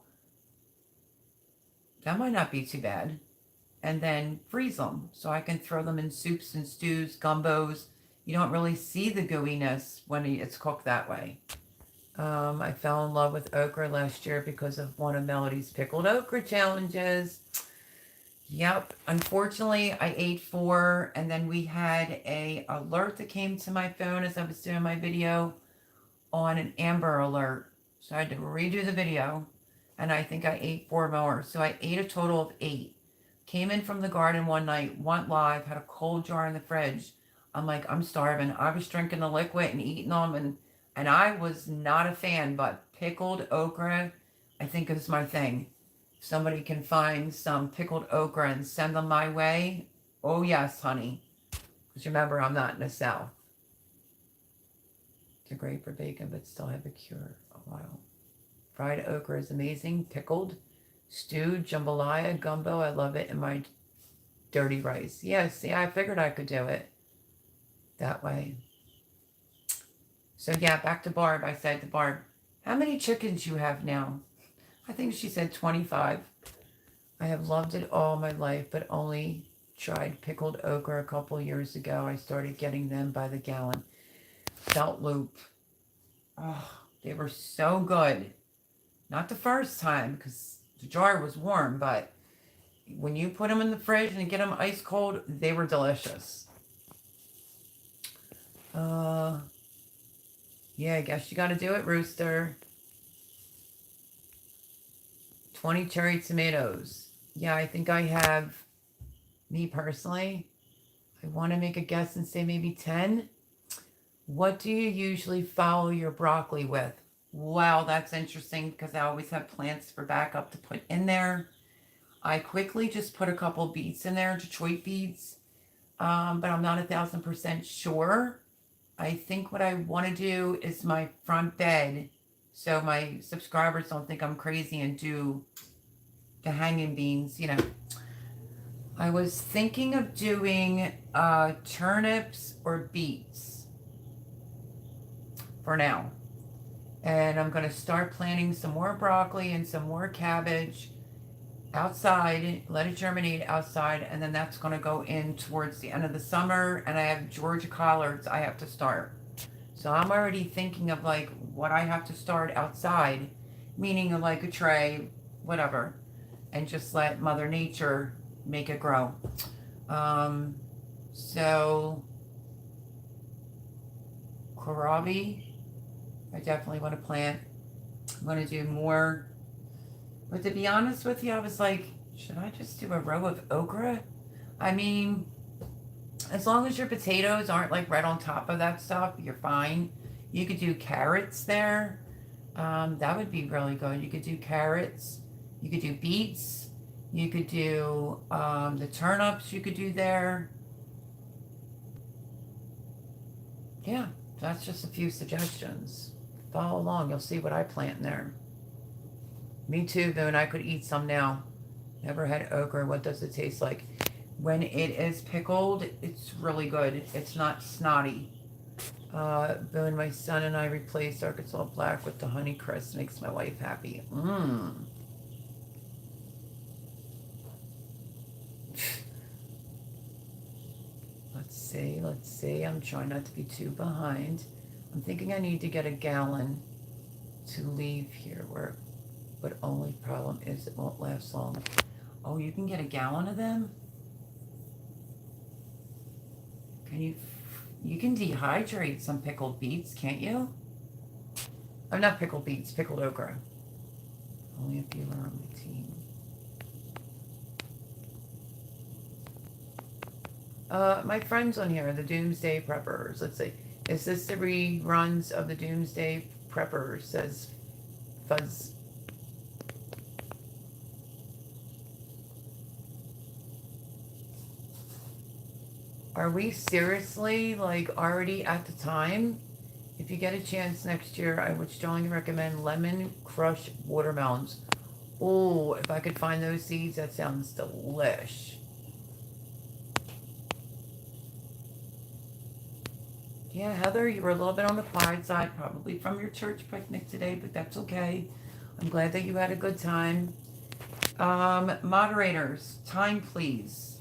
that might not be too bad. And then freeze them so I can throw them in soups and stews, gumbos. You don't really see the gooiness when it's cooked that way. I fell in love with okra last year because of one of Melody's pickled okra challenges. Yep. Unfortunately, I ate 4, and then we had a alert that came to my phone as I was doing my video on an Amber Alert. So I had to redo the video, and I think I ate 4 more. So I ate a total of 8. Came in from the garden one night, went live, had a cold jar in the fridge. I'm like, I'm starving. I was drinking the liquid and eating them, and I was not a fan, but pickled okra, I think is my thing. If somebody can find some pickled okra and send them my way, oh yes, honey. Because remember, I'm not in the South. It's great for bacon, but still have a cure a while. Fried okra is amazing. Pickled, stewed, jambalaya, gumbo. I love it in my dirty rice. Yeah, see, I figured I could do it that way. So yeah, back to Barb. I said to Barb, how many chickens you have now? I think she said 25. I have loved it all my life, but only tried pickled okra a couple years ago. I started getting them by the gallon. Belt Loop. Oh, they were so good. Not the first time because the jar was warm, but when you put them in the fridge and get them ice cold, they were delicious. Yeah, I guess you got to do it, Rooster. 20 cherry tomatoes. Yeah, I think I have Me personally, I want to make a guess and say maybe 10. What do you usually follow your broccoli with? Wow, that's interesting because I always have plants for backup to put in there. I quickly just put a couple beets in there, Detroit beets, but I'm not 1,000% sure. I think what I want to do is my front bed so my subscribers don't think I'm crazy and do the hanging beans, I was thinking of doing turnips or beets for now. And I'm going to start planting some more broccoli and some more cabbage outside, let it germinate outside, and then that's going to go in towards the end of the summer. And I have Georgia collards I have to start. So I'm already thinking of like what I have to start outside, meaning like a tray, whatever, and just let Mother Nature make it grow. So kohlrabi, I definitely want to plant. I'm going to do more. But to be honest with you, I was like, should I just do a row of okra? I mean, as long as your potatoes aren't like right on top of that stuff, you're fine. You could do carrots there. That would be really good. You could do carrots. You could do beets. You could do the turnips you could do there. Yeah, that's just a few suggestions. Follow along. You'll see what I plant in there. Me too, though, and I could eat some now. Never had okra. What does it taste like? When it is pickled, it's really good. It's not snotty. Boone, my son and I replaced Arkansas Black with the Honeycrisp. Makes my wife happy. Let's see. I'm trying not to be too behind. I'm thinking I need to get a gallon to leave here, but only problem is it won't last long. Oh, you can get a gallon of them? You can dehydrate some pickled beets, can't you? Oh, not pickled beets, pickled okra. Only if you were on the team. My friends on here, the Doomsday Preppers. Let's see. Is this the reruns of the Doomsday Preppers? Says Fuzz. Are we seriously like already at the time? If you get a chance next year, I would strongly recommend lemon crush watermelons. Oh, if I could find those seeds, that sounds delish. Yeah, Heather, you were a little bit on the quiet side, probably from your church picnic today, but that's okay. I'm glad that you had a good time. Moderators, time please.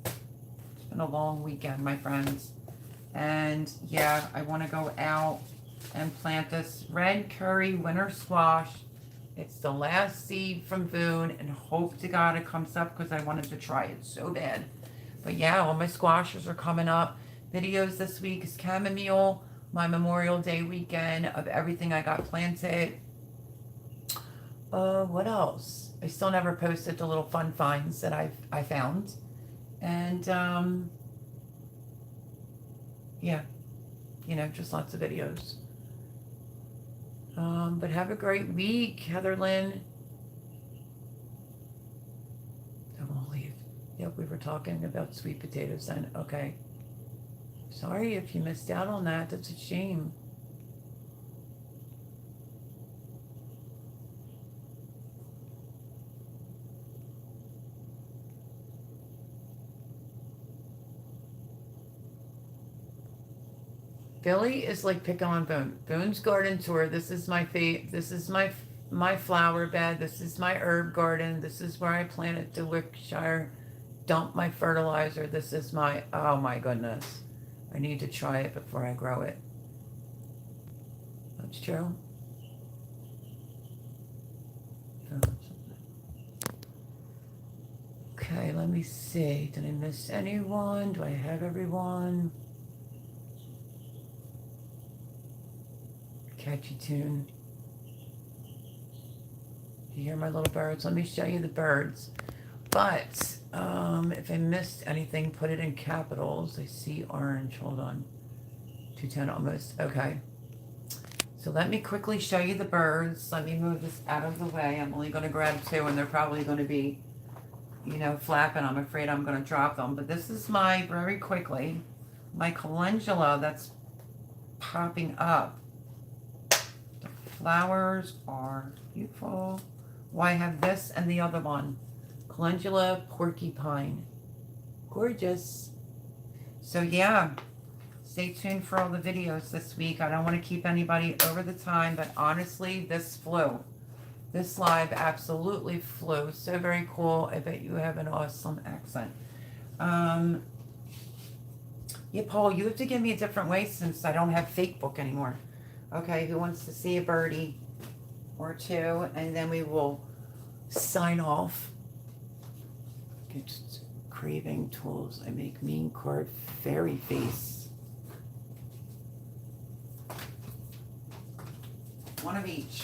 It's been a long weekend, my friends. And yeah, I want to go out and plant this red curry winter squash. It's the last seed from Boone, and hope to God it comes up because I wanted to try it so bad. But yeah, all my squashes are coming up. Videos this week is chamomile, my Memorial Day weekend of everything I got planted. What else? I still never posted the little fun finds that I found. And yeah, just lots of videos. But have a great week, Heather Lynn. I won't leave. Yep, we were talking about sweet potatoes then. Okay. Sorry if you missed out on that. That's a shame. Billy is like picking on Boone. Boone's garden tour. This is my This is my flower bed. This is my herb garden. This is where I planted the Wickshire. Dump my fertilizer. This is my. Oh my goodness. I need to try it before I grow it. That's true. Okay, let me see. Did I miss anyone? Do I have everyone? Catchy tune. You hear my little birds? Let me show you the birds. But If I missed anything, put it in capitals. I see orange. Hold on. 210 almost. Okay. So let me quickly show you the birds. Let me move this out of the way. I'm only going to grab two, and they're probably going to be, you know, flapping. I'm afraid I'm going to drop them. But this is very quickly, my calendula that's popping up. The flowers are beautiful. Well, I have this and the other one. Calendula porcupine. Gorgeous. So yeah, stay tuned for all the videos this week. I don't want to keep anybody over the time, but honestly, this flew. This live absolutely flew. So very cool. I bet you have an awesome accent. Yeah, Paul, you have to give me a different way since I don't have Facebook anymore. Okay, who wants to see a birdie or two? And then we will sign off. Get craving tools. I make mean card fairy face. One of each.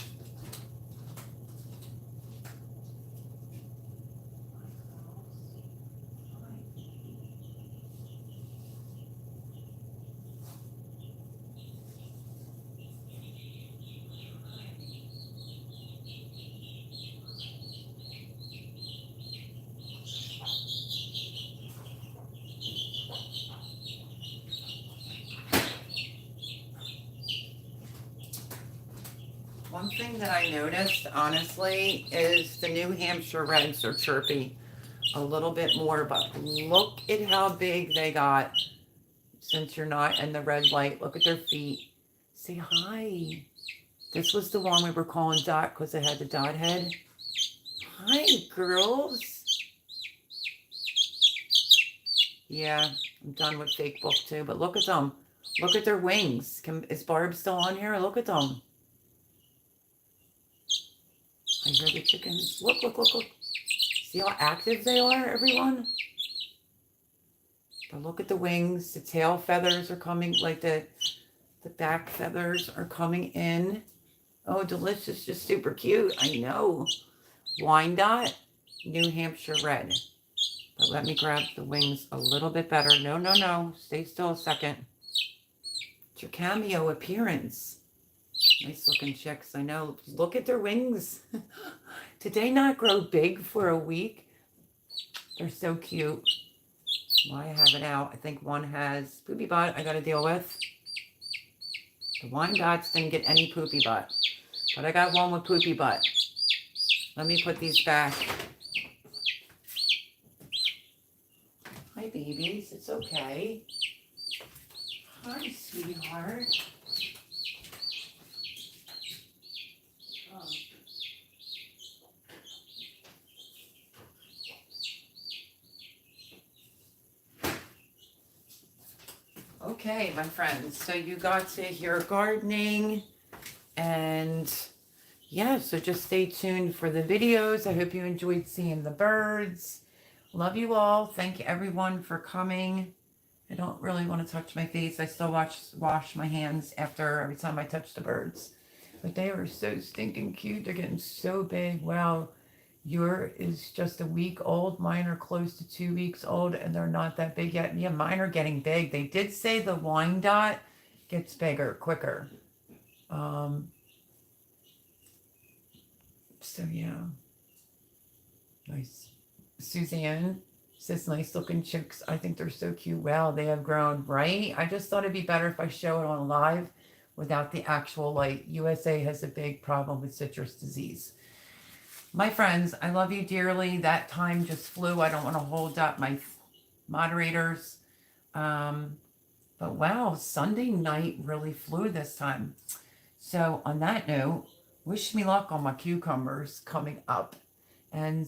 One thing that I noticed, honestly, is the New Hampshire Reds are chirpy a little bit more, but look at how big they got since you're not in the red light. Look at their feet. Say hi. This was the one we were calling Dot because it had the dot head. Hi, girls. Yeah, I'm done with fake book too, but look at them. Look at their wings. Is Barb still on here? Look at them. I hear the chickens. Look, look, look, look. See how active they are, everyone? But look at the wings. The tail feathers are coming, like the back feathers are coming in. Oh, delicious, just super cute. I know. Wine Dot, New Hampshire Red. But let me grab the wings a little bit better. No, no, no. Stay still a second. It's your cameo appearance. Nice looking chicks, I know. Look at their wings. Did they not grow big for a week? They're so cute. Well, I have it out. I think one has poopy butt I got to deal with. The Wine Dots didn't get any poopy butt. But I got one with poopy butt. Let me put these back. Hi, babies. It's okay. Hi, sweetheart. Okay, my friends, so you got to hear gardening, and yeah, so just stay tuned for the videos. I hope you enjoyed seeing the birds. Love you all. Thank you everyone for coming. I don't really want to touch my face. I still wash my hands after every time I touch the birds. But they are so stinking cute. They're getting so big. Wow. Yours is just a week old. Mine are close to 2 weeks old, and they're not that big yet. Yeah, mine are getting big. They did say the Wine Dot gets bigger quicker. So yeah, nice. Suzanne says nice looking chicks. I think they're so cute. Wow, they have grown, right? I just thought it'd be better if I show it on live without the actual light. USA has a big problem with citrus disease. My friends, I love you dearly. That time just flew. I don't want to hold up my moderators. But wow, Sunday night really flew this time. So on that note, wish me luck on my cucumbers coming up. And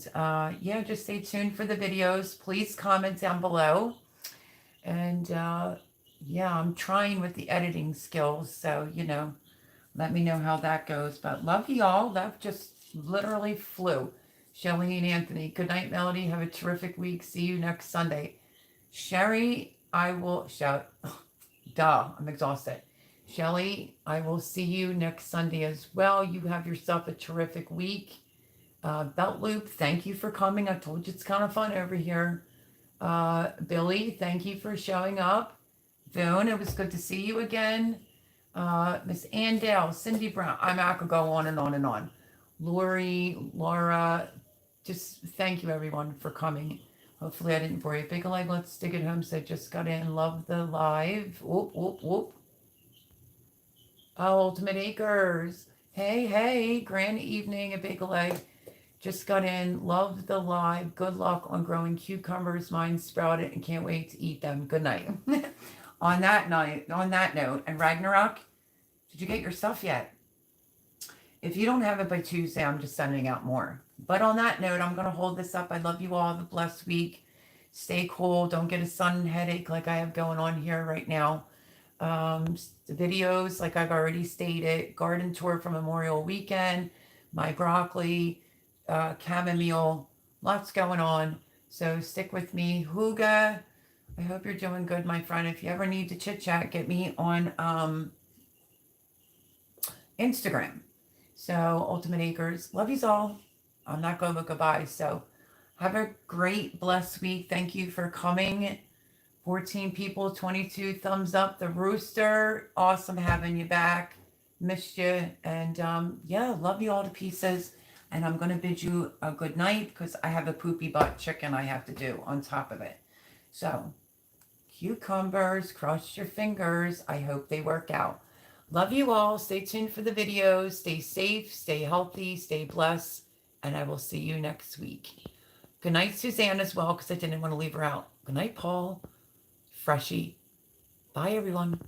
yeah, just stay tuned for the videos. Please comment down below. And yeah, I'm trying with the editing skills. So, you know, let me know how that goes. But love you all. That just literally flew. Shelly and Anthony, good night, Melody. Have a terrific week. See you next Sunday. Sherry, I will shout. Duh, I'm exhausted. Shelly, I will see you next Sunday as well. You have yourself a terrific week. Belt Loop, thank you for coming. I told you it's kind of fun over here. Billy, thank you for showing up. Boone, it was good to see you again. Miss Andale, Cindy Brown. I could go on and on and on. Lori, Laura, just thank you everyone for coming. Hopefully I didn't bore you. Big leg, let's stick it home. So just got in. Love the live. Whoop, whoop, whoop. Oh, Ultimate Acres. Hey, hey, grand evening, a big leg. Just got in. Love the live. Good luck on growing cucumbers. Mine sprouted and can't wait to eat them. Good night. On that note, and Ragnarok, did you get your stuff yet? If you don't have it by Tuesday, I'm just sending out more. But on that note, I'm going to hold this up. I love you all. Have a blessed week. Stay cool. Don't get a sun headache like I have going on here right now. The videos, like I've already stated, garden tour for Memorial Weekend, my broccoli, chamomile, lots going on. So stick with me. Huga, I hope you're doing good, my friend. If you ever need to chit chat, get me on Instagram. So Ultimate Acres, love yous all. I'm not going to goodbye. So have a great, blessed week. Thank you for coming. 14 people, 22 thumbs up. The rooster, awesome having you back. Missed you. And yeah, love you all to pieces. And I'm going to bid you a good night because I have a poopy butt chicken I have to do on top of it. So cucumbers, cross your fingers. I hope they work out. Love you all. Stay tuned for the videos. Stay safe, stay healthy, stay blessed. And I will see you next week. Good night, Suzanne, as well, because I didn't want to leave her out. Good night, Paul. Freshie. Bye, everyone.